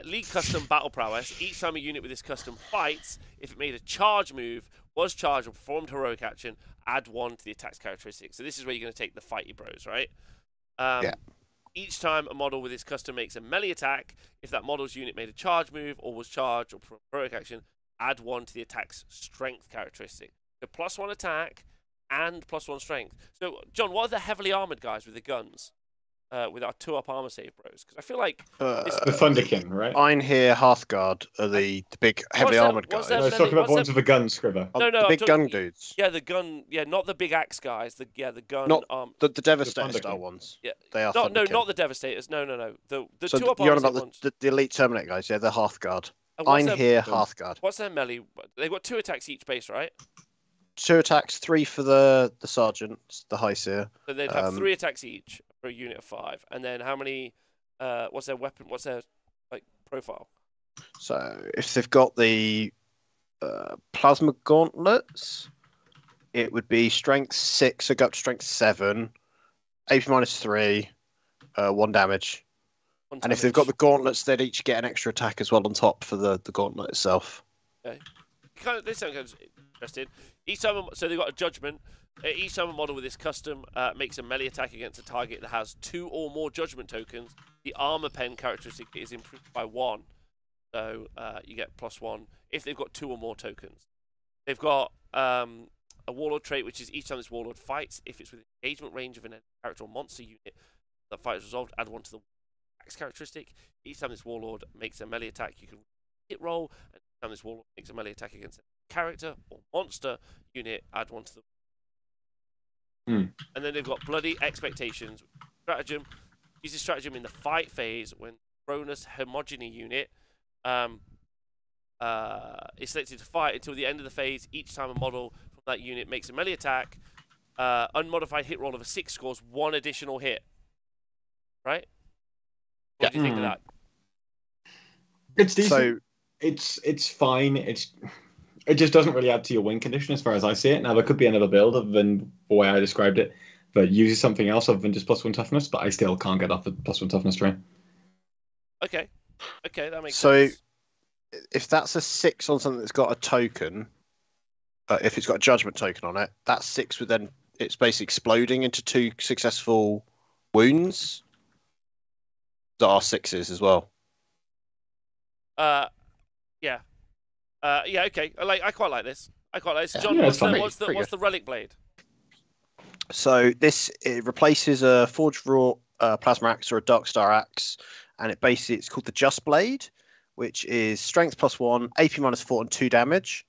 League custom battle prowess. Each time a unit with this custom fights, if it made a charge move, was charged or performed heroic action, add 1 to the attack's characteristic. So this is where you're going to take the fighty bros, right? Yeah. Each time a model with this custom makes a melee attack, if that model's unit made a charge move or was charged or performed heroic action, add 1 to the attack's strength characteristic. So +1 attack and +1 strength. So, John, what are the heavily armored guys with the guns? With our 2-up armor save bros? Because I feel like... the Thunderkyn, right? Einhyr, Hearthguard are the big heavily armored guys. I was talking about the ones with the gun, Scriver. No, the big gun dudes. Yeah, the gun... Yeah, not the big axe guys. The gun... Not the Devastator style ones. Yeah. They are No, Thunderkyn. not the Devastators. No. The so 2-up you're armor on about the elite Terminator guys, yeah, the Hearthguard. Einhyr, Hearthguard. What's their melee? They've got 2 attacks each base, right? 2 attacks, 3 for the sergeant, the high seer. So they'd have 3 attacks each for a unit of 5. And then how many? What's their weapon? What's their profile? So if they've got the plasma gauntlets, it would be strength 6, so go up to strength 7, AP -3, 1 damage. And if they've got the gauntlets, they'd each get an extra attack as well on top for the gauntlet itself. Okay. This sounds interesting. Each time, so they've got a judgment. Each time a model with this custom makes a melee attack against a target that has 2 or more judgment tokens, the armor pen characteristic is improved by 1. So you get +1 if they've got 2 or more tokens. They've got a Warlord Trait, which is each time this Warlord fights, if it's within engagement range of an character or monster unit that fight is resolved, add 1 to the attack's characteristic. Each time this Warlord makes a melee attack, you can hit roll, and each time this Warlord makes a melee attack against a character or monster unit, add 1 to the... And then they've got Bloody Expectations. Stratagem. Use this stratagem in the fight phase when Cronus Homogeny unit is selected to fight until the end of the phase. Each time a model from that unit makes a melee attack, unmodified hit roll of a 6 scores 1 additional hit. Right? What do you think of that? It's decent. So, it's fine. It just doesn't really add to your win condition as far as I see it. Now, there could be another build other than the way I described it that uses something else other than just +1 toughness, but I still can't get off the +1 toughness train. Okay, that makes sense. So, if that's a 6 on something that's got a token, if it's got a judgment token on it, that 6 would then, it's basically exploding into 2 successful wounds that are 6s as well. Yeah. Yeah, okay. I quite like this. John, yeah, what's the relic blade? So it replaces a Forged Raw Plasma Axe or a Dark Star Axe, and it's called the Just Blade, which is strength +1, AP -4, and 2 damage,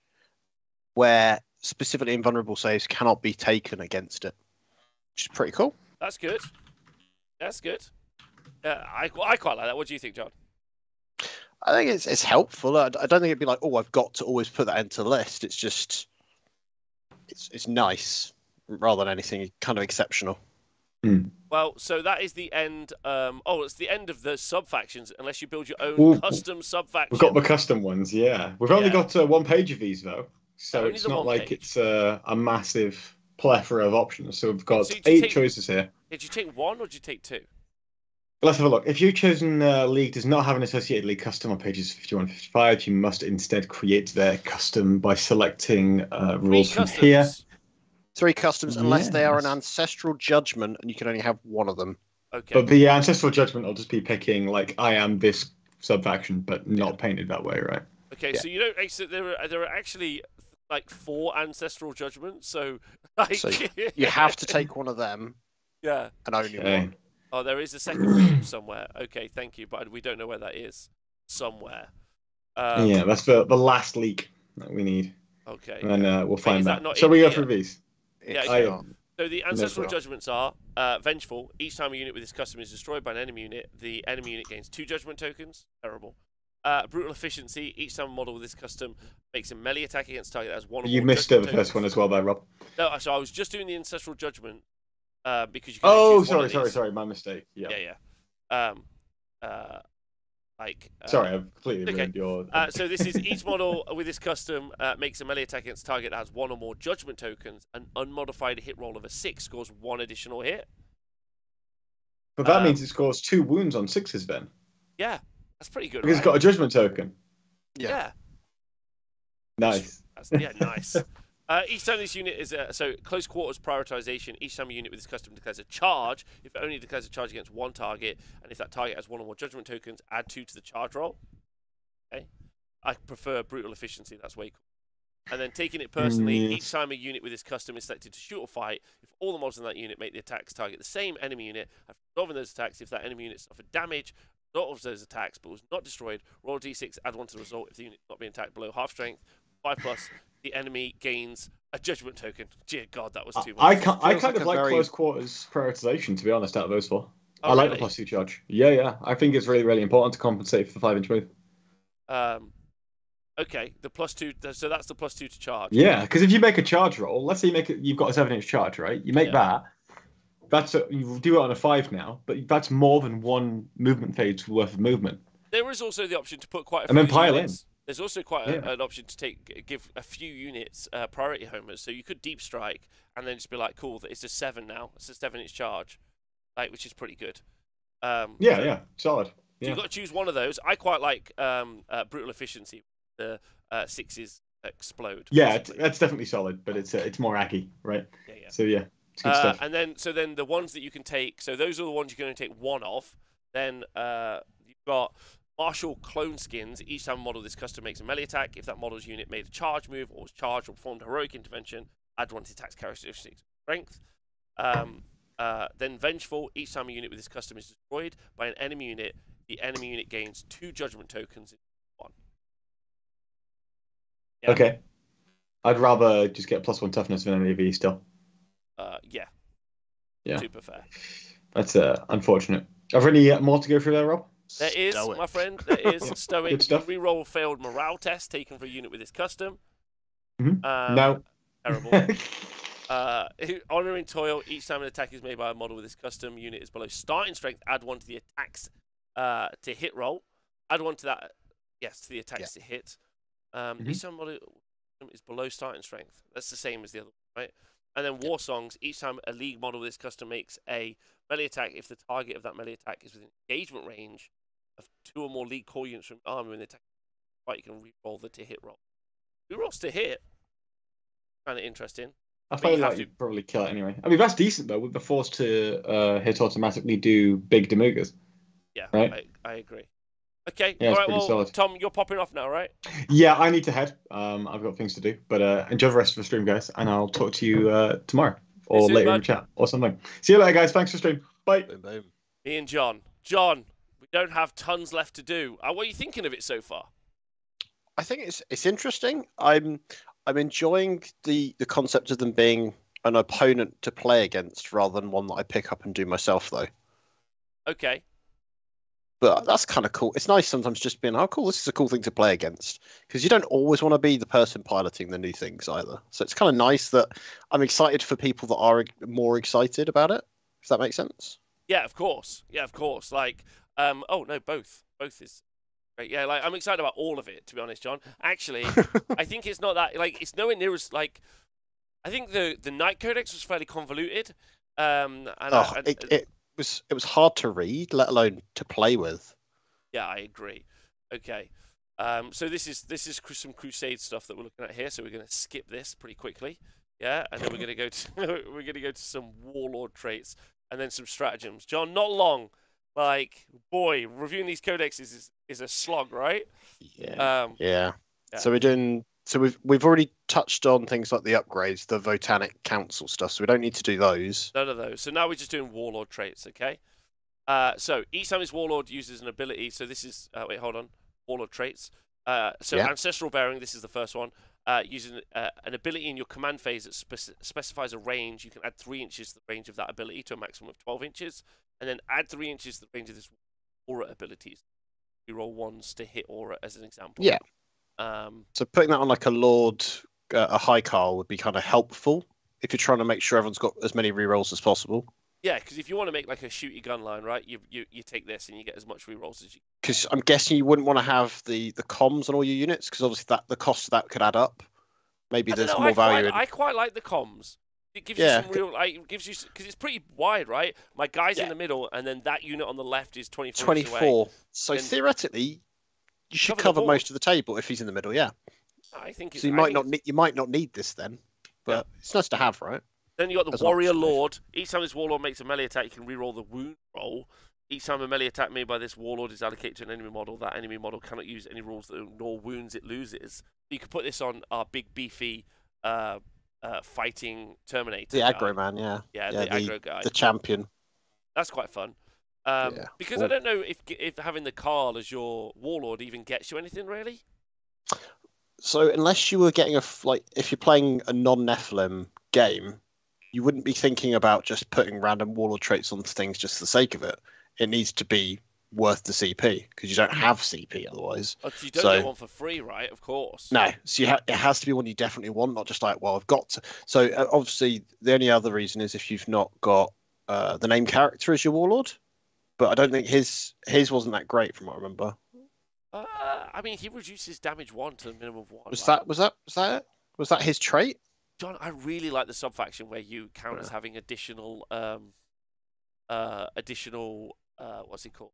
where specifically invulnerable saves cannot be taken against it, which is pretty cool. That's good. I quite like that. What do you think, John? I think it's helpful. I don't think it'd be like, oh, I've got to always put that into the list. It's just, it's nice rather than anything kind of exceptional. Well, so that is the end. It's the end of the sub-factions, unless you build your own custom sub-faction. We've got the custom ones, yeah. We've only got 1 page of these, though. So it's not like it's a massive plethora of options. So we've got 8 choices here. Did you take 1 or did you take 2? Let's have a look. If your chosen league does not have an associated league custom on pages 51 55, you must instead create their custom by selecting rules from here. 3 customs, unless they are an Ancestral Judgment, and you can only have 1 of them. Okay. But the Ancestral Judgment will just be picking, like, I am this sub-faction, but not painted that way, right? Okay, so you don't actually... There are actually, like, 4 Ancestral Judgments, so... Like... So you have to take 1 of them. Yeah. And only 1. Oh, there is a second region somewhere. Okay, thank you, but we don't know where that is. Somewhere. Yeah, that's the last leak that we need. Okay. And then we'll find that. Not Shall we go through these? Yeah, okay. So the Ancestral Judgments are Vengeful. Each time a unit with this custom is destroyed by an enemy unit, the enemy unit gains 2 Judgment tokens. Terrible. Brutal Efficiency. Each time a model with this custom makes a melee attack against target that has 1 or more You missed the first one as well there, Rob. No, so I was just doing the Ancestral Judgment because you can sorry, my mistake. Yeah. Sorry, I've completely ruined your... so this is each model with this custom makes a melee attack against a target that has 1 or more Judgment tokens. An unmodified hit roll of a 6 scores 1 additional hit. But that means it scores 2 wounds on 6s then. Yeah, that's pretty good. Because it's got a Judgment token. Yeah. Nice. Nice. Each time this unit is so close quarters prioritization. Each time a unit with this custom declares a charge, if it only declares a charge against 1 target, and if that target has 1 or more Judgment tokens, add 2 to the charge roll. Okay, I prefer Brutal Efficiency. That's way cool. And then taking it personally, each time a unit with this custom is selected to shoot or fight, if all the models in that unit make the attacks target the same enemy unit, after resolving those attacks, if that enemy unit suffered damage, not of those attacks, but was not destroyed, roll a d6, add 1 to the result. If the unit is not being attacked below half strength, 5+. The enemy gains a Judgment token. Dear God, that was too much. I kind of like close quarters prioritization, to be honest, out of those 4. I like the +2 charge. Yeah. I think it's really, really important to compensate for the 5-inch move. Okay, the +2. So that's the +2 to charge. Yeah, because if you make a charge roll, let's say you've got a 7-inch charge, right? You make that. You do it on a 5 now, but that's more than 1 movement phase worth of movement. There is also the option to put quite a few and then pile units. in. There's also quite an option to give a few units priority homers. So you could deep strike and then just be like, cool, it's a 7 now. It's a 7-inch charge, like, which is pretty good. Solid. Yeah. You've got to choose one of those. I quite like Brutal Efficiency. The 6s explode. Yeah, that's definitely solid, but it's more aggy, right? Yeah. So yeah, it's good stuff. And then the ones that you can take. So those are the ones you're going to take 1 of. Then you've got Martial Clone Skins. Each time a model of this custom makes a melee attack, if that model's unit made a charge move or was charged or performed a heroic intervention, add 1 to attack's characteristics strength. Then Vengeful. Each time a unit with this custom is destroyed by an enemy unit, the enemy unit gains 2 Judgment tokens in 1. Yeah. Okay. I'd rather just get +1 toughness than any of these still. Yeah. Super fair. That's unfortunate. Are there any more to go through there, Rob? There is, my friend. There is. Stoic. Good stuff. Reroll failed morale test taken for a unit with this custom. No. Terrible. Honoring Toil. Each time an attack is made by a model with this custom unit is below starting strength, add 1 to the attacks to hit roll. Add 1 to that. Yes, to the attacks to hit. Each time a model is below starting strength. That's the same as the other one, right? And then War Songs. Each time a league model with this custom makes a melee attack, if the target of that melee attack is within engagement range of 2 or more league core units from army when the attack fight, you can re-roll the to hit roll. Rerolls to hit. Kind of interesting. I feel like you'd probably kill it anyway. I mean, that's decent though, with the force to hit automatically do big Demugas. Yeah, right? I agree. Okay, yeah, all right, well, solid. Tom, you're popping off now, right? Yeah, I need to head. I've got things to do. But enjoy the rest of the stream, guys, and I'll talk to you tomorrow or later in the chat or something. See you later, guys. Thanks for stream. Bye. Boom, boom. Me and John. John, we don't have tons left to do. What are you thinking of it so far? I think it's interesting. I'm enjoying the concept of them being an opponent to play against rather than one that I pick up and do myself, though. Okay. But that's kind of cool. It's nice sometimes just being, oh, cool, this is a cool thing to play against. Because you don't always want to be the person piloting the new things either. So it's kind of nice that I'm excited for people that are more excited about it, if that makes sense. Yeah, of course. Like, oh, no, both. Both is great. Yeah, like, I'm excited about all of it, to be honest, John. Actually, I think it's not that, like, it's nowhere near as, like, I think the Knight Codex was fairly convoluted. It was hard to read, let alone to play with. Yeah, I agree. Okay. So this is some Crusade stuff that we're looking at here. So we're going to skip this pretty quickly. Yeah, and then we're going to go to we're going to go to some Warlord traits and then some stratagems. John, not long. Like, boy, reviewing these codexes is a slog, right? Yeah. Yeah. So we're doing. So we've already touched on things like the upgrades, the Votannic Council stuff. So we don't need to do those. None of those. So now we're just doing Warlord traits. Okay. So each time this Warlord uses an ability. So this is wait, hold on. Warlord traits. Ancestral Bearing. This is the first one. Using an ability in your command phase that specifies a range, you can add 3 inches to the range of that ability to a maximum of 12 inches, and then add 3 inches to the range of this aura abilities. You roll ones to hit aura as an example. Yeah. So putting that on like a Lord, a High Kahl would be kind of helpful if you're trying to make sure everyone's got as many rerolls as possible. Yeah, because if you want to make like a shooty gun line, right, you take this and you get as much rerolls as you can. Because I'm guessing you wouldn't want to have the comms on all your units, because obviously the cost of that could add up. Maybe there's more value. I quite like the comms. It gives you some real, like, it gives you, because it's pretty wide, right? My guy's in the middle, and then that unit on the left is 24 inches away. So theoretically, you should cover most of the table if he's in the middle. Yeah. I think. So you might not need this then, but it's nice to have, right? Then you got the Warrior Lord. Each time this Warlord makes a melee attack, you can reroll the wound roll. Each time a melee attack made by this Warlord is allocated to an enemy model, that enemy model cannot use any rules that ignore wounds it loses. You could put this on our big beefy fighting Terminator. The aggro man, yeah. Yeah, the aggro guy. The champion. That's quite fun. Because I don't know if having the Kahl as your Warlord even gets you anything, really. So unless you were getting if you're playing a non-Nephilim game, you wouldn't be thinking about just putting random Warlord traits on things just for the sake of it. It needs to be worth the CP, because you don't have CP otherwise. Oh, you don't get one for free, right? Of course. No, so it has to be one you definitely want, not just like, well, I've got to. So obviously, the only other reason is if you've not got the name character as your Warlord, but I don't think his wasn't that great from what I remember. I mean, he reduces damage 1 to a minimum of 1. Was that it? Was that his trait? John, I really like the subfaction where you count as having additional what's it called?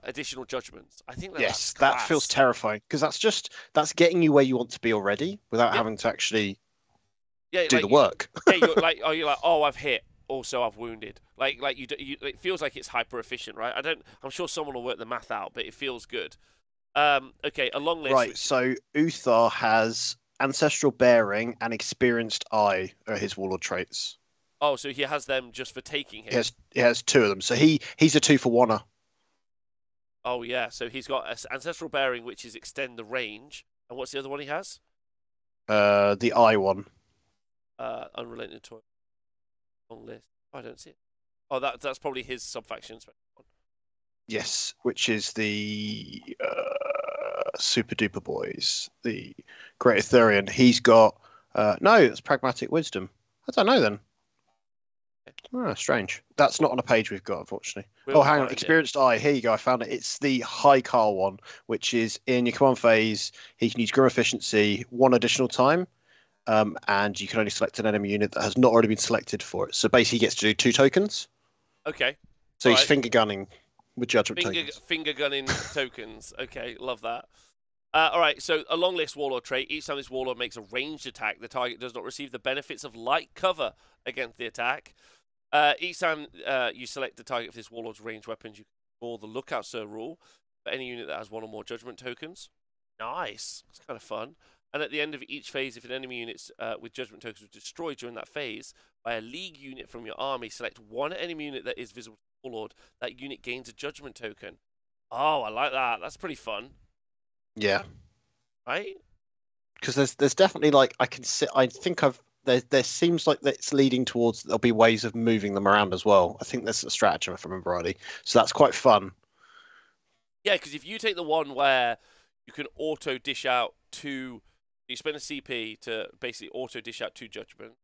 Additional judgments. I think that feels terrifying, because that's getting you where you want to be already without having to actually do the work. You're like, I've hit, also I've wounded. It feels like it's hyper efficient, right? I'm sure someone will work the math out, but it feels good. Okay, a long list. Right, so Uthar has Ancestral Bearing and Experienced Eye are his Warlord traits. Oh, so he has them just for taking him. He has 2 of them. So he's a 2-for-1er. Oh yeah, so he's got Ancestral Bearing, which is extend the range. And what's the other one he has? The Eye one. Unrelenting Toil. Long list. I don't see it. Oh, that's probably his subfaction. Yes, which is the Super Duper Boys, the Great Etherean. He's got no, it's Pragmatic Wisdom. I don't know then. Oh, strange. That's not on a page we've got, unfortunately. Hang on. Experienced Eye. Here you go. I found it. It's the High Kahl one, which is in your command phase. He can use Grim Efficiency 1 additional time, and you can only select an enemy unit that has not already been selected for it. So basically, he gets to do 2 tokens. Okay. So he's finger gunning with Judgment tokens. Finger gunning tokens. Okay, love that. All right, so a long list Warlord trait. Each time this Warlord makes a ranged attack, the target does not receive the benefits of light cover against the attack. Each time you select the target for this Warlord's ranged weapons, you can ignore the Lookout Sir rule for any unit that has 1 or more Judgment tokens. Nice. It's kind of fun. And at the end of each phase, if an enemy unit with Judgment tokens was destroyed during that phase by a League unit from your army, select 1 enemy unit that is visible to the Warlord. That unit gains a Judgment token. Oh, I like that. That's pretty fun. Yeah. Right? Because there's definitely there seems like it's leading towards there'll be ways of moving them around as well. I think there's a stratagem, if I remember rightly. So that's quite fun. Yeah, because if you take the one where you can auto dish out 2, you spend a CP to basically auto dish out 2 judgments,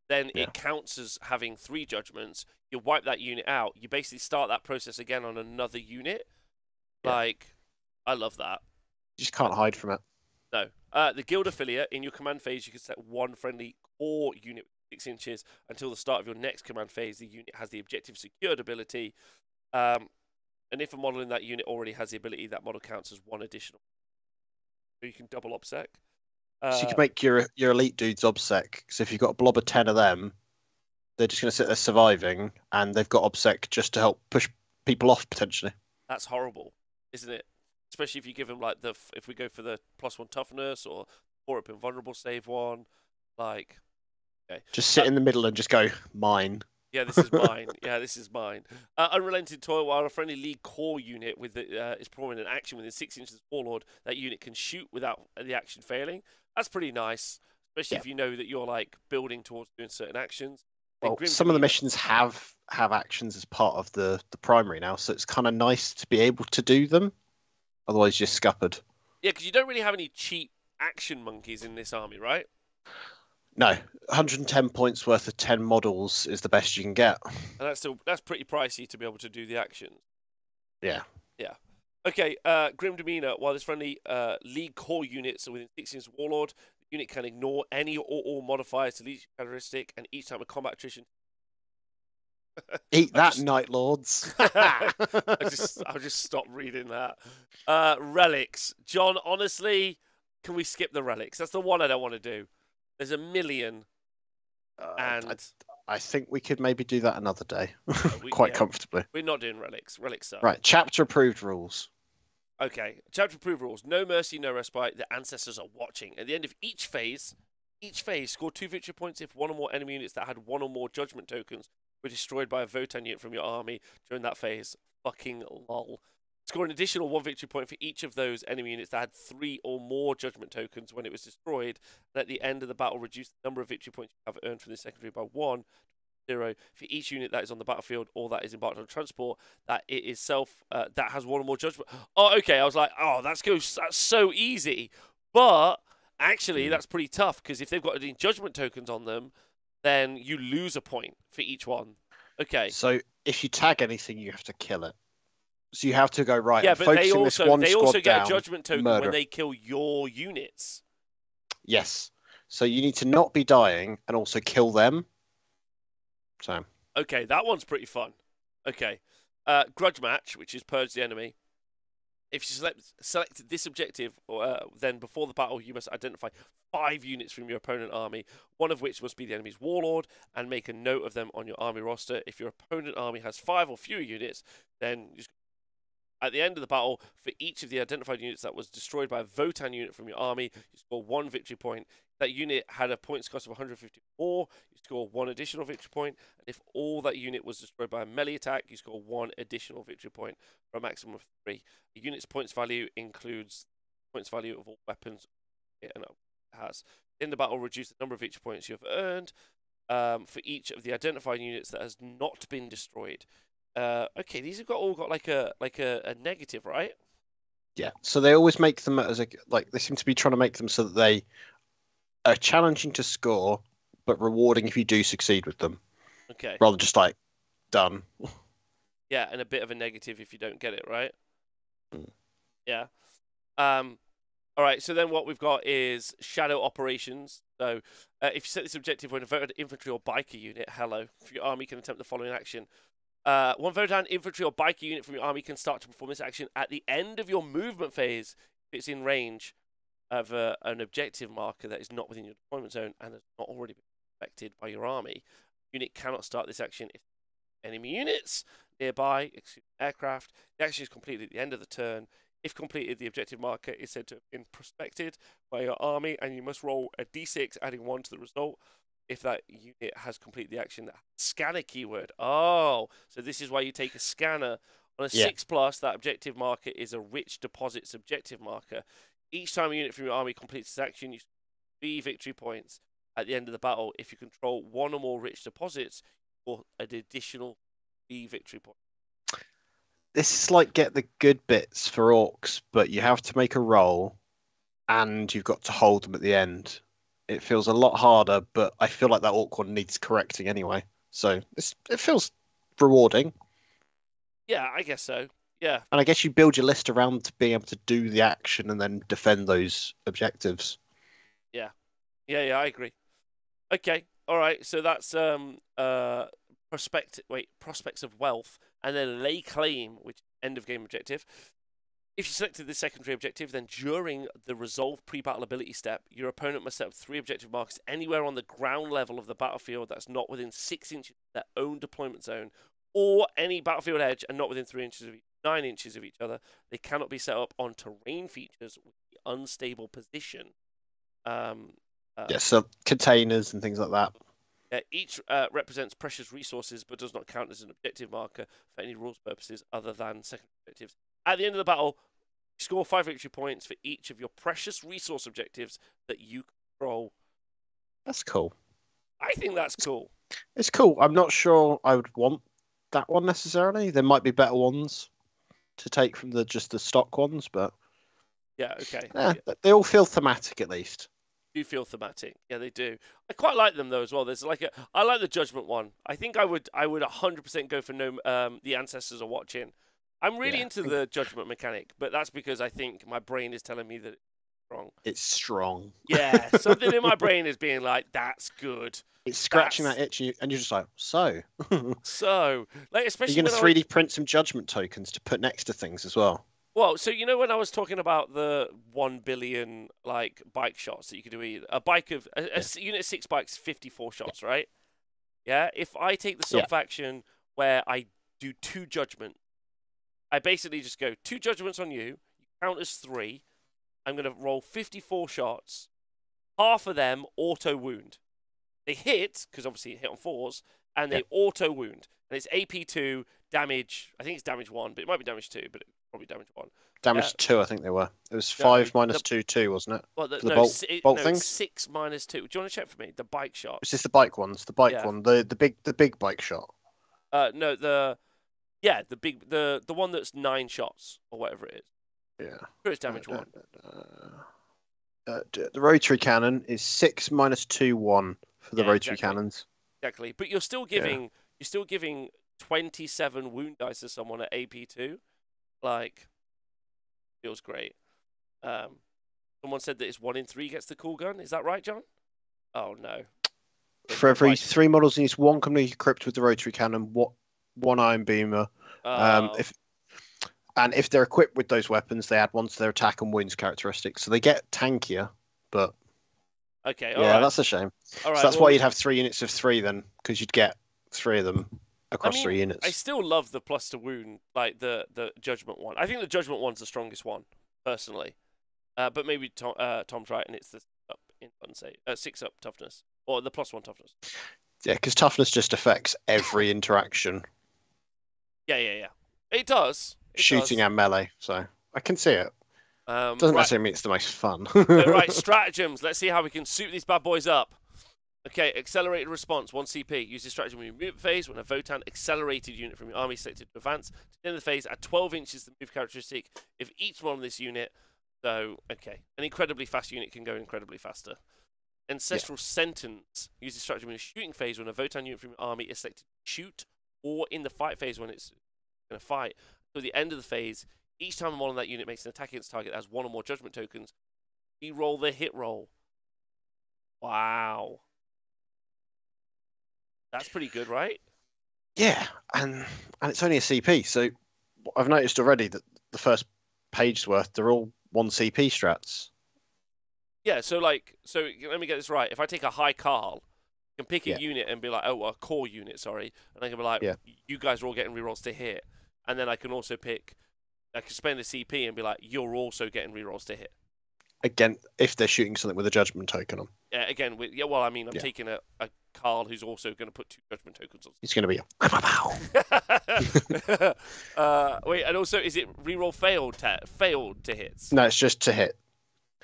then it counts as having 3 judgments. You wipe that unit out. You basically start that process again on another unit. Yeah. I love that. You just can't hide from it. No, The guild affiliate, in your command phase, you can set one friendly core unit 6 inches until the start of your next command phase. The unit has the objective secured ability. And if a model in that unit already has the ability, that model counts as one additional. So you can double obsec. So you can make your elite dudes obsec. Because if you've got a blob of 10 of them, they're just going to sit there surviving, and they've got obsec just to help push people off potentially. That's horrible, isn't it? Especially if you give them like if we go for the +1 toughness or 4-up invulnerable save one, like. Okay. Just sit in the middle and just go mine. Yeah, this is mine. Yeah, this is mine. Unrelenting Toil, while a friendly league core unit with is performing an action within 6 inches of Warlord, that unit can shoot without the action failing. That's pretty nice, especially if you know that you're like building towards doing certain actions. Well, some of the missions have actions as part of the primary now, so it's kind of nice to be able to do them. Otherwise, you're scuppered. Yeah, because you don't really have any cheap action monkeys in this army, right? No, 110 points worth of 10 models is the best you can get. And that's pretty pricey to be able to do the actions. Yeah. Yeah. Okay, Grim Demeanor, while this friendly league core units are within 6 inches of Warlord, the unit can ignore any or all modifiers to each characteristic, and each time a combat attrition. Eat that, Night Lords. I'll just stop reading that. Relics. John, honestly, can we skip the relics? That's the one I don't want to do. There's a million. And I think we could maybe do that another day. Quite comfortably. We're not doing relics. Relics are. Right, chapter approved rules. Okay, chapter approved rules. No mercy, no respite. The ancestors are watching. At the end of each phase, score 2 victory points if one or more enemy units that had 1 or more judgment tokens were destroyed by a Votann unit from your army during that phase. Fucking lol. Score an additional 1 victory point for each of those enemy units that had 3 or more judgment tokens when it was destroyed. And at the end of the battle, reduce the number of victory points you have earned from the secondary by 1 to 0 for each unit that is on the battlefield or that is embarked on transport that it is that has 1 or more judgment. Oh, okay. I was like, oh, that's so easy. But actually, that's pretty tough because if they've got any judgment tokens on them, then you lose a point for each one. Okay. So if you tag anything, you have to kill it. So you have to go right. Yeah, but they also get a judgment token murder. when they kill your units. Yes. So you need to not be dying and also kill them. So. Okay, that one's pretty fun. Okay. Grudge match, which is purge the enemy. If you select this objective, then before the battle, you must identify 5 units from your opponent army, one of which must be the enemy's warlord, and make a note of them on your army roster. If your opponent army has 5 or fewer units, then at the end of the battle, for each of the identified units that was destroyed by a Votann unit from your army, you score 1 victory point. If that unit had a points cost of 154, you score 1 additional victory point. And if all that unit was destroyed by a melee attack, you score 1 additional victory point for a maximum of 3. The unit's points value includes points value of all weapons it has. In the battle, reduce the number of victory points you have earned for each of the identified units that has not been destroyed. Okay, these have all got like a negative, right? Yeah. So they always make them as they seem to be trying to make them so that they are challenging to score, but rewarding if you do succeed with them. Okay. Rather just like done. Yeah, and a bit of a negative if you don't get it right. Mm. Yeah. All right. So then what we've got is shadow operations. So if you set this objective when a voted infantry or biker unit, if your army can attempt the following action. 1 Votann infantry or biker unit from your army can start to perform this action at the end of your movement phase if it's in range of an objective marker that is not within your deployment zone and has not already been affected by your army. Unit cannot start this action if enemy units nearby, excluding aircraft. The action is completed at the end of the turn. If completed, the objective marker is said to have been prospected by your army, and you must roll a d6, adding 1 to the result. If that unit has completed the action, that scanner keyword. Oh, so this is why you take a scanner. On a 6+, that objective marker is a rich deposits objective marker. Each time a unit from your army completes this action, you score 3 victory points at the end of the battle. If you control 1 or more rich deposits, you score an additional 3 victory points. This is like get the good bits for orcs, but you have to make a roll, and you've got to hold them at the end. It feels a lot harder, but I feel like that orc one needs correcting anyway. So it feels rewarding. Yeah, I guess so. Yeah. And I guess you build your list around to being able to do the action and then defend those objectives. Yeah, I agree. Okay, all right. So that's prospects of wealth, and then lay claim, which is end of game objective. If you selected the secondary objective, then during the resolve pre-battle ability step, your opponent must set up 3 objective markers anywhere on the ground level of the battlefield that's not within 6 inches of their own deployment zone, or any battlefield edge and not within 9 inches of each other. They cannot be set up on terrain features with the unstable position. So containers and things like that. Each represents precious resources, but does not count as an objective marker for any rules purposes other than secondary objectives. At the end of the battle, score 5 victory points for each of your precious resource objectives that you control. That's cool. I think that's cool. It's cool. I'm not sure I would want that one necessarily. There might be better ones to take from just the stock ones, but yeah, okay. They all feel thematic at least. Do feel thematic. Yeah, they do. I quite like them though as well. There's like I like the Judgment one. I think I would 100% go for the Ancestors Are Watching. I'm really into the Judgment mechanic, but that's because I think my brain is telling me that it's strong. It's strong. Yeah, something in my brain is being like, that's good. It's scratching that itch, and you're just like, so. So, like, especially you're going to 3D print some Judgment tokens to put next to things as well. Well, so you know when I was talking about the 1 billion like bike shots that you could do, a bike of a unit of 6 bikes, 54 shots, right? Yeah. If I take the sub faction where I do 2 judgment, I basically just go 2 judgments on you. You count as 3. I'm going to roll 54 shots. Half of them auto wound. They hit because obviously it hit on 4s, and they auto wound. And it's AP2 damage. I think it's damage 1, but it might be damage 2, but probably damage 1. Damage 2, I think they were. It was 5 minus 2, 2, wasn't it? Well, bolt things? 6 minus 2. Do you want to check for me? The bike shot. Is this the bike ones? The bike one, the big bike shot. No, the one that's 9 shots or whatever it is. Yeah. Who is damage 1? The rotary cannon is 6 minus 2, 1 for the rotary cannons. Exactly, but you're still giving 27 wound dice to someone at AP2. Like, feels great. Someone said that it's 1 in 3 gets the cool gun. Is that right, John? Oh no. For every 3 models in each one company equipped with the rotary cannon, 1 iron beamer. If they're equipped with those weapons, they add 1 to their attack and wounds characteristics, so they get tankier. But okay, that's a shame. All right, so that's why you'd have 3 units of 3 then, because you'd get 3 of them across 3 units. I still love the plus to wound, like the Judgment one. I think the Judgment one's the strongest one, personally. But maybe Tom's right, and it's the 6 up toughness, or the +1 toughness. Yeah, because toughness just affects every interaction. Yeah. It does. Shooting and melee, so I can see it. Doesn't necessarily mean it's the most fun. Right, stratagems. Let's see how we can suit these bad boys up. Okay, accelerated response, 1 CP. Use this stratagem in your movement phase when a Votann accelerated unit from your army selected to advance. To the end of the phase, add 12 inches to the move characteristic if each one on this unit. So, okay. An incredibly fast unit can go incredibly faster. Ancestral Sentence. Use this stratagem in a shooting phase when a Votann unit from your army is selected to shoot, or in the fight phase when it's going to fight. So at the end of the phase, each time one on that unit makes an attack against target that has 1 or more judgment tokens, re-roll the hit roll. Wow. That's pretty good, right? Yeah, and it's only a CP, so I've noticed already that the first page's worth, they're all 1 CP strats. Yeah, so let me get this right. If I take a high Kahl, I can pick a unit and be like, a core unit, sorry, and I can be like, you guys are all getting rerolls to hit. And then I can also I can spend a CP and be like, you're also getting rerolls to hit. Again, if they're shooting something with a judgment token on. Yeah, again, I'm taking a Kahl who's also going to put 2 judgment tokens on. He's going to be wait, and also, is it reroll failed to hits? No, it's just to hit.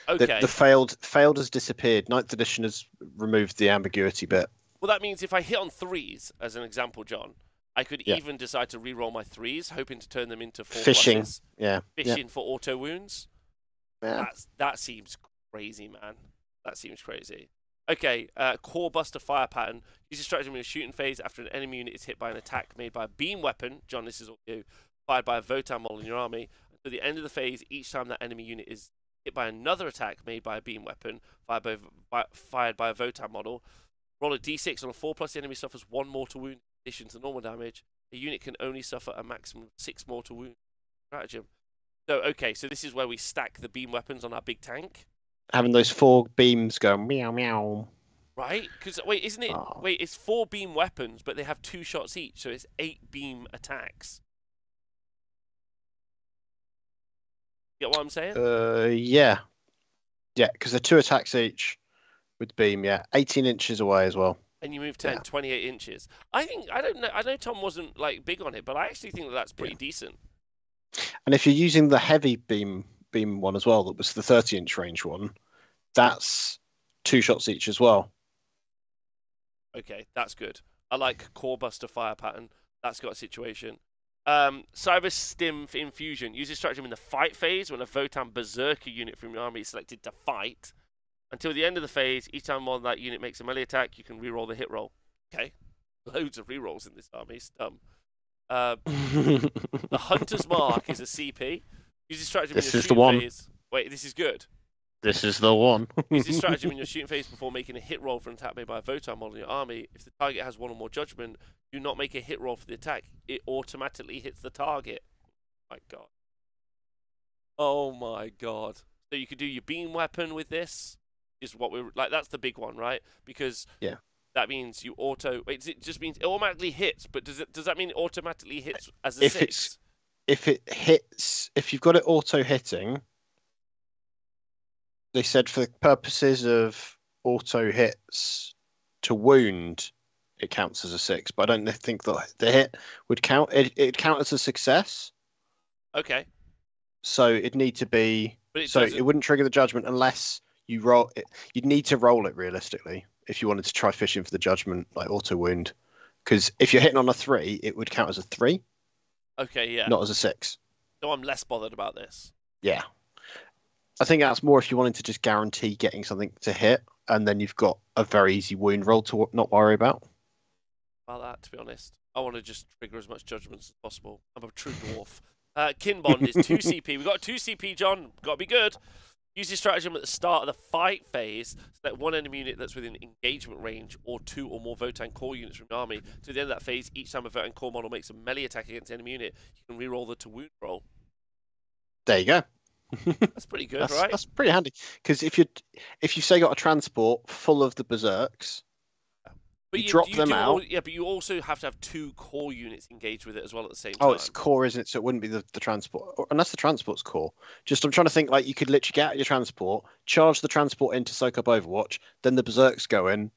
Okay. The failed has disappeared. 9th edition has removed the ambiguity bit. Well, that means if I hit on 3s, as an example, John, I could even decide to re-roll my 3s, hoping to turn them into 4 fishing. Pluses. Yeah. Fishing for auto wounds. Yeah. That seems crazy, man. That seems crazy. Okay, core buster fire pattern. Use a stratagem in a shooting phase after an enemy unit is hit by an attack made by a beam weapon. John, this is all you. fired by a Votann model in your army. Until the end of the phase, each time that enemy unit is hit by another attack made by a beam weapon fired by a Votann model, roll a d6 on a 4+. The enemy suffers 1 mortal wound in addition to normal damage. A unit can only suffer a maximum of 6 mortal wounds. Stratagem. So, okay, so this is where we stack the beam weapons on our big tank. Having those 4 beams go meow meow. Right? Because, wait, isn't it... Oh. Wait, it's 4 beam weapons, but they have 2 shots each, so it's 8 beam attacks. Get what I'm saying? Yeah. Yeah, because they're 2 attacks each with beam, yeah. 18 inches away as well. And you move 10, 28 inches. I don't know, I know Tom wasn't, like, big on it, but I actually think that's pretty decent. And if you're using the heavy beam one as well, that was the 30-inch range one, that's 2 shots each as well. Okay, that's good. I like Core Buster Fire Pattern. That's got a situation. Cyber Stim Infusion. Use this stratagem in the fight phase when a Votann Beserker unit from your army is selected to fight. Until the end of the phase, each time one of that unit makes a melee attack, you can reroll the hit roll. Okay. Loads of rerolls in this army. It's dumb. The Hunter's Mark is a CP. Use this stratagem in your shooting phase. Wait, this is good. This is the one. Use this stratagem in your shooting phase before making a hit roll for an attack made by a Votann model in your army. If the target has 1 or more Judgment, do not make a hit roll for the attack. It automatically hits the target. Oh my god. Oh my god. So you could do your beam weapon with this. Is what we're like. That's the big one, right? Because that means you auto. Wait, it just means it automatically hits. But does that mean it automatically hits as a 6? If it hits, if you've got it auto hitting, they said for the purposes of auto hits to wound, it counts as a 6. But I don't think that the hit would count. It'd count as a success. Okay. So it'd need to be. It wouldn't trigger the judgment unless you roll it. You'd need to roll it realistically if you wanted to try fishing for the judgment, like auto wound. Because if you're hitting on a 3, it would count as a 3. Okay, yeah. Not as a 6. So I'm less bothered about this. Yeah. I think that's more if you wanted to just guarantee getting something to hit, and then you've got a very easy wound roll to not worry about. About that, to be honest. I want to just trigger as much judgments as possible. I'm a true dwarf. Kinbond is 2 CP. We've got 2 CP, John. Got to be good. Use this stratagem at the start of the fight phase. Select 1 enemy unit that's within engagement range or 2 or more Votann core units from the army. To the end of that phase, each time a Votann core model makes a melee attack against the enemy unit, you can reroll the to wound roll. There you go. That's pretty good, right? That's pretty handy. Because if you say got a transport full of the Berserks, but you drop them out. But you also have to have 2 core units engaged with it as well at the same time. Oh, it's core, isn't it? So it wouldn't be the transport. Unless the transport's core. I'm trying to think, like, you could literally get out your transport, charge the transport in to soak up Overwatch, then the Berserks go in,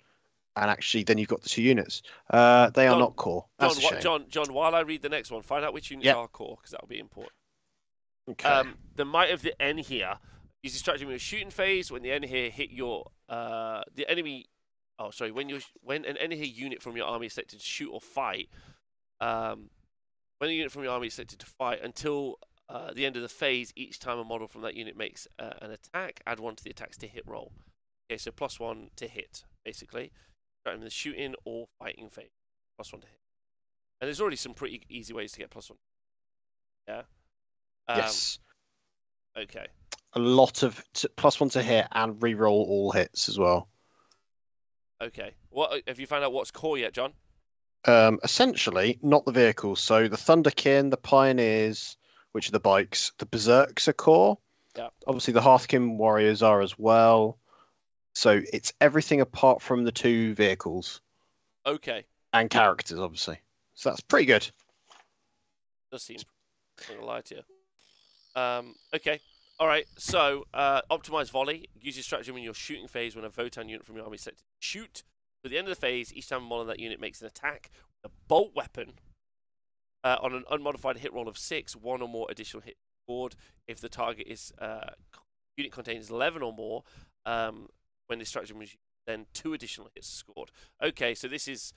and actually then you've got the 2 units. They are not core. That's a shame. John, while I read the next one, find out which units are core, because that will be important. Okay. The Might of the Einhyr. Use the stratagem in your shooting phase. When the Einhyr hit your... the enemy... Oh, sorry. When an Einhyr unit from your army is selected to shoot or fight, when a unit from your army is selected to fight until the end of the phase, each time a model from that unit makes an attack, add 1 to the attacks to hit roll. Okay, so +1 to hit, basically. Right in the shooting or fighting phase, +1 to hit. And there's already some pretty easy ways to get +1. Yeah. Yes. Okay. A lot of +1 to hit and re-roll all hits as well. Okay. What have you found out what's core yet, John? Essentially, not the vehicles. So the Thunderkyn, the Pioneers, which are the bikes, the Beserks are core. Yeah. Obviously, the Hearthkyn Warriors are as well. So it's everything apart from the 2 vehicles. Okay. And characters, obviously. So that's pretty good. Does seem. I'm not gonna lie to you. Okay. All right. So, optimize volley. Use your stratagem in your shooting phase when a Votann unit from your army is set to shoot. At the end of the phase, each time a model in that unit makes an attack with a bolt weapon on an unmodified hit roll of 6, 1 or more additional hits scored. If the target is unit contains 11 or more, when this stratagem is used, then 2 additional hits are scored. Okay, so this is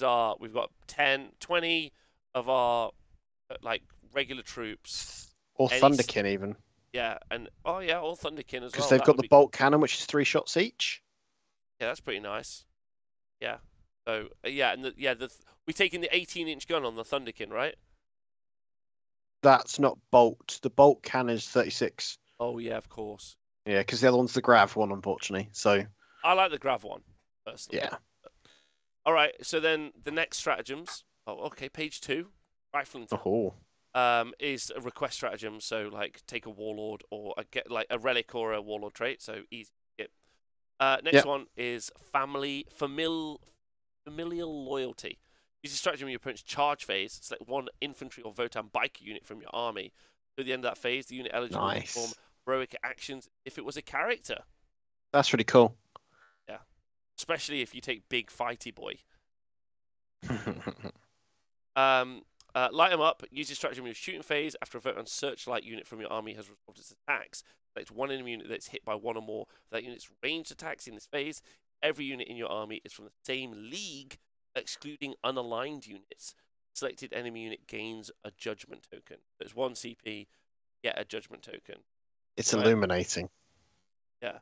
our. We've got 10, 20 of our like regular troops. Or Thunderkyn even. Yeah, and or Thunderkyn as well. Because they've got the bolt cannon, which is 3 shots each. Yeah, that's pretty nice. Yeah. So we're taking the 18-inch gun on the Thunderkyn, right? That's not bolt. The bolt can is 36. Oh yeah, of course. Yeah, because the other one's the grav one, unfortunately. So I like the grav one personally. yeah. All right. So then the next stratagems. Oh, okay. Page 2. Rifling. Oh. Is a request stratagem. So like take a warlord or like a relic or a warlord trait. So easy to get. Next one is familial loyalty. Use a stratagem in your opponent's charge phase. Select one infantry or Votann biker unit from your army. At the end of that phase, the unit eligible to perform heroic actions if it was a character. That's really cool. Yeah. Especially if you take big fighty boy. Light them up. Use your stratagem in your shooting phase. After a Votann searchlight unit from your army has resolved its attacks, select one enemy unit that's hit by one or more of that unit's ranged attacks in this phase. Every unit in your army is from the same league, excluding unaligned units. Selected enemy unit gains a judgment token. There's 1 CP, get a judgment token. It's illuminating. Yeah.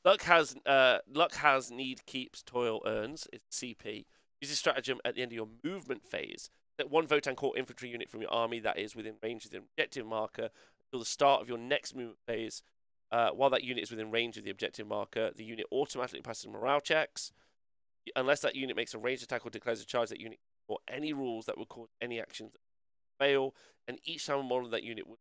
Luck has need keeps toil earns. It's CP. Use a stratagem at the end of your movement phase. Set one Votann core infantry unit from your army that is within range of the objective marker until the start of your next movement phase. While that unit is within range of the objective marker, the unit automatically passes morale checks. Unless that unit makes a ranged attack or declares a charge, that unit or any rules that would cause any actions that fail. And each time a model of that unit would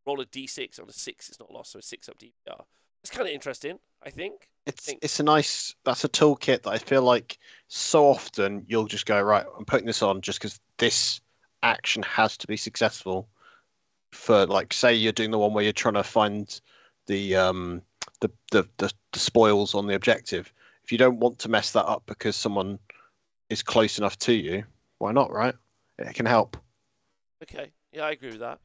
roll a d6 on a 6, it's not lost, so a 6 up DPR. It's kind of interesting, I think. It's a nice. That's a toolkit that I feel like so often you'll just go, right, I'm putting this on just because this action has to be successful. For like, say you're doing the one where you're trying to find the spoils on the objective. If you don't want to mess that up because someone is close enough to you, why not, right? It can help. Okay, yeah, I agree with that.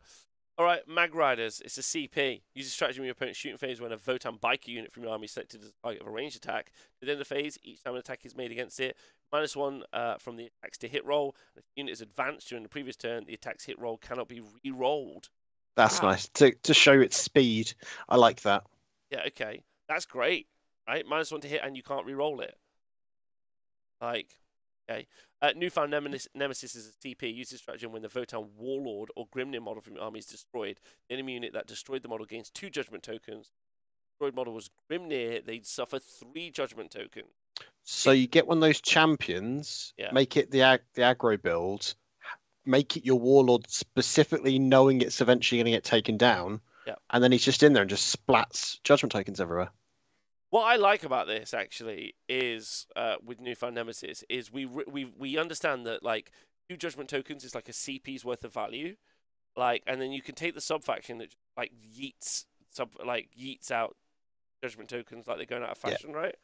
All right, Mag Riders. It's a CP. Use a strategy in your opponent's shooting phase when a Votann biker unit from your army is selected as a target of a ranged attack. At the end of the phase, each time an attack is made against it, -1 from the attacks to hit roll. If the unit is advanced during the previous turn, the attack's hit roll cannot be re-rolled. That's nice to show its speed. I like that. Yeah, okay, that's great. Right, -1 to hit, and you can't re-roll it. Like, okay. Newfound Nemesis is a CP. Use this stratagem when the Votann Warlord or Grimnyr model from your army is destroyed. The enemy unit that destroyed the model gains 2 judgment tokens. The destroyed model was Grimnyr. They'd suffer 3 judgment tokens. So you get one of those champions. Yeah. Make it the aggro build. Make it your Warlord specifically knowing it's eventually going to get taken down. Yeah. And then he's just in there and just splats judgment tokens everywhere. What I like about this actually is with Newfound Nemesis is we understand that like 2 judgment tokens is like a CP's worth of value, like, and then you can take the sub faction that like yeets out judgment tokens like they're going out of fashion, right?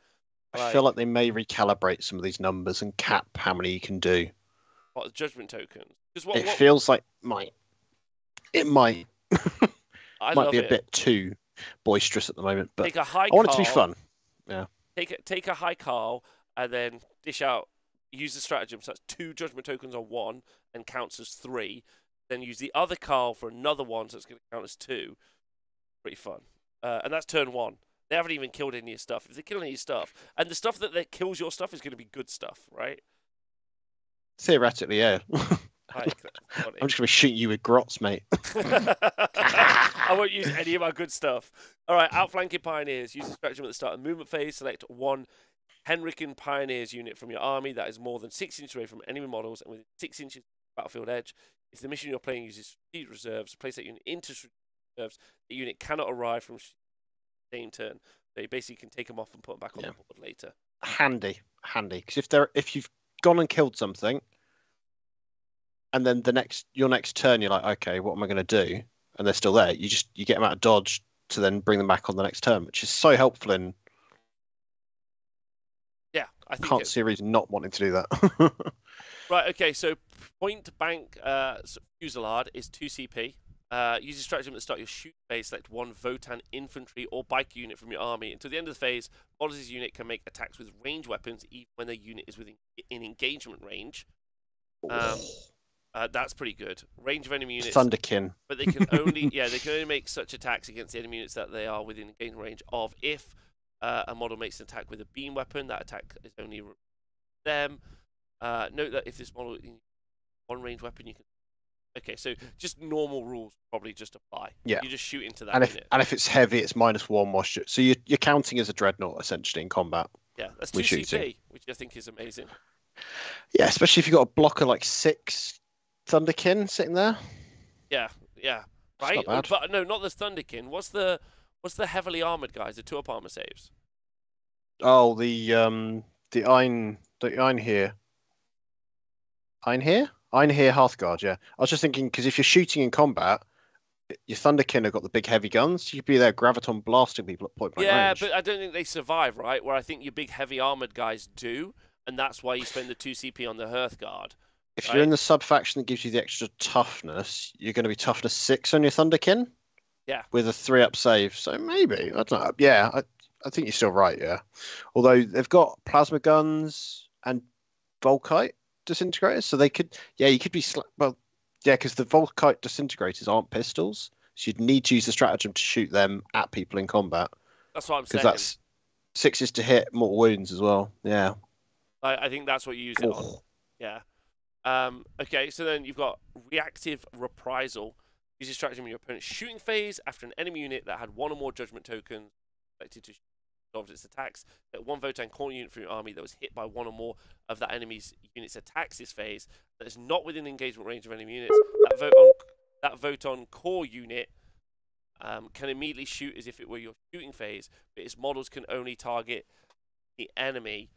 I feel like they may recalibrate some of these numbers and cap how many you can do. What, the judgment tokens? It feels like it might be a bit too boisterous at the moment, but I want it to be fun. Yeah. Take a high Kahl and then dish out. Use the stratagem, so that's 2 judgment tokens on 1 and counts as 3. Then use the other Kahl for another 1, so it's going to count as 2. Pretty fun. And that's turn 1. They haven't even killed any of your stuff. If they kill any of your stuff, and the stuff that kills your stuff is going to be good stuff, right? Theoretically, yeah. I'm just going to shoot you with grots, mate. I won't use any of my good stuff. All right, outflanking Pioneers. Use the stratagem at the start of the movement phase. Select one Hernkyn Pioneers unit from your army that is more than 6 inches away from enemy models and within 6 inches of the battlefield edge. If the mission you're playing uses strategic reserves, place that unit into strategic reserves. The unit cannot arrive from the same turn. So you basically can take them off and put them back on the board later. Handy. Because if you've gone and killed something, and then your next turn, you're like, okay, what am I going to do? And they're still there. You get them out of dodge to then bring them back on the next turn, which is so helpful in. Yeah, I think can't see a reason not wanting to do that. Right. Okay. So point bank Fusillade is 2 CP. Use a stratagem at the start of your shoot phase. Select one Votann infantry or biker unit from your army. Until the end of the phase, models' unit can make attacks with ranged weapons even when their unit is within engagement range. That's pretty good. Range of enemy units. Thunderkyn. But they can only make such attacks against the enemy units that they are within engagement range of if A model makes an attack with a beam weapon. That attack is only them. Note that if this model is one range weapon, you can. Okay, so just normal rules probably just apply. Yeah. You just shoot into that unit. And if it's heavy, it's -1 wash. So you're counting as a dreadnought essentially in combat. Yeah, that's 2 CP, which I think is amazing. Yeah, especially if you've got a blocker like 6 Thunderkyn sitting there. Yeah, right. But no, not the Thunderkyn. What's the heavily armored guys? The 2-up armor saves. Oh, the Einhyr. Einhyr Hearthguard, yeah. I was just thinking, because if you're shooting in combat, your Thunderkyn have got the big heavy guns. You could be there Graviton blasting people at point-blank range. Yeah, but I don't think they survive, right? Where I think your big heavy armored guys do, and that's why you spend the 2 CP on the Hearthguard. If you're in the sub-faction that gives you the extra toughness, you're going to be toughness 6 on your Thunderkyn. Yeah. With a 3-up save. So maybe. I don't know. Yeah, I think you're still right, yeah. Although they've got plasma guns and Volkite disintegrators, so they could, you could be, because the Volkite disintegrators aren't pistols, so you'd need to use the stratagem to shoot them at people in combat. That's what I'm saying. Because that's 6s to hit, mortal wounds as well. Yeah. I think that's what you use it on. Yeah. Okay, so then you've got reactive reprisal. Use your stratagem in your opponent's shooting phase after an enemy unit that had 1 or more judgment tokens selected to resolve its attacks. That 1 Votann core unit from your army that was hit by 1 or more of that enemy's unit's attacks this phase that is not within engagement range of enemy units. That Votann core unit can immediately shoot as if it were your shooting phase, but its models can only target the enemy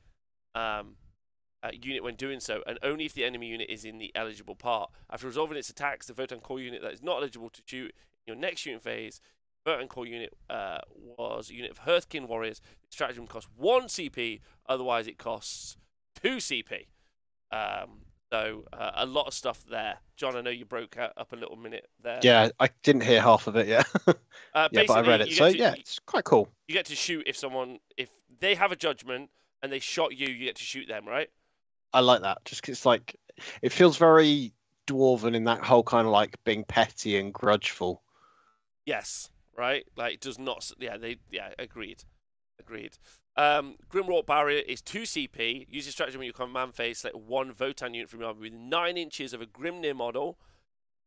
unit when doing so, and only if the enemy unit is in the eligible part. After resolving its attacks, the Votann core unit that is not eligible to shoot in your next shooting phase, Votann core unit was a unit of Hearthkyn Warriors. The stratagem costs 1 CP, otherwise it costs 2 CP. So a lot of stuff there. John, I know you broke up a little minute there. Yeah, I didn't hear half of it yet. Yeah, but I read it. So yeah, it's quite cool. You get to shoot if they have a judgment and they shot you, you get to shoot them, right? I like that. Just 'cause it's like, it feels very dwarven in that whole kind of like being petty and grudgeful. Yes, right. Like it does not. Yeah, agreed. Grimwrought Barrier is 2 CP. Use your stratagem in your command phase. Select 1 Votann unit from your army within 9 inches of a Grimnyr model.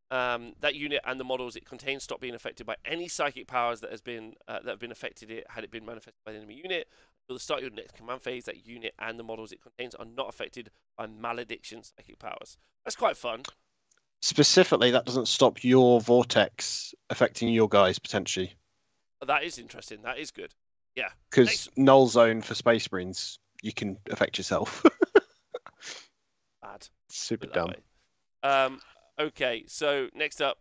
That unit and the models it contains stop being affected by any psychic powers that have been affected had it been manifested by the enemy unit. Until the start of your next command phase, that unit and the models it contains are not affected by malediction psychic powers. That's quite fun. Specifically, that doesn't stop your vortex affecting your guys potentially. That is interesting. That is good. Yeah. Because null zone for Space Marines, you can affect yourself. Bad. Super dumb. Okay, so next up,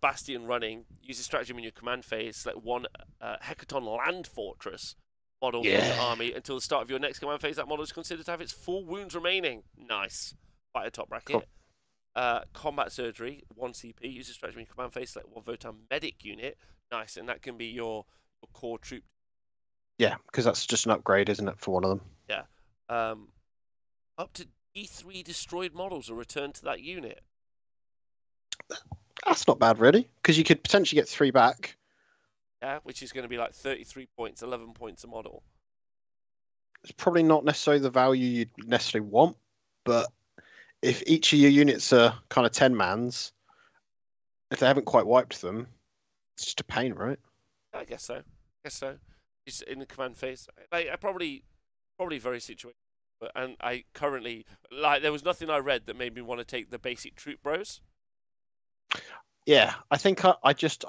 Bastion running. Use a stratagem in your command phase. Select 1 Hekaton Land Fortress model from your army. Until the start of your next command phase, that model is considered to have its full wounds remaining. Nice. Quite a top bracket. Cool. Combat Surgery, 1 CP. Use a stratagem in your command phase. Select 1 Votann Medic unit. Nice, and that can be your core troop. Yeah, because that's just an upgrade, isn't it, for one of them? Yeah. Up to E3 destroyed models are returned to that unit. That's not bad, really, because you could potentially get 3 back. Yeah, which is going to be like 33 points, 11 points a model. It's probably not necessarily the value you'd necessarily want, but if each of your units are kind of 10-mans, if they haven't quite wiped them, it's just a pain, right? I guess so. It's in the command phase. I probably very situated. And I currently, there was nothing I read that made me want to take the basic troop bros. Yeah, I think I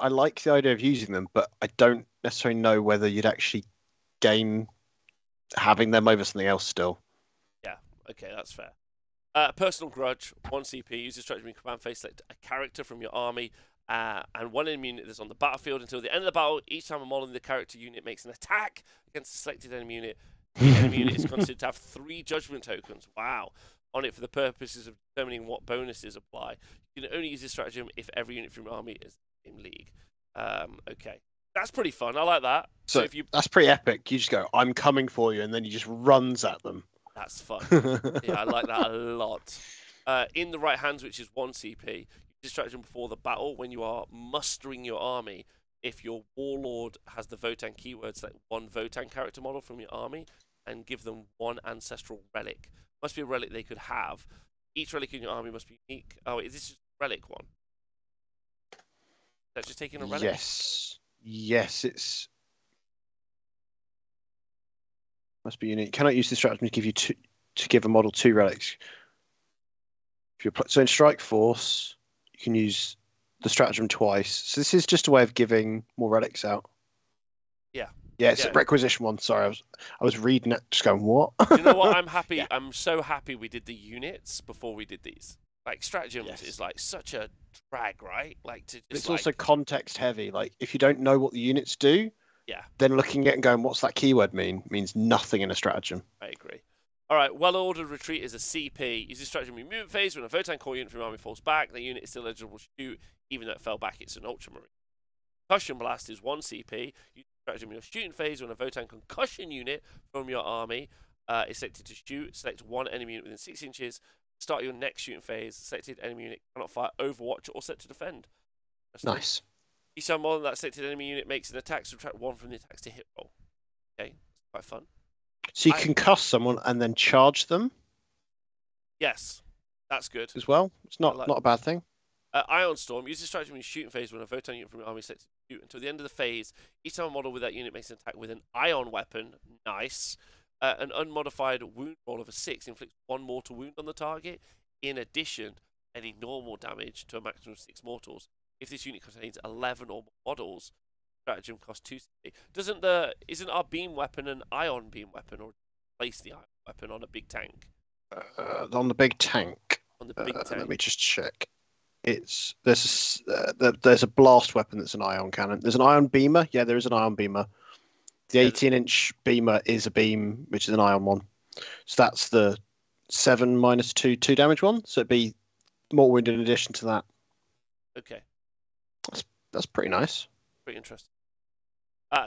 like the idea of using them, but I don't necessarily know whether you'd actually gain having them over something else still. Yeah, okay, that's fair. Personal Grudge, 1 CP. Use the stratagem in command phase. Select a character from your army and 1 enemy unit that's on the battlefield until the end of the battle. Each time a model in the character unit makes an attack against a selected enemy unit, the enemy unit is considered to have 3 judgment tokens. Wow. On it for the purposes of determining what bonuses apply. You can only use this stratagem if every unit from your army is in the same league. Okay. That's pretty fun. I like that. So if that's pretty epic. You just go, I'm coming for you, and then he just runs at them. That's fun. Yeah, I like that a lot. In the right hands, which is 1 CP, use this stratagem before the battle when you are mustering your army. if your Warlord has the Votann keyword, select one Votann character model from your army and give them one Ancestral Relic. Must be a relic they could have. Each relic in your army must be unique. Oh, is this just a relic one? Is that just taking a relic? Yes. Yes, it's... Must be unique. Cannot use this stratagem to give you to give a model 2 relics. If you're so in Strike Force, you can use the stratagem twice. So this is just a way of giving more relics out. Yeah. Yeah, it's a requisition one. Sorry, I was reading it, just going, what? You know what? I'm happy. Yeah. I'm so happy we did the units before we did these. Like stratagems is like such a drag, right? Like to. Just it's also context heavy. Like if you don't know what the units do, then looking at it and going, what's that keyword mean? Means nothing in a stratagem. I agree. All right, well-ordered retreat is a CP. Use this stratagem in movement phase. When a Votann core unit from your army falls back, the unit is still eligible to shoot, even though it fell back. It's an Ultramarine. Concussion blast is 1 CP. Use this stratagem in your shooting phase. When a Votann concussion unit from your army is selected to shoot, select one enemy unit within 6 inches. Start your next shooting phase. Selected enemy unit cannot fire Overwatch or set to defend. Nice. Each time more than that selected enemy unit makes an attack, subtract 1 from the attacks to hit roll. Okay, quite fun. So you concuss someone and then charge them? Yes, that's good. As well? It's not a bad thing. Ion Storm. Use this stratagem in shooting phase when a Votann unit from your army is selected to shoot. Until the end of the phase, each time a model with that unit makes an attack with an Ion weapon. Nice. An unmodified wound roll of a 6 inflicts 1 mortal wound on the target. In addition, any normal damage to a maximum of 6 mortals. If this unit contains 11 or more models, stratagem costs 2 CP. Isn't our beam weapon an ion beam weapon, or place the ion weapon on a big tank? On the big tank. On the big tank. Let me just check. There's a blast weapon that's an ion cannon. There's an ion beamer. Yeah, there is an ion beamer. The 18-inch beamer is a beam, which is an ion one. So that's the 7 minus 2 damage one. So it'd be more wound in addition to that. Okay. That's pretty nice. Pretty interesting.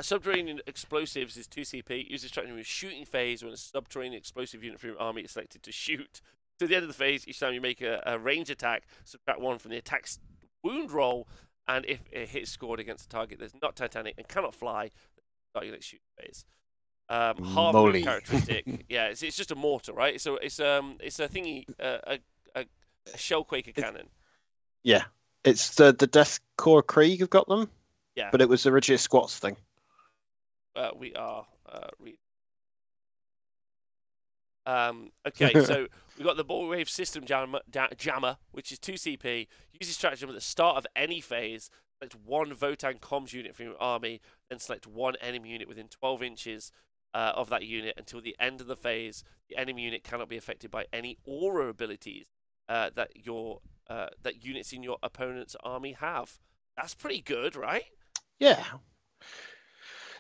Subterranean explosives is 2 CP. Use this stratagem in shooting phase when a subterranean explosive unit from your army is selected to shoot. To the end of the phase, each time you make a range attack, subtract 1 from the attack's wound roll, and if a hit is scored against a target that's not Titanic and cannot fly, start your next shooting phase. Half move characteristic. Yeah, it's just a mortar, right? So it's a thingy, a Shellquaker cannon. Yeah. It's the Death Core Krieg have got them. Yeah. But it was originally a squats thing. We are reading. Okay, so we've got the Ball Wave System Jammer, which is 2 CP. Use this stratagem at the start of any phase. Select 1 Votann comms unit from your army, then select 1 enemy unit within 12 inches of that unit until the end of the phase. The enemy unit cannot be affected by any aura abilities that units in your opponent's army have. That's pretty good, right? Yeah.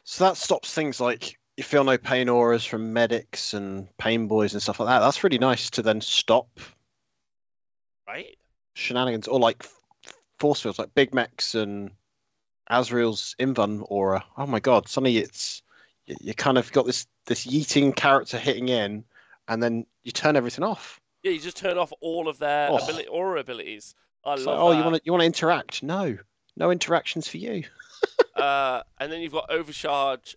So that stops things like you feel no pain auras from medics and pain boys and stuff like that. That's really nice to then stop. Right. Shenanigans or like force fields like Big Mechs and Azrael's Invuln aura. Oh my god! Suddenly you kind of got this yeeting character hitting in, and then you turn everything off. Yeah, you just turn off all of their aura abilities. I love that. You want to interact? No interactions for you. And then you've got overcharged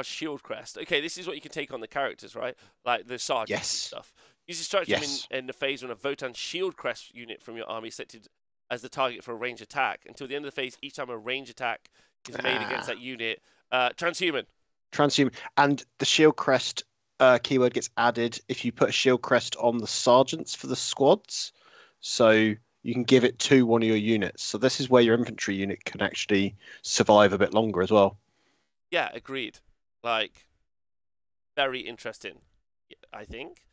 shield crest. Okay, this is what you can take on the characters, right? Like the sergeants and stuff. Use this stratagem in the phase when a Votann shield crest unit from your army is selected as the target for a range attack. Until the end of the phase, each time a range attack is made against that unit. Transhuman. And the shield crest keyword gets added if you put a shield crest on the sergeants for the squads. So you can give it to one of your units. So this is where your infantry unit can actually survive a bit longer as well. Yeah, agreed. Like, very interesting, I think.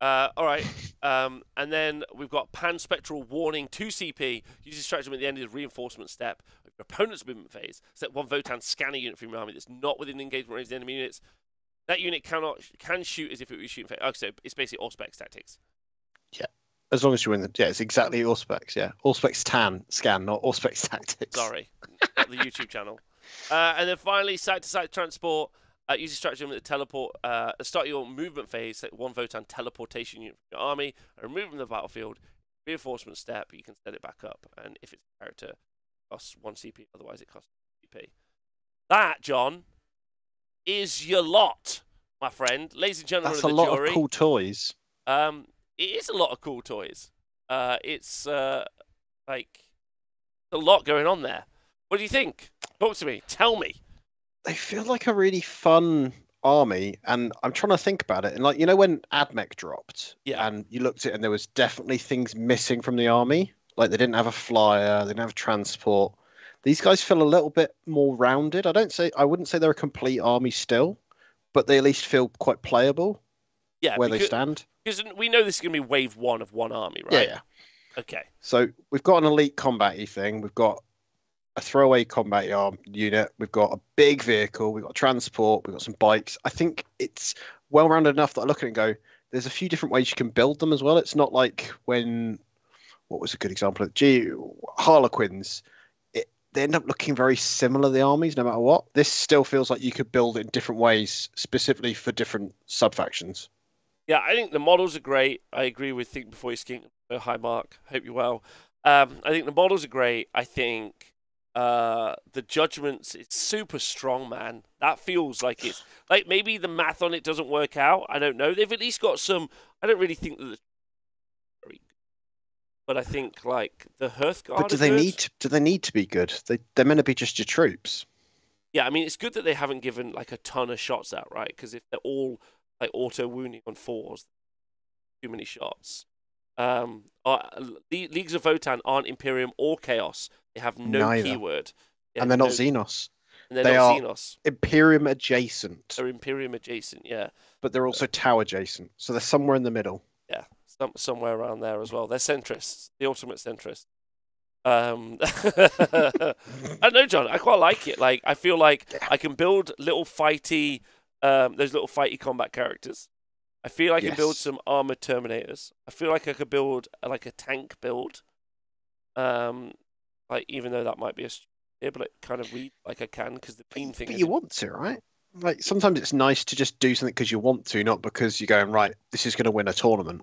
All right. And then we've got Panspectral Warning 2 CP. Use this stratagem at the end of the reinforcement step of your opponent's movement phase. Select 1 Votann scanner unit from your army that's not within engagement range of the enemy units. That unit can shoot as if it was shooting phase. Oh, so it's basically all specs tactics. Yeah. As long as you win them. Yeah, it's exactly all specs, yeah. All specs scan, not all specs tactics. Sorry, not the YouTube channel. And then finally, site-to-site transport. Use a stratagem at the teleport. Start your movement phase, select 1 Votann teleportation unit from your army, and remove from the battlefield. Reinforcement step, you can set it back up. And if it's a character, it costs 1 CP, otherwise it costs CP. That, John, is your lot, my friend. Ladies and gentlemen That's of a the lot jury. of cool toys. It is a lot of cool toys. It's like a lot going on there. What do you think? Talk to me. Tell me. They feel like a really fun army, and I'm trying to think about it. And like, you know, when Admech dropped, Yeah. and you looked at it, and there was definitely things missing from the army. Like they didn't have a flyer, they didn't have transport. These guys feel a little bit more rounded. I wouldn't say they're a complete army still, but they at least feel quite playable. Yeah, where they stand. Because we know this is going to be wave 1 of one army, right? Yeah. Okay. So we've got an elite combat-y thing. We've got a throwaway combat arm unit. We've got a big vehicle. We've got transport. We've got some bikes. I think it's well-rounded enough that I look at it and go, there's a few different ways you can build them as well. It's not like when, what was a good example? Harlequins. They end up looking very similar, the armies, no matter what. This still feels like you could build it in different ways, specifically for different sub-factions. Yeah, I think the models are great. I agree with Think Before You Skink. Hi, Mark. Hope you're well. I think the models are great. I think the Judgements, it's super strong, man. That feels like it's... Like, maybe the math on it doesn't work out. I don't know. They've at least got some... I don't really think that the... But I think, like, the Hearthguard. But do they need to be good? They're meant to be just your troops. Yeah, I mean, it's good that they haven't given, like, a ton of shots out, right? Because if they're all, like, auto-wounding on 4s, too many shots. Leagues of Votann aren't Imperium or Chaos. They have no keyword. And they're not Xenos. And they're not Xenos. Imperium adjacent. They're Imperium adjacent, yeah. But they're also Tau adjacent. So they're somewhere in the middle. Yeah, somewhere around there as well. They're centrists, the ultimate centrist. I know, John. I quite like it. Like, I feel like I can build little fighty, those little fighty combat characters. I feel I can build some armored Terminators. I feel like I could build like a tank build. Like, even though that might be but it kind of read like I can because the main thing. But you want to, right? Like, sometimes it's nice to just do something because you want to, not because you're going, right, this is going to win a tournament.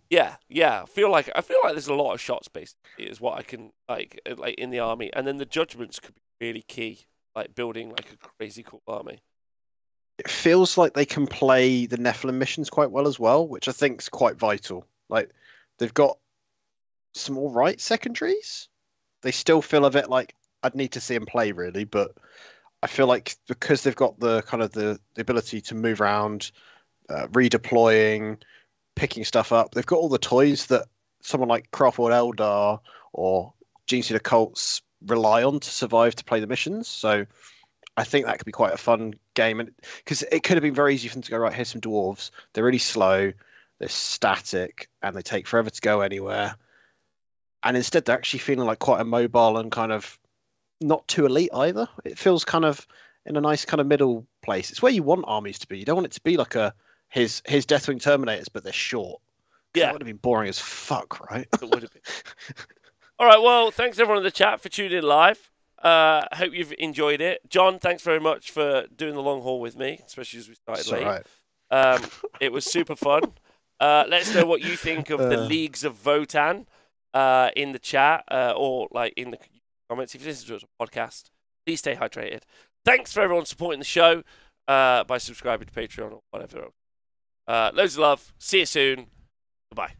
Yeah. I feel like there's a lot of shots basically is what I can like in the army, and then the Judgements could be really key, like building like a crazy cool army. It feels like they can play the Nephilim missions quite well as well, which I think is quite vital. Like, they've got some all right secondaries. They still feel a bit like I'd need to see them play really, but I feel like because they've got the kind of the ability to move around, redeploying, picking stuff up, they've got all the toys that someone like Craftworld Eldar or Gene Cults rely on to survive to play the missions. So I think that could be quite a fun game, and because it could have been very easy for them to go, right, here's some dwarves. They're really slow, they're static, and they take forever to go anywhere. And instead, they're actually feeling like quite a mobile and kind of not too elite either. It feels kind of in a nice kind of middle place. It's where you want armies to be. You don't want it to be like his Deathwing Terminators, but they're short. Yeah, that would have been boring as fuck, right? It would have been. All right, well, thanks everyone in the chat for tuning in live. Hope you've enjoyed it. John, thanks very much for doing the long haul with me, especially as we started late. Right. It was super fun. Let us know what you think of the Leagues of Votann in the chat or like in the comments. If you listen to it as a podcast, please stay hydrated. Thanks for everyone supporting the show by subscribing to Patreon or whatever else. Loads of love. See you soon. Goodbye.